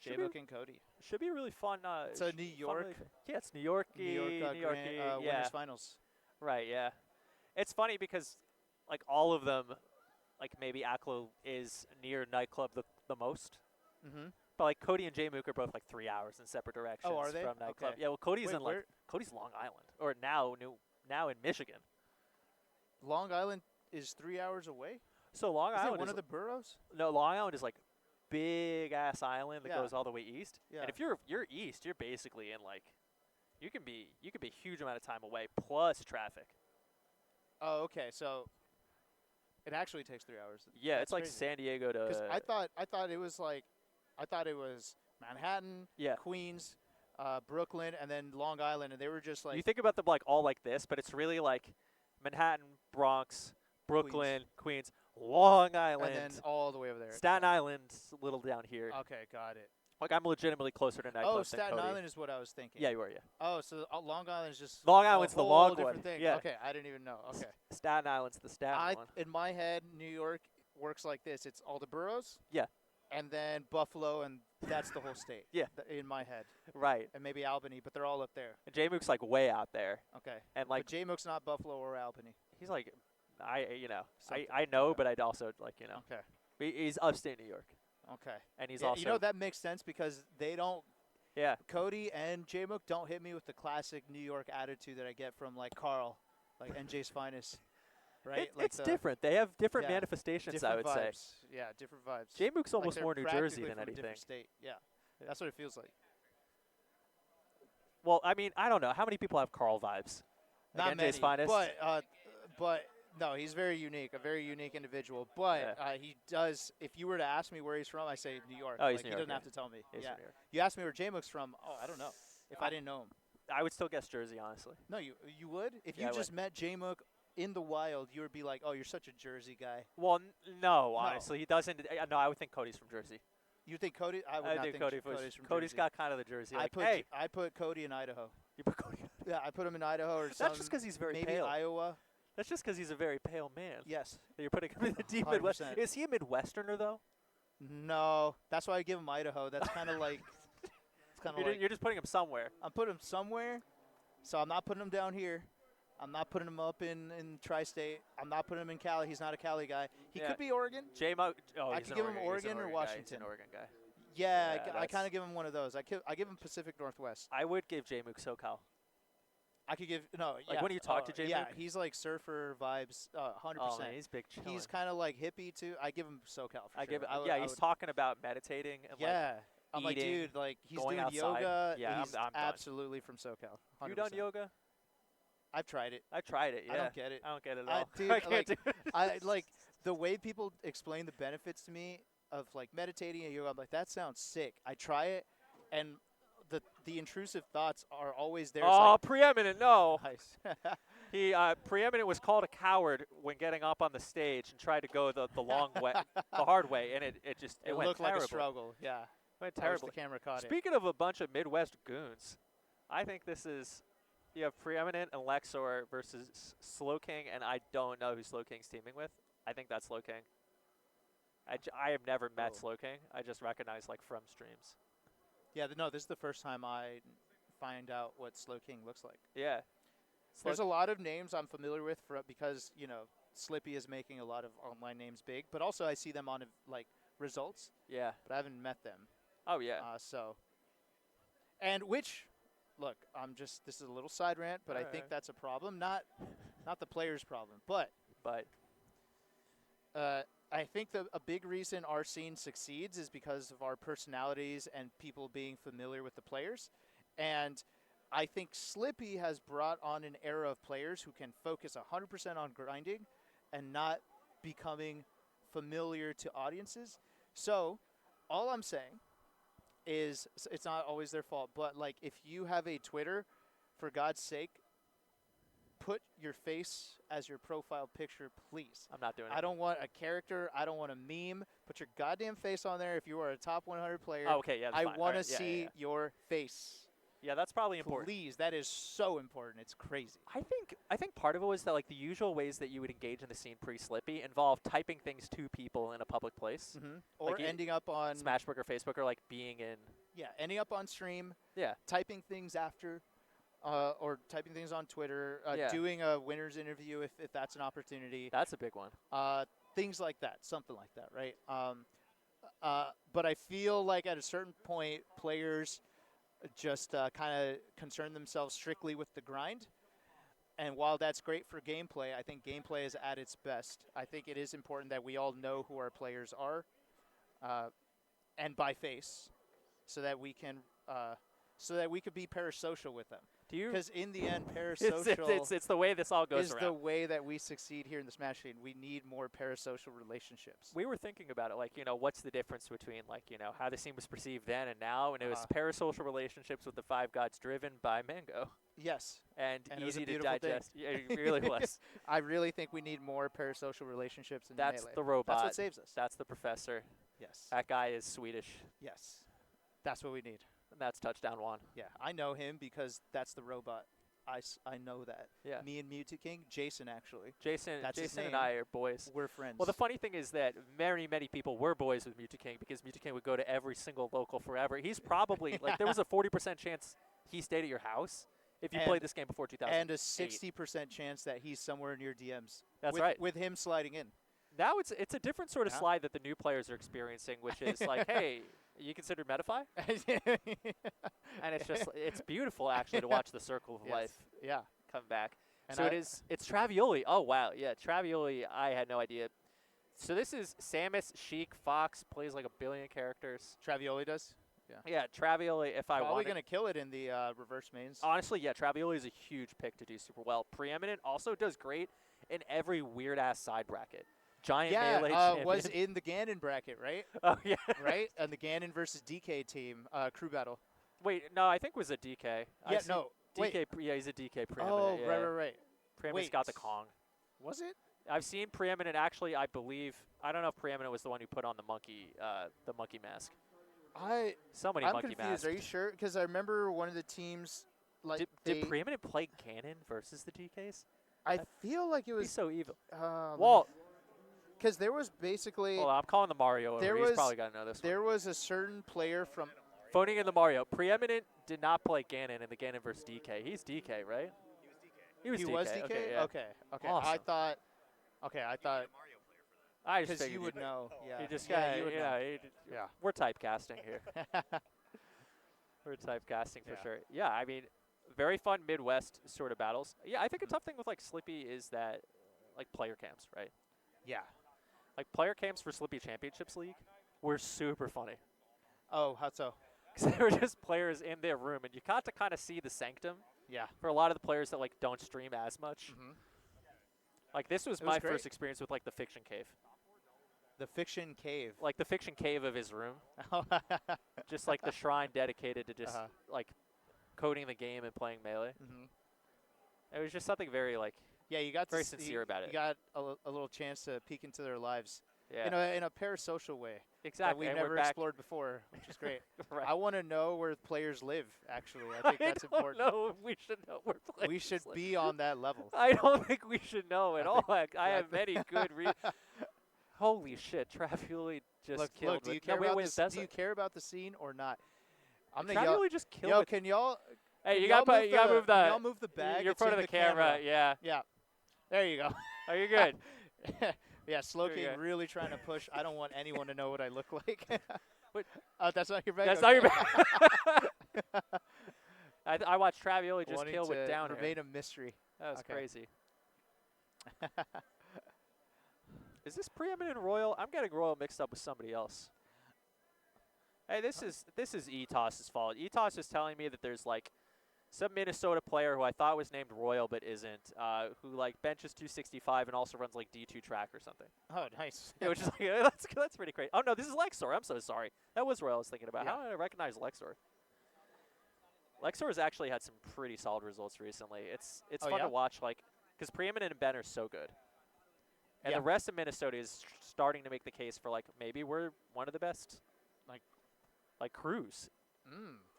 Jmook and Cody. Should be really fun. It's a New York. Yeah, it's New York. Winners finals. Right, yeah. It's funny because like all of them, like maybe Aklo is near nightclub the most. But like Cody and Jmook are both like 3 hours in separate directions are they? from nightclub. Okay. Yeah, well Cody's in where? Cody's Long Island, or now in Michigan. Long Island is 3 hours away? So Long Island is one of the boroughs? No, Long Island is like big ass island that Yeah. goes all the way east. Yeah. And if you're east, you're basically in like you can be a huge amount of time away plus traffic. Oh, okay. So it actually takes 3 hours. Yeah, That's it's like crazy. San Diego to. Because I thought it was Manhattan, Queens, Brooklyn, and then Long Island, and they were just like. You think about them like all like this, but it's really like Manhattan, Bronx, Brooklyn, Queens, Long Island, and then all the way over there. Staten Island's a little down here. Okay, got it. Like I'm legitimately closer to nightclubs than Staten Cody. Island is what I was thinking. Yeah, you were, yeah. Oh, so Long Island is just. Long Island's the long different one. thing. Yeah. Okay, I didn't even know. Okay. Staten Island's the Staten one. In my head, New York works like this. It's all the boroughs. Yeah. And then Buffalo, and that's the whole state. Yeah. In my head. Right. And maybe Albany, but they're all up there. And Jmook's like way out there. Okay. And like but Jmook's not Buffalo or Albany. he's like, I Something. know, but I'd also like Okay. He's upstate New York. Okay. And he's also that makes sense because they don't. Yeah. Cody and Jmook don't hit me with the classic New York attitude that I get from like Carl, like NJ's finest. Right? It's different. They have different manifestations, different I would vibes. say. Yeah, different vibes. Jmook's almost they're more New Jersey practically than from a anything. different state. Yeah. That's what it feels like. Well, I mean, I don't know. How many people have Carl vibes? Not Like many, NJ's finest? but no, he's very unique, a very unique individual. But he does. If you were to ask me where he's from, I say New York. Oh, he's like, New he York, doesn't have to tell me. He's yeah. from New York. You asked me where Jmook's from. Oh, I don't know. If I didn't know him. I would still guess Jersey, honestly. No, you would if Yeah, you I just met Jmook in the wild, you would be like, oh, you're such a Jersey guy. Well, no, honestly, he doesn't. No, I would think Cody's from Jersey. You think Cody? I would I not think think Cody Cody's from Cody's Jersey. got kind of the Jersey. I Like, put hey, I put Cody in Idaho. you put Cody. Yeah, I put him in Idaho or something. That's just because he's very maybe pale. Iowa. That's just because he's a very pale man. Yes. That you're putting him in the deep Midwest. 100%. Is he a Midwesterner though? No, that's why I give him Idaho. That's kind of like. It's kind of like. You're just putting him somewhere. I'm putting him somewhere, so I'm not putting him down here. I'm not putting him up in tri-state. I'm not putting him in Cali. He's not a Cali guy. He Yeah. could be Oregon. Jmook. Oh, I he's could an give him He's an Oregon or guy. Washington. He's an Oregon guy. Yeah, Yeah, I that's- kind of give him one of those. I give him Pacific Northwest. I would give Jmook SoCal. I could give no. Like, yeah, when you talk to Jmook? yeah, he's like surfer vibes, 100%. Oh man, he's big chillin'. He's kind of like hippie too. I give him SoCal for I sure. give it. I would- yeah, I he's would- talking about meditating and Yeah, I'm like, eating, dude, like he's going doing outside. yoga. Yeah, he's I'm done. absolutely from SoCal. 100%. You done yoga? I've tried it. I tried it. Yeah. I don't get it. I don't get it at I- all. dude, I can't like, do it. I like the way people explain the benefits to me of like meditating and yoga. I'm like, that sounds sick. I try it, and the intrusive thoughts are always there. It's Oh, like, Preeminent, no. nice. He Preeminent was called a coward when getting up on the stage and tried to go the long way, the hard way, and it just it went looked terrible. like a struggle. Yeah, Went I wish terribly. the camera caught it. Speaking of a bunch of Midwest goons, I think this is you have Preeminent and Lexor versus Slowking, and I don't know who Slowking's teaming with. I think that's Slowking. I have never met Oh. Slowking. I just recognize like from streams. Yeah, no, this is the first time I find out what Slowking looks like. Yeah. There's a lot of names I'm familiar with because Slippy is making a lot of online names big, but also I see them on like results, Yeah. but I haven't met them. Oh yeah. And look, this is a little side rant, but I think Alright. that's a problem, not the player's problem, but But I think a big reason our scene succeeds is because of our personalities and people being familiar with the players. And I think Slippy has brought on an era of players who can focus 100% on grinding and not becoming familiar to audiences. So all I'm saying is it's not always their fault, but like if you have a Twitter, for God's sake, put your face as your profile picture, please. I'm not doing it. I don't want a character. I don't want a meme. Put your goddamn face on there if you are a top 100 player. Oh, okay, yeah. That's I fine. want to Alright, yeah, see yeah. your face. Yeah, that's probably important. Please, that is so important. It's crazy. I think part of it was that like the usual ways that you would engage in the scene pre-Slippy involve typing things to people in a public place, Or Like ending up on Smashbook or Facebook, or like being in. ending up on stream, Yeah. typing things after, or typing things on Twitter, Yeah. doing a winner's interview if that's an opportunity. That's a big one. Things like that, something like that, right? But I feel like at a certain point, players just kind of concern themselves strictly with the grind. And while that's great for gameplay, I think gameplay is at its best. I think it is important that we all know who our players are, and by face, so that we can could be parasocial with them. Do you? Because in the end, parasocial It's the way this all goes is around. the way that we succeed here in the Smash scene. We need more parasocial relationships. We were thinking about it, like, what's the difference between, like, how the scene was perceived then and now, and it was parasocial relationships with the Five Gods driven by Mango, Yes. and And it was a easy to beautiful thing. digest. Yeah, it really was. I really think we need more parasocial relationships in That's Melee. the robot. That's what saves us. That's the professor. Yes. That guy is Swedish, Yes. That's what we need. and that's touchdown one. Yeah. I know him because that's the robot. I know that. Yeah. Me and Mewtwo King, Jason actually. Jason That's his and name. I are boys. We're friends. Well, the funny thing is that many people were boys with Mewtwo King because Mewtwo King would go to every single local forever. He's probably, like, there was a 40% chance he stayed at your house if you And- played this game before 2000. and a 60% chance that he's somewhere near DMs. That's right. With him sliding in. Now it's a different sort of Yeah. slide that the new players are experiencing, which is like, hey, you considered Metafy? And it's just, it's beautiful actually to watch the circle of Yes. life Yeah. come back. And So I- it's Travioli. Oh, wow. Yeah, Travioli, I had no idea. So this is Samus, Sheik, Fox, plays like a billion characters. Travioli does. Yeah, Travioli, if I Probably wanted. going to kill it in the reverse mains. Honestly, yeah, Travioli is a huge pick to do super well. Preeminent also does great in every weird-ass side bracket. Giant melee champion. was in the Ganon bracket, right? Oh, yeah. Right? And the Ganon versus DK team crew battle. Wait, no, I think it was a DK. I Yeah, see no. DK, Wait. yeah, he's a DK Preeminent. Oh, yeah. right. Preeminent's got the Wait. Kong. Was it? I've seen Preeminent actually. I believe I don't know if Preeminent was the one who put on the monkey mask. Somebody I'm monkey confused. masked. Are you sure? Because I remember one of the teams, like Did Preeminent play Ganon versus the DKs? I feel like it He's was. so evil. Well, because there was basically. Hold on, I'm calling the Mario over. He's probably got to know this There one. was a certain player from. Phoning in the Mario. Preeminent did not play Ganon in the Ganon versus DK. He's DK, right? He was DK. He was DK. Okay, yeah. Okay. Awesome. I thought. I just Because figured you would know. Yeah. You just you would know. yeah. We're typecasting here. We're typecasting for sure. Yeah, I mean, very fun Midwest sort of battles. Yeah, I think a tough thing with like Slippy is that like player camps, right? Yeah. Like player camps for Slippy Championships League were super funny. Oh, how so? Because they were just players in their room, and you got to kind of see the sanctum Yeah. for a lot of the players that like don't stream as much. Mm-hmm. Like this was It was my great. first experience with like the fiction cave. The fiction cave. Like the fiction cave of his room. Just like the shrine dedicated to just like coding the game and playing Melee. Mm-hmm. It was just something very like Yeah, you got very to sincere about it. You got a little chance to peek into their lives. Yeah. In a parasocial way. Exactly. That we've and never we're back. explored before, which is great. Right. I want to know where players live, actually. I think that's important. No, we should know where players We should live. be on that level. I don't think we should know at I all. think- I yeah, have many good Holy shit, Travioli just killed. Look, do you with- care no, wait, about wait, this? that's Do you care about the scene or not? I'm Travioli gonna yell. just killed. Yo, with- can y'all? hey, can you y'all gotta move the. Can y'all move the bag? You're in It's front of in the camera. Yeah. Yeah. There you go. Are you good? Yeah, Slowking go. really trying to push. I don't want anyone to know what I look like. Wait. That's not your bag? That's Okay. not your bad. I watched Travioli just Wanting kill to with down remain here. a mystery. That was Okay. crazy. Is this Preeminent Royal? I'm getting Royal mixed up with somebody else. Hey, this is Etos' fault. Etos is telling me that there's like some Minnesota player who I thought was named Royal but isn't, who like benches 265 and also runs like D2 track or something. Oh, nice. Yeah, which is like that's pretty great. Oh no, this is Lexor. I'm so sorry. That was Royal I was thinking about. Yeah. How did I recognize Lexor? Lexor has actually had some pretty solid results recently. It's Oh, fun yeah? to watch, like, because Preeminent and Ben are so good, and Yeah. the rest of Minnesota is starting to make the case for like maybe we're one of the best, like crews.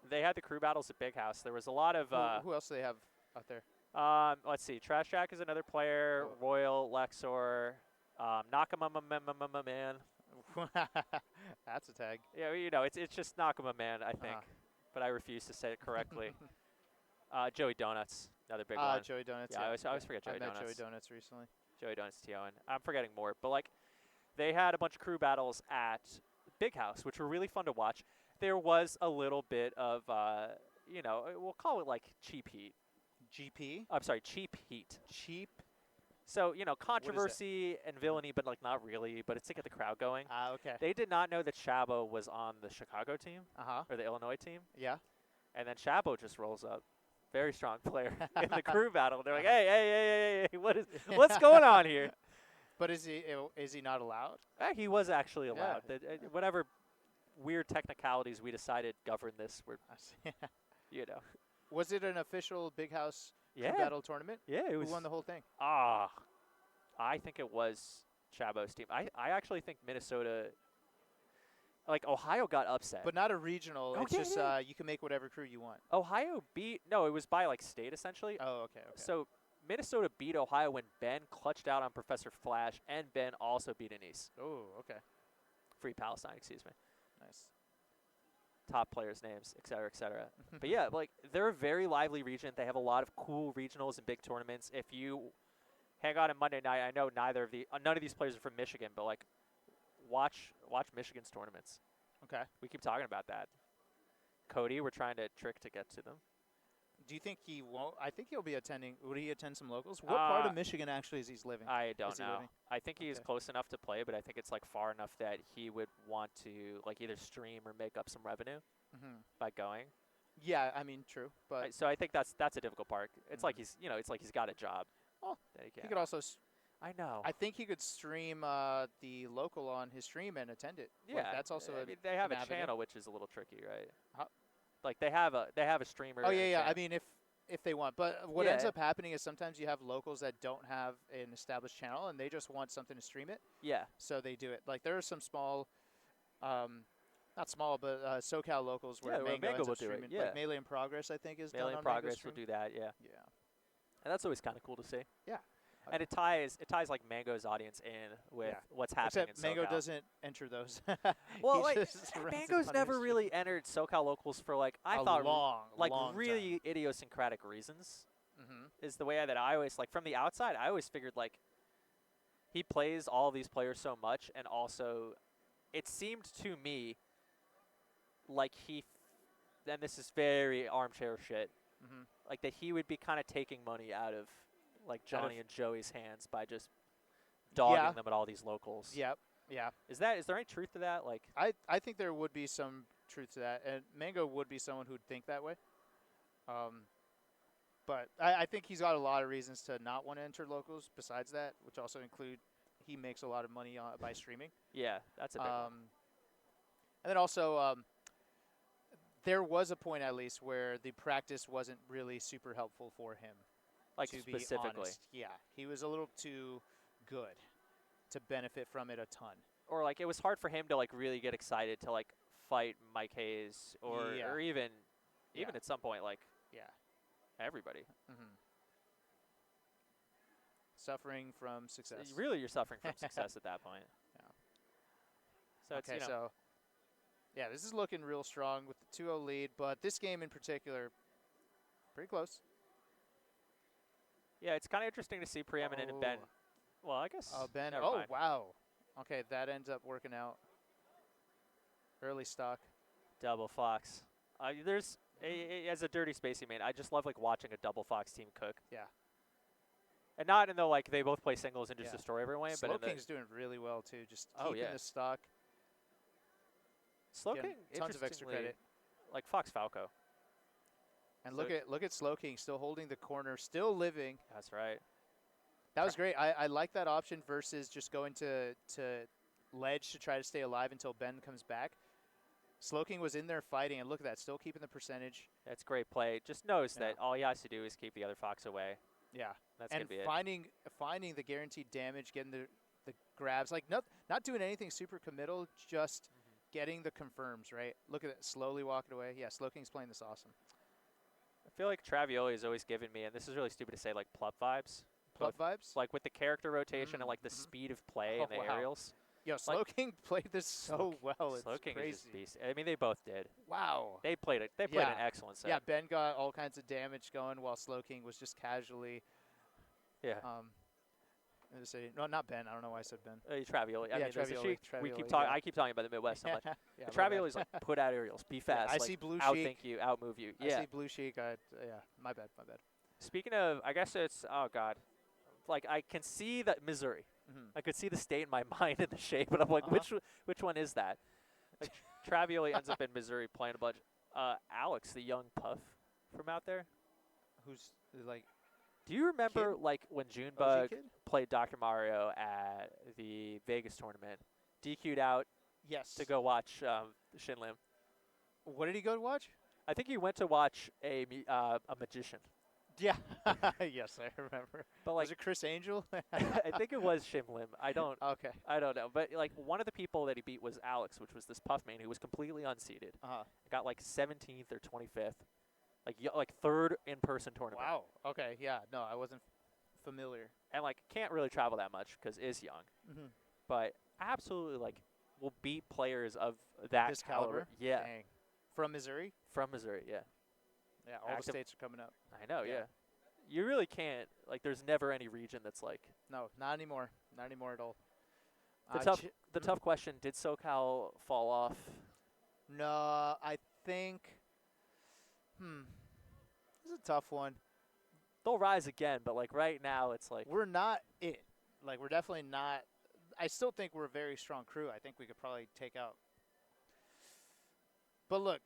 They had the crew battles at Big House. There was a lot of Who else do they have out there? let's see, Trash Jack is another player. Royal, Lexor, Nakama Man. That's a tag. Yeah, you know, it's just Nakama Man, I think, Uh-huh. but I refuse to say it correctly. Joey Donuts, another big one. Joey Donuts. Yeah, I always forget Joey I met Donuts. Joey Donuts recently. Joey Donuts TON. I'm forgetting more, but like, they had a bunch of crew battles at Big House, which were really fun to watch. There was a little bit of, you know, we'll call it like cheap heat. GP? I'm sorry, cheap heat. Cheap? So, you know, controversy and villainy, but like not really, but it's to get the crowd going. Okay. They did not know that Shabo was on the Chicago team Uh-huh. or the Illinois team. Yeah. And then Shabo just rolls up. Very strong player in the crew battle. They're like, hey, what's going on here? But is he not allowed? He was actually Yeah. allowed. Whatever weird technicalities we decided govern this were, I see. you know. Was it an official Big House Yeah. crew battle tournament? Yeah, it was. Who won the whole thing? I think it was Chabo's team. I actually think Minnesota, like Ohio got upset. But not a regional. Oh, It's yeah, just yeah. you can make whatever crew you want. Ohio beat, no, it was by like state essentially. Oh, okay. So Minnesota beat Ohio when Ben clutched out on Professor Flash, and Ben also beat Anise. Oh, okay. Free Palestine, excuse me. Nice. Top players' names, et cetera, et cetera. But yeah, like they're a very lively region. They have a lot of cool regionals and big tournaments. If you hang on Monday night, I know none of these players are from Michigan, but like watch Michigan's tournaments. Okay. We keep talking about that. Cody, we're trying to trick to get to them. Do you think he won't? I think he'll be attending. Would he attend some locals? What part of Michigan actually is he living? I don't Is he know. living? I think he's Okay. close enough to play, but I think it's like far enough that he would want to like either stream or make up some revenue by going. Yeah, I mean, true, but So I think that's a difficult part. It's like he's got a job. Oh, that he he can. could also. I know. I think he could stream the local on his stream and attend it. Yeah, Like, that's also. I mean, they have an a avenue. channel, which is a little tricky, right? How- Like they have a streamer. Oh and yeah, a yeah. I channel. mean, if they want. But what ends Yeah. up happening is sometimes you have locals that don't have an established channel and they just want something to stream it, Yeah. so they do it. Like there are some small, not small, but SoCal locals where Yeah, where Mango Mango ends will up do it, streaming. yeah. Like Melee in Progress, I think, is Melee done in on Mango Progress will stream. do that, yeah. Yeah. And that's always kind of cool to see. Yeah. And it ties like Mango's audience in with Yeah. what's happening Except in Mango SoCal. doesn't enter those. Well, He like just runs it Mango's on never his really entered SoCal locals for like I a thought long really idiosyncratic reasons. time. Is the way that I always like from the outside. I always figured like he plays all these players so much, and also it seemed to me like and this is very armchair shit, Mm-hmm. like that he would be kind of taking money out of like Out of- Johnny and Joey's hands by just dogging Yeah. them at all these locals. Yep. Yeah. Is there any truth to that? Like, I think there would be some truth to that, and Mango would be someone who'd think that way. But I think he's got a lot of reasons to not want to enter locals besides that, which also include he makes a lot of money by streaming. yeah, that's a big one. And then also, there was a point at least where the practice wasn't really super helpful for him. Like to specifically, be honest. Yeah, he was a little too good to benefit from it a ton. or like it was hard for him to like really get excited to like fight Mike Hayes or Yeah. or even Yeah. at some point like Yeah. everybody. Mm-hmm. Suffering from success. Really, you're suffering from success at that point. Yeah. So it's, Okay, you know, so yeah, this is looking real strong with the 2-0 lead, but this game in particular, pretty close. yeah, it's kind of interesting to see Preeminent and Ben. Oh. Well, I guess. Ben. never Oh, mind. wow. Okay, that ends up working out. Early stock. Double Fox. There's as a dirty spacey man, I just love like watching a double Fox team cook. Yeah. And not in the like they both play singles and just Yeah. destroy everyone, but in Slowking's doing really well too. Just Oh, keeping yeah. the stock. Slowking, Getting tons of extra interestingly, credit. like Fox Falco. And So- look at Slowking still holding the corner, still living. That's right. That was great. I like that option versus just going to ledge to try to stay alive until Ben comes back. Slowking was in there fighting, and look at that, still keeping the percentage. That's great play. Just knows Yeah. that all he has to do is keep the other Fox away. Yeah. That's gonna And be it. finding the guaranteed damage, getting the grabs, like not doing anything super committal, just getting the confirms, right? Look at it, slowly walking away. Yeah, Slowking's playing this awesome. I feel like Travioli has always given me, and this is really stupid to say, like Plup vibes. Plup vibes? Like with the character rotation and like the Mhm. speed of play Oh, and the wow. aerials. Yo, Slowking played this so well. It's Slowking crazy. is just beast. I mean, they both did. Wow. They played it. They played an Yeah. excellent set. Yeah, Ben got all kinds of damage going while Slowking was just casually. Yeah. I'm gonna say no, not Ben. I don't know why I said Ben. Travioli. I Yeah, mean, there's a Travioli, sheet. Travioli, We keep talking. yeah. I keep talking about the Midwest so much. yeah, But my bad. Travioli's like put out aerials, be fast. I like, see Blue outthink Sheik. you, outmove you. I Yeah. see Blue Sheik. Yeah, my bad. Speaking of, I guess it's god, like I can see that Missouri. Mhm. I could see the state in my mind and the shape, but I'm like, which one is that? Like Travioli ends up in Missouri playing a bunch. Alex, the young puff from out there. Who's like Do you remember like when OG Junebug kid? played Dr. Mario at the Vegas tournament, DQ'd out Yes. to go watch Shinlim? What did he go to watch? I think he went to watch a magician. Yeah. Yes, I remember. But Was like it Chris Angel? I think it was Shimlim. I don't Okay. know. But like one of the people that he beat was Alex, which was this puff main who was completely unseeded. Got like 17th or 25th. Like third in-person tournament. Wow. Okay. Yeah. No, I wasn't familiar. And like can't really travel that much because is young. Mm-hmm. But absolutely like will beat players of that This caliber. Yeah. Dang. From Missouri. From Missouri, yeah. Yeah. All Active- the states are coming up. I know, Yeah. yeah. You really can't like there's never any region that's like No, not anymore. Not anymore at all. the tough question, did SoCal fall off? No, I think. This is a tough one. They'll rise again, but like right now it's like We're not it. Like, we're definitely not. I still think we're a very strong crew. I think we could probably take out. But look,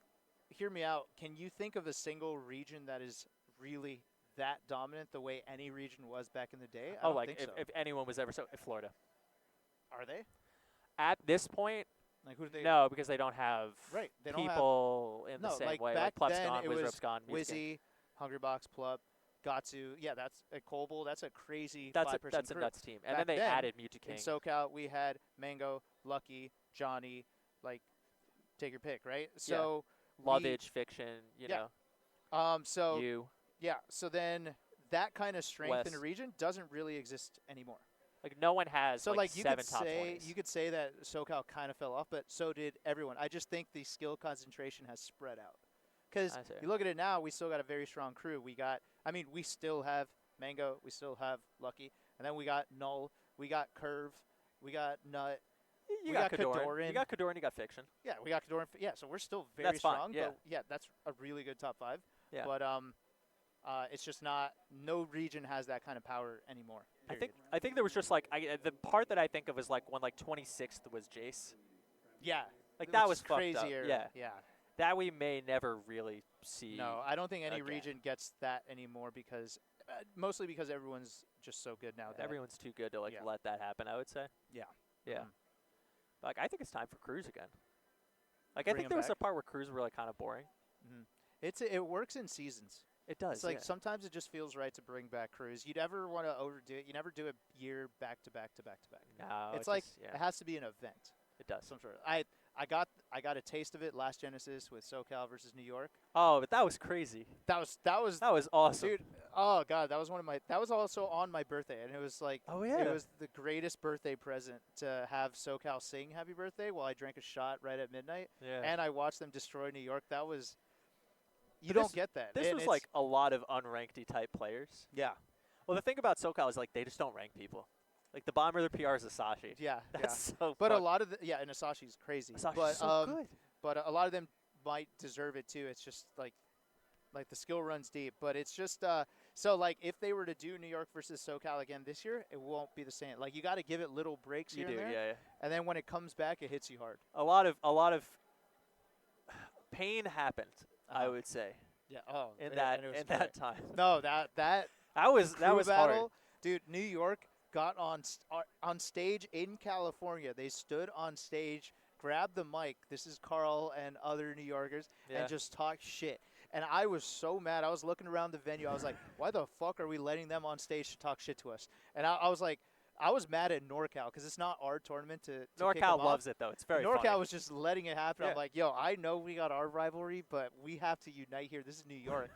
hear me out. Can you think of a single region that is really that dominant the way any region was back in the day? I oh don't like think if, so. if anyone was ever Florida. Are they? At this point, Like, who do they? no, because they don't have Right. They don't have. people in the No, same like way. back Like Plup's then gone, it was Wizrop's gone, Music's Wizzy, Hungrybox, Plup, Gatsu. Yeah, that's a Kobold. That's a crazy That's five-person that's a crew. nuts team. And Back then they then, added Mewtwo In King. SoCal, we had Mango, Lucky, Johnny, like, take your pick, right? So Lovage, Fiction, you Yeah. know. So You. yeah, so then that kind of strength in a Wes. region doesn't really exist anymore. Like, no one has, So like, you 7 could top say 20s. you could say that SoCal kind of fell off, but so did everyone. I just think the skill concentration has spread out. Because I see. you look at it now, we still got a very strong crew. We still have Mango, we still have Lucky, and then we got Null, we got Curve, we got Nut. You we got got Kadoran. Kadoran. You got Kadoran, you got Fiction. Yeah, we got Kadoran. Yeah, so we're still very That's fine, strong. yeah. But yeah, that's a really good top 5. Yeah. But it's just not. No region has that kind of power anymore. I think there was just, like, the part that I think of is, like, when, like, 26th was Jace. Yeah. Like, that which was is fucked up. crazier. Yeah. Yeah. That we may never really see. No, I don't think any again. region gets that anymore because mostly because everyone's just so good now. That Everyone's too good to, like, Yeah. let that happen, I would say. Yeah. Yeah. Mhm. Like, I think it's time for Cruise again. Like, I Bring think 'em there was a back? part where Cruise were, like, kind of boring. it works in seasons. It does, It's like yeah. sometimes it just feels right to bring back Cruise. You never want to overdo it. You never do a year back to back to back to back. No, It's like just, it yeah, has to be an event. it does. Some sort of. I got a taste of it last Genesis with SoCal versus New York. Oh, but that was crazy. That was That was awesome. dude. Oh god, that was that was also on my birthday, and it was like Oh, yeah. it was the greatest birthday present to have SoCal sing Happy Birthday while I drank a shot right at midnight, Yeah. and I watched them destroy New York. That was you But don't this- get that. This and was it's- like a lot of unranked type players. yeah, Well, the thing about SoCal is, like, they just don't rank people. Like, the bottom of their PR is Asashi. yeah, That's yeah. so But a fucked. lot of and Asashi's crazy. Asashi's but so good. but a lot of them might deserve it too. It's just like the skill runs deep. But it's just so like if they were to do New York versus SoCal again this year, it won't be the same. Like you got to give it little breaks You here do, and there, yeah. and then when it comes back, it hits you hard. A lot of pain happened, I Uh-huh. would say, Yeah. Oh, in and that it was in great. that time. No, that That crew was battle, hard. dude. New York got on stage in California. They stood on stage, grabbed the mic. This is Carl and other New Yorkers, Yeah. and just talked shit. And I was so mad. I was looking around the venue. I was like, why the fuck are we letting them on stage to talk shit to us? And I was like, I was mad at NorCal because it's not our tournament to kick them NorCal off. loves it though. It's very NorCal funny. was just letting it happen. Yeah. I'm like, yo, I know we got our rivalry, but we have to unite here. This is New York.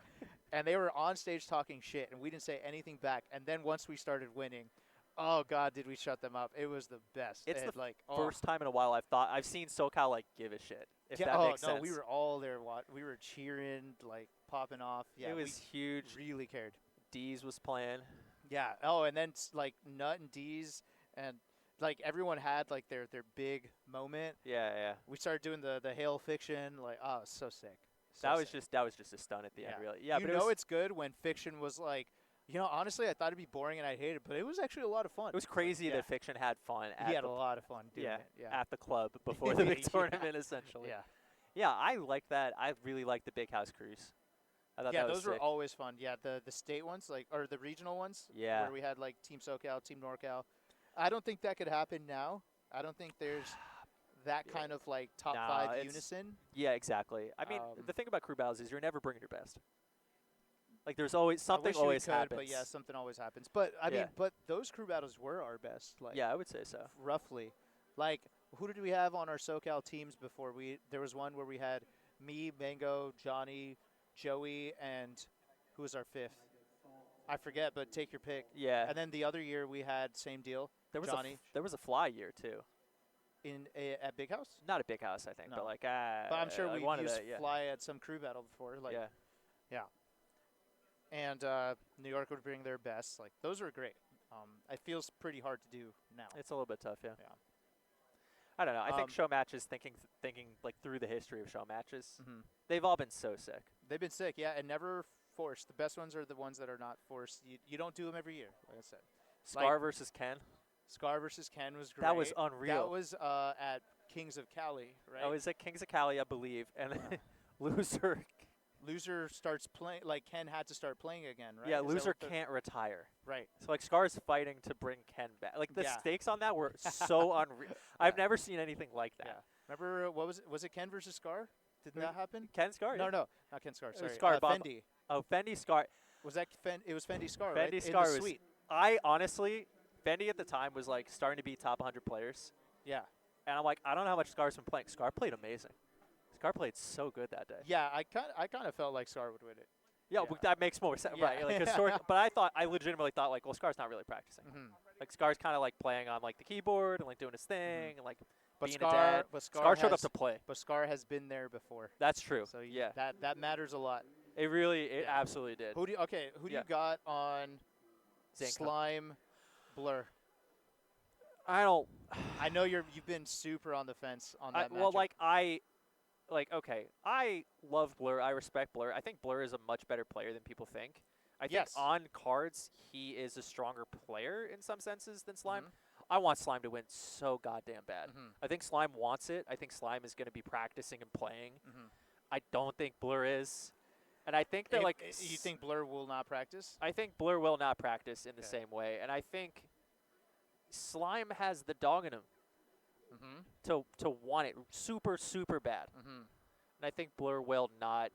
And they were on stage talking shit, and we didn't say anything back. And then once we started winning, oh, God, did we shut them up. It was the best. It's and the like, First time in a while I've seen SoCal, like, give a shit. If yeah, that oh, makes no, sense. we were all there. We were cheering, like, popping off. Yeah, it was huge. we really cared. D's was playing. Yeah. Oh, and then, like, Nut and D's, and, like, everyone had, like, their big moment. Yeah, yeah. We started doing the Hail Fiction. Like, oh, it was so sick. So That was sick. just a stun at the end, really. Yeah, you but know it was, it's good when Fiction was like, honestly, I thought it'd be boring and I'd hate it, but it was actually a lot of fun. it was crazy yeah. that Fiction had fun at He had the a lot of fun doing yeah, it. Yeah. at the club before the big Yeah. tournament, essentially. Yeah. Yeah, I like that. I really like the Big House Cruise. I thought Yeah, that was those were sick. always fun. Yeah, the state ones, or the regional ones, Yeah. where we had like Team SoCal, Team NorCal. I don't think that could happen now. I don't think there's that Yeah. kind of like top Nah, 5 it's- unison. Yeah, exactly. I mean, Um, the thing about crew battles is you're never bringing your best. Like, there's always I something wish we always could, happens. but yeah, something always happens. But I mean, Yeah. but those crew battles were our best. Like, Yeah, I would say so. roughly. Like, who did we have on our SoCal teams before? There was one where we had me, Mango, Johnny, Joey, and who was our 5th? I forget, but take your pick. Yeah. And then the other year we had same deal. There was Johnny there was a fly year too. at Big House. Not a big house, I think, No. but like But I'm sure like we one of used the, yeah. fly at some crew battle before. Like, yeah. And New York would bring their best. Like, those were great. It feels pretty hard to do now. It's a little bit tough, yeah. Yeah. I don't know. I think Um, show matches, thinking like through the history of show matches, Mhm. they've all been so sick. They've been sick, yeah, and never forced. The best ones are the ones that are not forced. You don't do them every year, like I said. Scar versus Ken. Scar versus Ken was great. That was unreal. That was at Kings of Cali, right? That was at Kings of Cali, I believe, and then loser. Loser starts playing. Like, Ken had to start playing again, right? Yeah, Is that loser what the- can't retire. Right. So like Scar's fighting to bring Ken back. Like the Yeah. stakes on that were so unreal. I've never seen anything like that. Yeah. Remember, what was it? Was it Ken versus Scar? Didn't that happen? Ken Scar? No, not Ken Scar. Sorry, Scar Bob. Fendi. Oh, Fendi Scar. Was that It was Fendi Scar, Fendi right? Scar in the was. suite. I honestly, Fendi at the time was like starting to be top 100 players, Yeah. and I'm like, I don't know how much Scar's been playing. Scar played amazing. Scar played so good that day. Yeah, I kind of felt like Scar would win it. Yeah, Yeah. but that makes more sense, Yeah. right? Like but I legitimately thought like, well, Scar's not really practicing. Like Scar's kind of like playing on like the keyboard and like doing his thing and like But being a dad. Scar showed up has- to play. But Scar has been there before. That's true. So yeah, that matters a lot. it Yeah. absolutely did. Who do you Yeah. got on Zanko. Slime Blur? I don't. I know you've been super on the fence on that Well, matchup. okay, I love Blur. I respect Blur. I think Blur is a much better player than people think. I Yes. think on cards he is a stronger player in some senses than Slime. Mhm. I want Slime to win so goddamn bad. Mhm. I think Slime wants it. I think Slime is going to be practicing and playing. Mhm. I don't think Blur is. And I think that You think Blur will not practice? I think Blur will not practice in the Okay. same way. And I think Slime has the dog in him Mm-hmm. to want it super, super bad. Mm-hmm. And I think Blur will not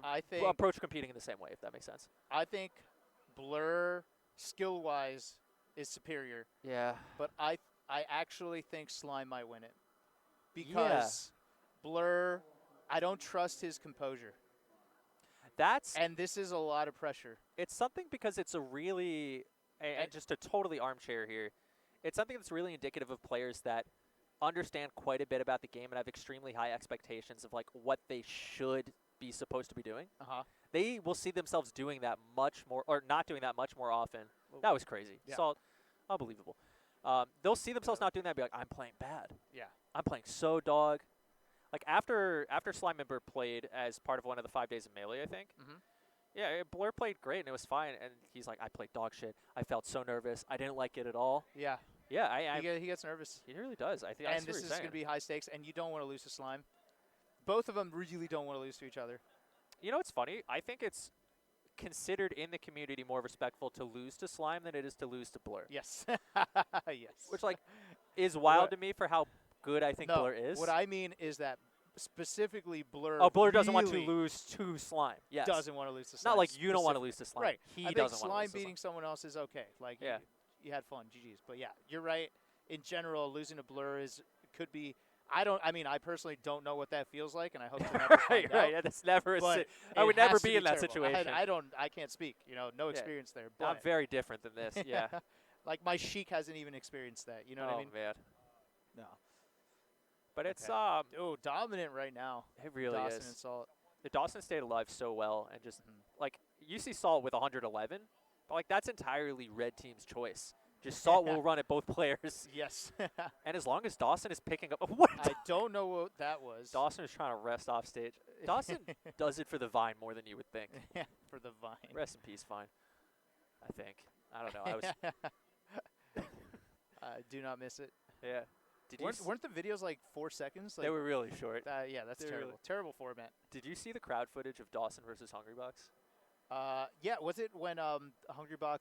I think approach competing in the same way, if that makes sense. I think Blur skill-wise is superior, Yeah. but I actually think Slime might win it because Blur, I don't trust his composure, and this is a lot of pressure. It's something because it's a really, and just a totally armchair here, it's something that's really indicative of players that understand quite a bit about the game and have extremely high expectations of like what they should be supposed to be doing. Uh-huh. They will see themselves doing that much more, or not doing that much more often. That was crazy. Yeah. So unbelievable. They'll see themselves not doing that and be like, I'm playing bad. Yeah. I'm playing so dog. Like after Slime Member played as part of one of the 5 days of Melee, I think. Mhm. Yeah, Blur played great and it was fine. And he's like, I played dog shit. I felt so nervous. I didn't like it at all. Yeah. Yeah, He gets nervous. he really does. I think. And this is going to be high stakes, and you don't want to lose to Slime. Both of them really don't want to lose to each other. You know what's funny? I think it's considered in the community more respectful to lose to Slime than it is to lose to Blur. Yes. Yes. Which is wild to me for how good I think no, Blur is. what I mean is that specifically Blur. Oh, Blur doesn't want to really lose to Slime. Yes. Doesn't want to lose to Slime. Not like you don't want to lose to Slime. Right. He I think doesn't want to Slime lose to beating someone else is okay. Like Yeah. you had fun, GG's. But yeah, you're right. In general, losing to Blur could be. I personally don't know what that feels like, and I hope to never find out. Right. Yeah, that's never. But I would it never has to be in that terrible. situation. I can't speak. No experience there. But I'm very different than this. Yeah. like my Sheik hasn't even experienced that. You know what I mean? man. No. But it's Oh, dominant right now. it really Dawson is. and Salt. The Dawson stayed alive so well, and just like you see Salt with 111, but like that's entirely Red Team's choice. Just Salt will run at both players, Yes. and as long as Dawson is picking up, what? I don't know what that was. Dawson is trying to rest off stage. Dawson does it for the Vine more than you would think. For the Vine. Rest in peace, Vine. I think. I don't know. I was. Do not miss it. Yeah. Did you? Weren't the videos like 4 seconds? They were really short. Yeah, that's they were terrible. really- Terrible format. Did you see the crowd footage of Dawson versus Hungrybox? Yeah, was it when Hungrybox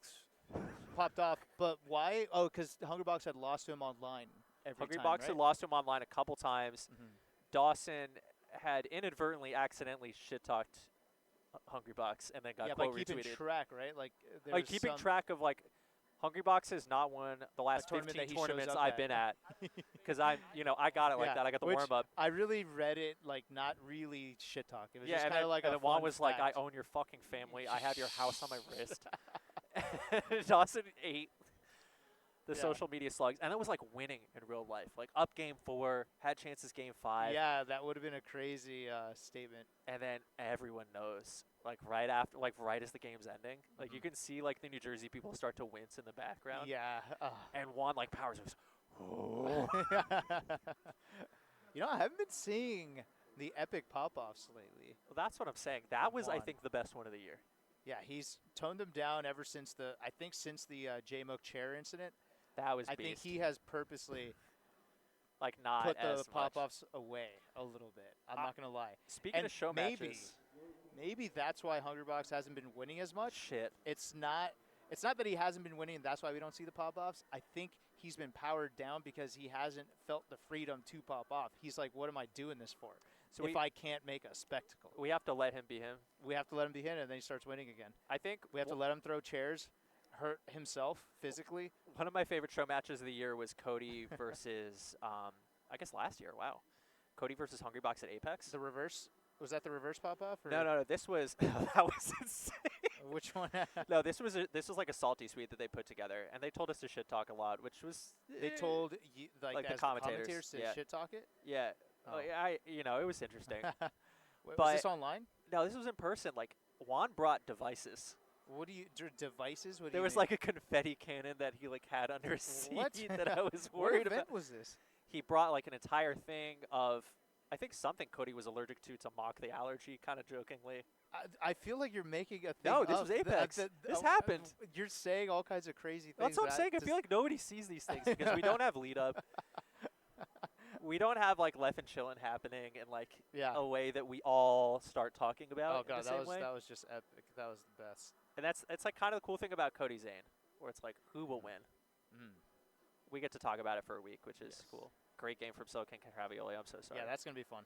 popped off? But why? Oh, because Hungrybox had lost to him online every time, Hungrybox right? had lost to him online a couple times. Mhm. Dawson had inadvertently, accidentally shit-talked Hungrybox and then got Yeah, by quote keeping retweeted. track, right? Like, Like keeping track of like Hungrybox has not won the last tournament 15 that he shows tournaments up I've at. been at because I got it like Yeah, that. I got the which warm-up. I really read it like not really shit talk. It was Yeah, just and kind then, of like and a then Juan fun was like, "I fact. own your fucking family. I have your house on my wrist." Dawson ate the Yeah. social media slugs, and it was like winning in real life. Like up game 4, had chances game 5, Yeah, that would have been a crazy statement. and then everyone knows. Like right after, like right as the game's ending, like you can see like the New Jersey people start to wince in the background. Yeah. And Juan like powers was, oh. I haven't been seeing the epic pop-offs lately. Well, that's what I'm saying. That was, I Juan. think, the best one of the year. Yeah, he's toned them down ever since the Jmook chair incident. That was I beast. think he has purposely like not put as the much. pop-offs away a little bit. I'm not going to lie. Speaking And of show matches, maybe that's why Hungrybox hasn't been winning as much. shit. It's not that he hasn't been winning and that's why we don't see the pop-offs. I think he's been powered down because he hasn't felt the freedom to pop off. He's like, what am I doing this for? So if I can't make a spectacle. we have to let him be him. We have to let him be him, and then he starts winning again. I think We have to let him throw chairs, hurt himself physically. one of my favorite show matches of the year was Cody versus, I guess last year. Wow. Cody versus Hungrybox at Apex. The reverse. Was that the reverse pop-off? No. This was that was insane. Which one? No, this was like a salty suite that they put together, and they told us to shit talk a lot, which was They told you, Like the as commentators, to yeah. shit talk it. yeah. Oh. It was interesting. Was But- this online? No, this was in person. Like Juan brought devices. What do you devices? What do There you was mean? like a confetti cannon that he like had under his seat What? that I was What worried event about. was this? He brought like an entire thing of, I think something Cody was allergic to mock the allergy, kind of jokingly. I feel like you're making a thing. No, this up. was Apex. This happened. You're saying all kinds of crazy things. That's what I'm but saying. I just- feel like nobody sees these things because we don't have lead up. We don't have like Left and Chillin' happening in like yeah. a way that we all start talking about Oh in god, the same that way. was just epic. That was the best. And it's like kind of the cool thing about Cody Zane, where it's like who will win. Mm. We get to talk about it for a week, which is Yes. cool. Great game from Slowking and Travioli. I'm so sorry. Yeah, that's gonna be fun.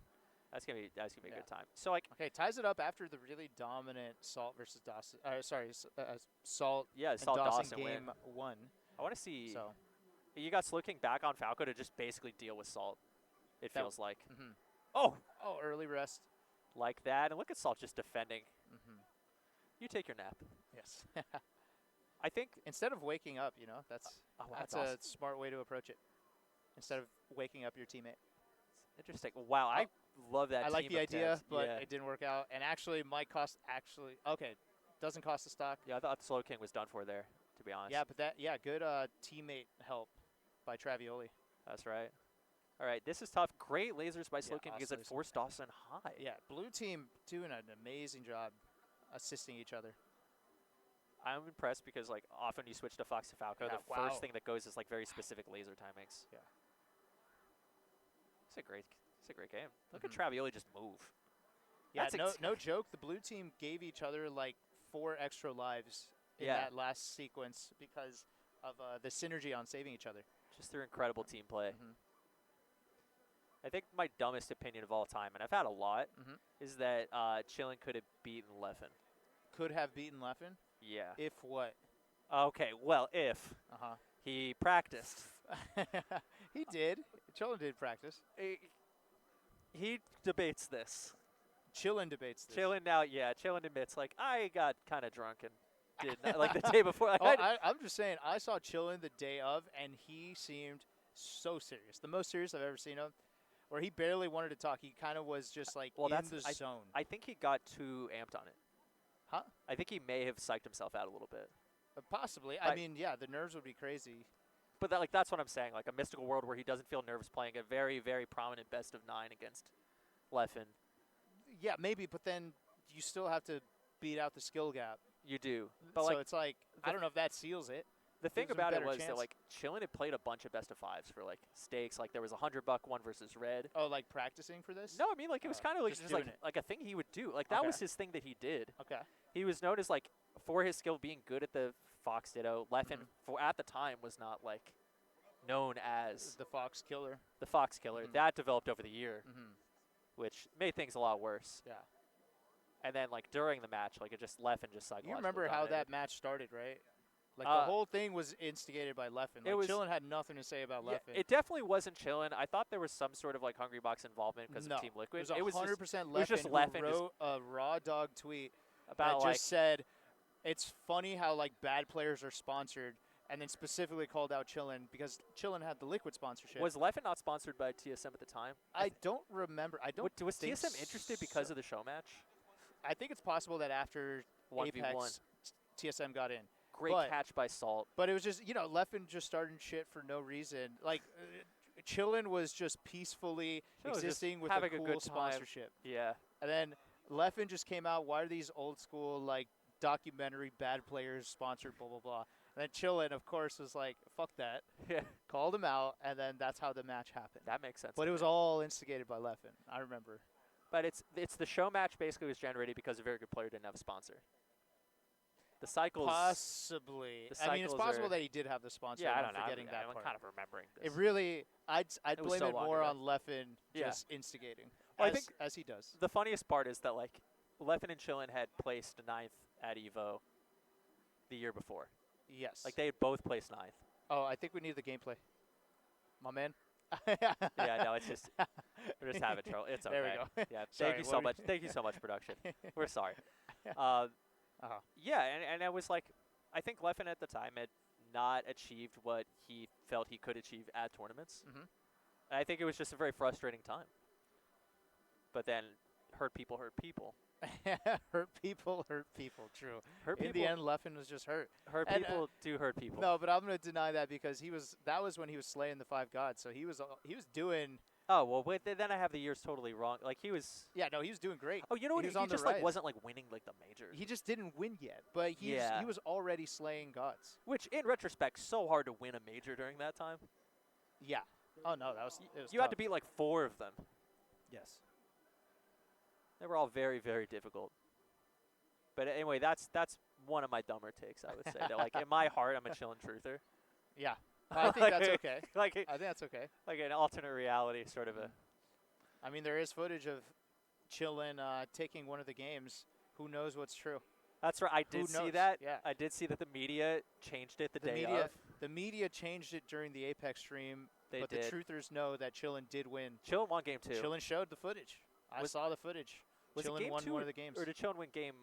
that's gonna be a Yeah. good time. So like Okay, ties it up after the really dominant Salt versus Dawson. Salt yeah, and Salt Dawson Dawson win. game 1. I want to see. So You got Slowking back on Falco to just basically deal with Salt. It That- feels like. mhm. Oh, early rest. like that. And look at Salt just defending. Mhm. You take your nap. Yes. I think. Instead of waking up, that's Oh, wow, that's that's a smart way to approach it. Instead of waking up your teammate. Interesting. Wow, I love that. I like team the of idea, Teds. but yeah. it didn't work out. And actually, might cost doesn't cost a stock. Yeah, I thought Slowking was done for there, to be honest. Yeah, but good teammate help by Travioli. That's right. All right, this is tough. Great lasers by Yeah, Slowking because it oscillation. forced Dawson high. Yeah, blue team doing an amazing job assisting each other. I'm impressed because like often you switch to Fox to Falco, Yeah, the wow. first thing that goes is like very specific laser timings. Yeah. It's a great game. Look Mhm. at Travioli just move. Yeah, That's no joke. The blue team gave each other like 4 extra lives in Yeah. that last sequence because of the synergy on saving each other. Just through incredible team play. Mhm. I think my dumbest opinion of all time, and I've had a lot, Mhm. is that Chillin could have beaten Leffen. Could have beaten Leffen Yeah. if what? Okay, well, if he practiced. He did. Chillin did practice. He debates this. Chillin debates this. Chillin now, yeah, Chillin admits, like, I got kind of drunk and did not, like the day before. Like, I'm just saying, I saw Chillin the day of, and he seemed so serious. The most serious I've ever seen him, where he barely wanted to talk. He kind of was just like Well, in that's- the zone. I think he got too amped on it. Huh? I think he may have psyched himself out a little bit. Possibly. I- I mean, yeah, the nerves would be crazy. But that, like that's what I'm saying. Like a mystical world where he doesn't feel nervous playing a very, very prominent best of 9 against Leffen. Yeah, maybe, but then you still have to beat out the skill gap. You do. But So like it's like, I don't know if that seals it. the thing gives him a about it better was that chance. like Chillin had played a bunch of best of 5s for like stakes. Like there was a $100 one versus Red. Oh, like practicing for this? No, I mean like it was Oh, kind of like just just like doing it. like a thing he would do. Like that Okay. was his thing that he did. Okay. He was known as like for his skill being good at the Fox Ditto. Leffen Mhm. for at the time was not like known as The Fox Killer. the Fox Killer. Mhm. That developed over the year, Mm-hmm. which made things a lot worse. Yeah. And then like during the match, like it just Leffen just psychologically You remember how dominated. that match started, right? Like Uh, the whole thing was instigated by Leffen. it Like was- Chillin had nothing to say about Yeah, Leffen. it definitely wasn't Chillin. I thought there was some sort of like Hungry Box involvement because no, of Team Liquid. It was 100% it Leffen was just who Leffen just- wrote a raw dog tweet about that like just said, it's funny how like bad players are sponsored, and then specifically called out Chillin because Chillin had the Liquid sponsorship. was Leffen not sponsored by TSM at the time? I don't remember. I don't. Was think TSM interested because so. of the show match? I think it's possible that after 1v1. Apex, TSM got in. Great But- catch by Salt. But it was just, Leffen just starting shit for no reason. Like, Chillin was just peacefully Chillin was just existing with a having a cool good time. sponsorship. Yeah. And then Leffen just came out, why are these old school, like, documentary bad players sponsored, blah, blah, blah. And then Chillin, of course, was like, fuck that. Yeah. Called him out, and then that's how the match happened. That makes sense. But to it was me. all instigated by Leffen. I remember. But it's the show match basically was generated because a very good player didn't have a sponsor. The cycles. Possibly. the I mean, it's cycles possible are- that he did have the sponsor. Yeah, I I'm don't know. forgetting that I'm part. kind of remembering this. It really, I'd It was blame so it long more ago. on Leffen Yeah. just instigating. Well, I think as he does. the funniest part is that like Leffen and Chillin had placed 9th at Evo the year before. Yes. Like they had both placed 9th. Oh, I think we need the gameplay. My man. Yeah, no, it's just we're just having trouble. It's okay. There we go. Yeah, Sorry, thank you what so were much. Thank you so much, production. We're sorry. Yeah, and I was like, I think Leffen at the time had not achieved what he felt he could achieve at tournaments. Mhm. And I think it was just a very frustrating time. But then hurt people hurt people. Hurt people. True. Hurt In people. the end, Leffen was just hurt. Hurt And, people do hurt people. No, but I'm going to deny that because that was when he was slaying the 5 gods. So he was doing. Oh, well, wait, then I have the years totally wrong. Like, he was... Yeah, no, he was doing great. Oh, you know what? He was He on the just, like, rise. wasn't, like, winning, like, the majors. He just didn't win yet, but he was already slaying gods. Which, in retrospect, so hard to win a major during that time. Yeah. Oh, no, it was You had tough. to beat, like, 4 of them. Yes. They were all very, very difficult. But anyway, that's one of my dumber takes, I would say. That, like, in my heart, I'm a chillin' truther. Yeah. I think that's okay. Like, I think that's okay. like an alternate reality sort of a... I mean, there is footage of Chillin taking one of the games. Who knows what's true? That's right. I did see knows? that. Yeah. I did see that the media changed it the day media, of. The media changed it during the Apex stream, They but did. the truthers know that Chillin did win. Chillin won game 2. Chillin showed the footage. I saw the footage. Was it Chillin game won 2 one of the games. Or did Chillin win game...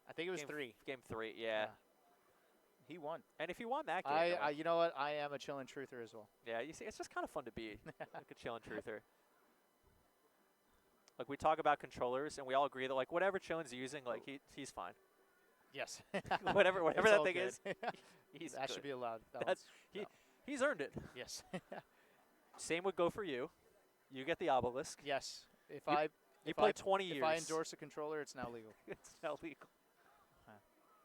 I think it was game 3. Game 3, yeah. He won. And if he won that game... I you know what? I am a Chillin truther as well. yeah, you see, it's just kind of fun to be like a Chillin truther. Like, we talk about controllers, and we all agree that, like, whatever Chillin's using, like, he's fine. Yes. whatever It's that all thing good. is, he's That good. should be allowed. That's- He's earned it. Yes. Same would go for you. You get the obelisk. Yes. If You- I You if played I 20 years. if I endorse a controller, it's now legal. it's now legal.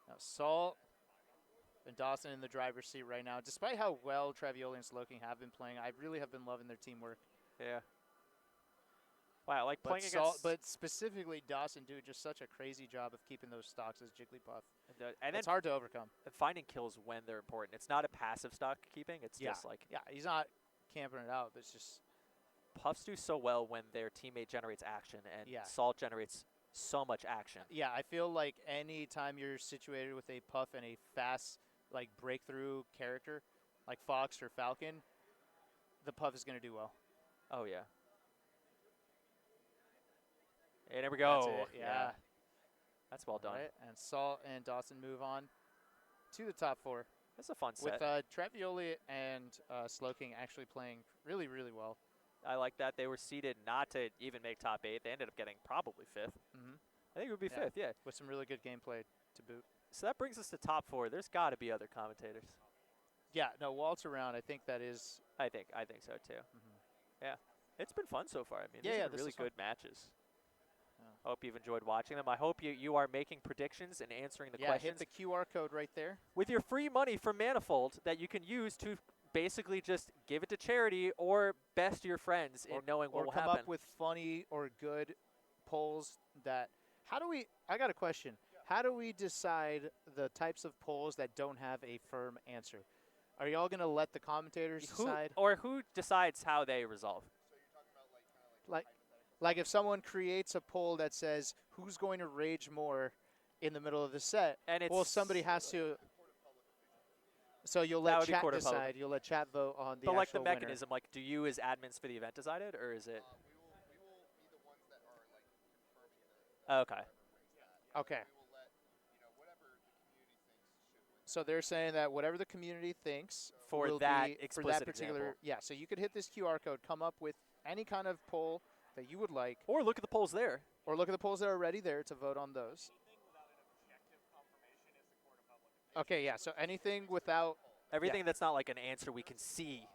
Now, Salt and Dawson in the driver's seat right now. Despite how well Travioli and Slowking have been playing, I really have been loving their teamwork. Yeah. Wow, like But playing against... but specifically Dawson do just such a crazy job of keeping those stocks as Jigglypuff. and then It's hard to overcome. finding kills when they're important. It's not a passive stock keeping. It's just like... Yeah, he's not camping it out, but it's just Puffs do so well when their teammate generates action, and Yeah. Salt generates so much action. yeah, I feel like any time you're situated with a Puff and a fast like breakthrough character like Fox or Falcon, the Puff is going to do well. Oh, yeah. And there we go. That's it, yeah. That's well done. Right? And Salt and Dawson move on to the top 4. That's a fun With set. Travioli and Slowking actually playing really, really well. I like that. They were seeded not to even make top 8. They ended up getting probably 5th. Mm-hmm. I think it would be Yeah. 5th, yeah. With some really good gameplay to boot. So that brings us to top 4. There's got to be other commentators. Yeah, no, waltz around. I think that is. I think so, too. Mhm. Yeah. It's been fun so far. I mean, Yeah, these yeah, are this really is fun. good matches. Yeah. Hope you've enjoyed watching them. I hope you are making predictions and answering the Yeah, questions hit the QR code right there. with your free money from Manifold that you can use to basically just give it to charity or best your friends in knowing what Or will come happen. up with funny or good polls that. How do we? I got a question. How do we decide the types of polls that don't have a firm answer? Are y'all gonna let the commentators decide? Who decides how they resolve? Like if someone creates a poll that says who's going to rage more in the middle of the set, And it's well, somebody has to. So you'll That let would be chat quarter public. decide. You'll let chat vote on the But like the actual winner. mechanism, like do you as admins for the event decide it, or is it? Okay. Okay. So they're saying that whatever the community thinks For will that be, for explicit that particular example. yeah. So you could hit this QR code, come up with any kind of poll that you would like, Or look at the polls there. or look at the polls that are already there to vote on those. Okay, yeah. So anything without Everything that's not like an answer we can see.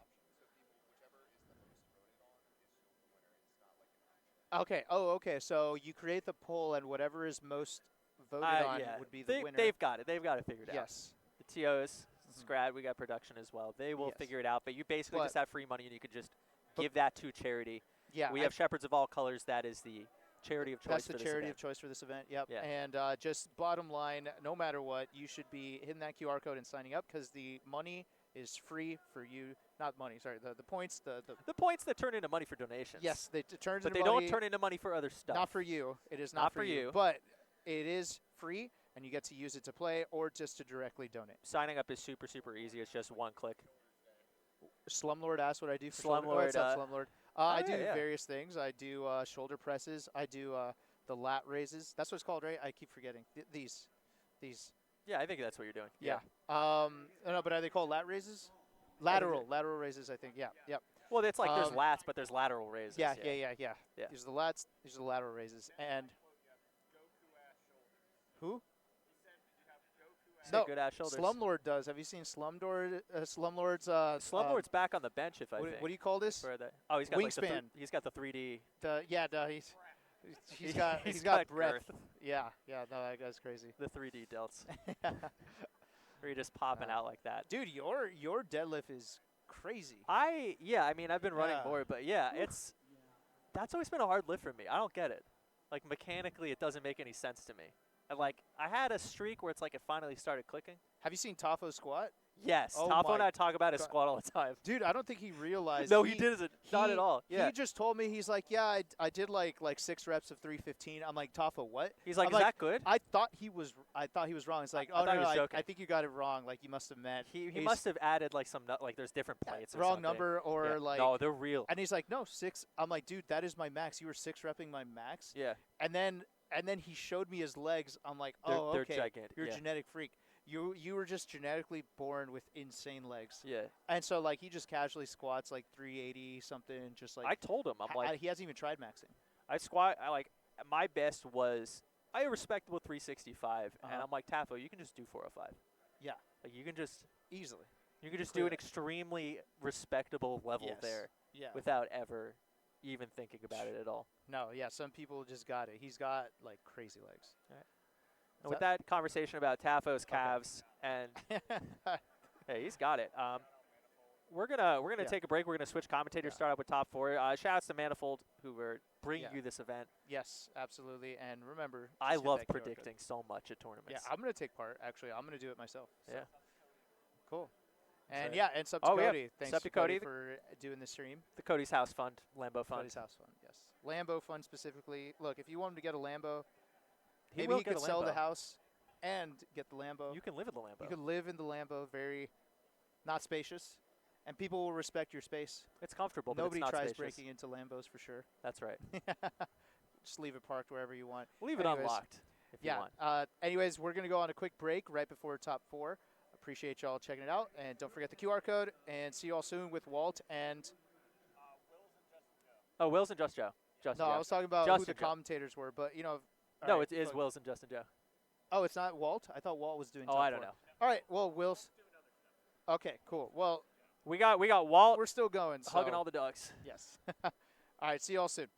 Okay. Oh, okay. So you create the poll, and whatever is most voted on Yeah. would be the winner. They've got it. They've got it figured out. Yes. The TOs, Scrad, we got production as well. They will Yes. figure it out. But you basically But- just have free money, and you can just but- give that to charity. Yeah. We have Shepherds of All Colors. That is the charity of choice That's for the this charity event. of choice for this event. Yep. Yeah. And just bottom line, no matter what, you should be hitting that QR code and signing up because the money is free for you. Not money, sorry. The points, the points that turn into money for donations. yes, they turn but into they money. don't turn into money for other stuff. Not for you. It is Not not for you. But it is free, and you get to use it to play or just to directly donate. Signing up is super, super easy. It's just one click. Slumlord asked what I do for Slumlord, shoulder. What's up, Slumlord? I do yeah. various things. I do shoulder presses. I do the lat raises. That's what it's called, right? I keep forgetting. These. Yeah, I think that's what you're doing. Yeah. No, but are they called lat raises? Lateral raises, I think. Yeah. Yep. Well, it's like there's lats, but there's lateral raises. Yeah. Yeah. These are the lats. These are the lateral raises. And who? No, good ass shoulders. Slumlord does. Have you seen Slumlord? Slumlord's. Slumlord's back on the bench, if I think. What do you call this? Oh, he's got Wingspan. Like he's got the 3D. He's got breadth. girth. Yeah. No, that guy's crazy. The 3D delts. Where you're just popping out like that. Dude, your deadlift is crazy. I mean, I've been running more, but that's always been a hard lift for me. I don't get it. Like, mechanically, it doesn't make any sense to me. And, like, I had a streak where it's like it finally started clicking. Have you seen Tafo squat? Yes. Oh Tafo my and I talk about his God. squat all the time. Dude, I don't think he realized. No, he didn't. Not at all. Yeah. He just told me, he's like, yeah, I did like 6 reps of 315. I'm like, Tafo, what? He's like, I'm is that good? I thought he was wrong. It's like, I thought he was joking. I think you got it wrong. Like, you must have meant. He must have added like some like there's different plates. Or wrong something. number or Yeah. like. No, they're real. And he's like, no, 6. I'm like, dude, that is my max. You were 6-repping my max. Yeah. And then he showed me his legs. I'm like, They're oh, okay. gigantic. You're a Yeah. genetic freak. You were just genetically born with insane legs. Yeah. And so, like, he just casually squats like 380 something, just like. I told him, I'm like, he hasn't even tried maxing. my best was a respectable 365, and I'm like, Tafo, you can just do 405. Yeah. Like, you can just Easily. do an Clearly. extremely respectable level Yes. there Yeah. without ever even thinking about it at all. No, yeah, some people just got it. He's got, like, crazy legs. And with that conversation about Tafo's calves and hey, he's got it. We're gonna take a break. We're gonna switch commentators. Start out with top 4. Shout outs to Manifold who were bringing you this event. Yes, absolutely. And remember, I just hit love that QR code. predicting so much at tournaments. Yeah, I'm gonna take part. Actually, I'm gonna do it myself. So. Yeah. Cool. And So- yeah, and sub to Oh, yeah. Cody. Thanks Sup to to Cody Cody. for doing the stream. The Cody's House Fund, Lambo Fund. Cody's House Fund, yes. Lambo Fund specifically. Look, if you want him to get a Lambo, He maybe will he get could a sell the Lambo. house and get the Lambo. You can live in the Lambo. You could live in the Lambo, very not spacious, and people will respect your space. It's comfortable, Nobody but it's not tries spacious. breaking into Lambos for sure. That's right. Just leave it parked wherever you want. Leave it Anyways, unlocked if you Yeah. want. Anyways, we're going to go on a quick break right before top 4. Appreciate y'all checking it out. And don't forget the QR code. And see you all soon with Walt and... Oh, Wills and Just Joe. No, I was talking about Justin who the Joe. commentators were. But, you know... No, alright, it is look. Wills and Justin Joe. Oh, it's not Walt? I thought Walt was doing Oh, top I don't 4. know. All right, well, Will's... Okay, cool. Well, We got Walt we're still going. hugging so- all the dogs. Yes. All right, see y'all soon.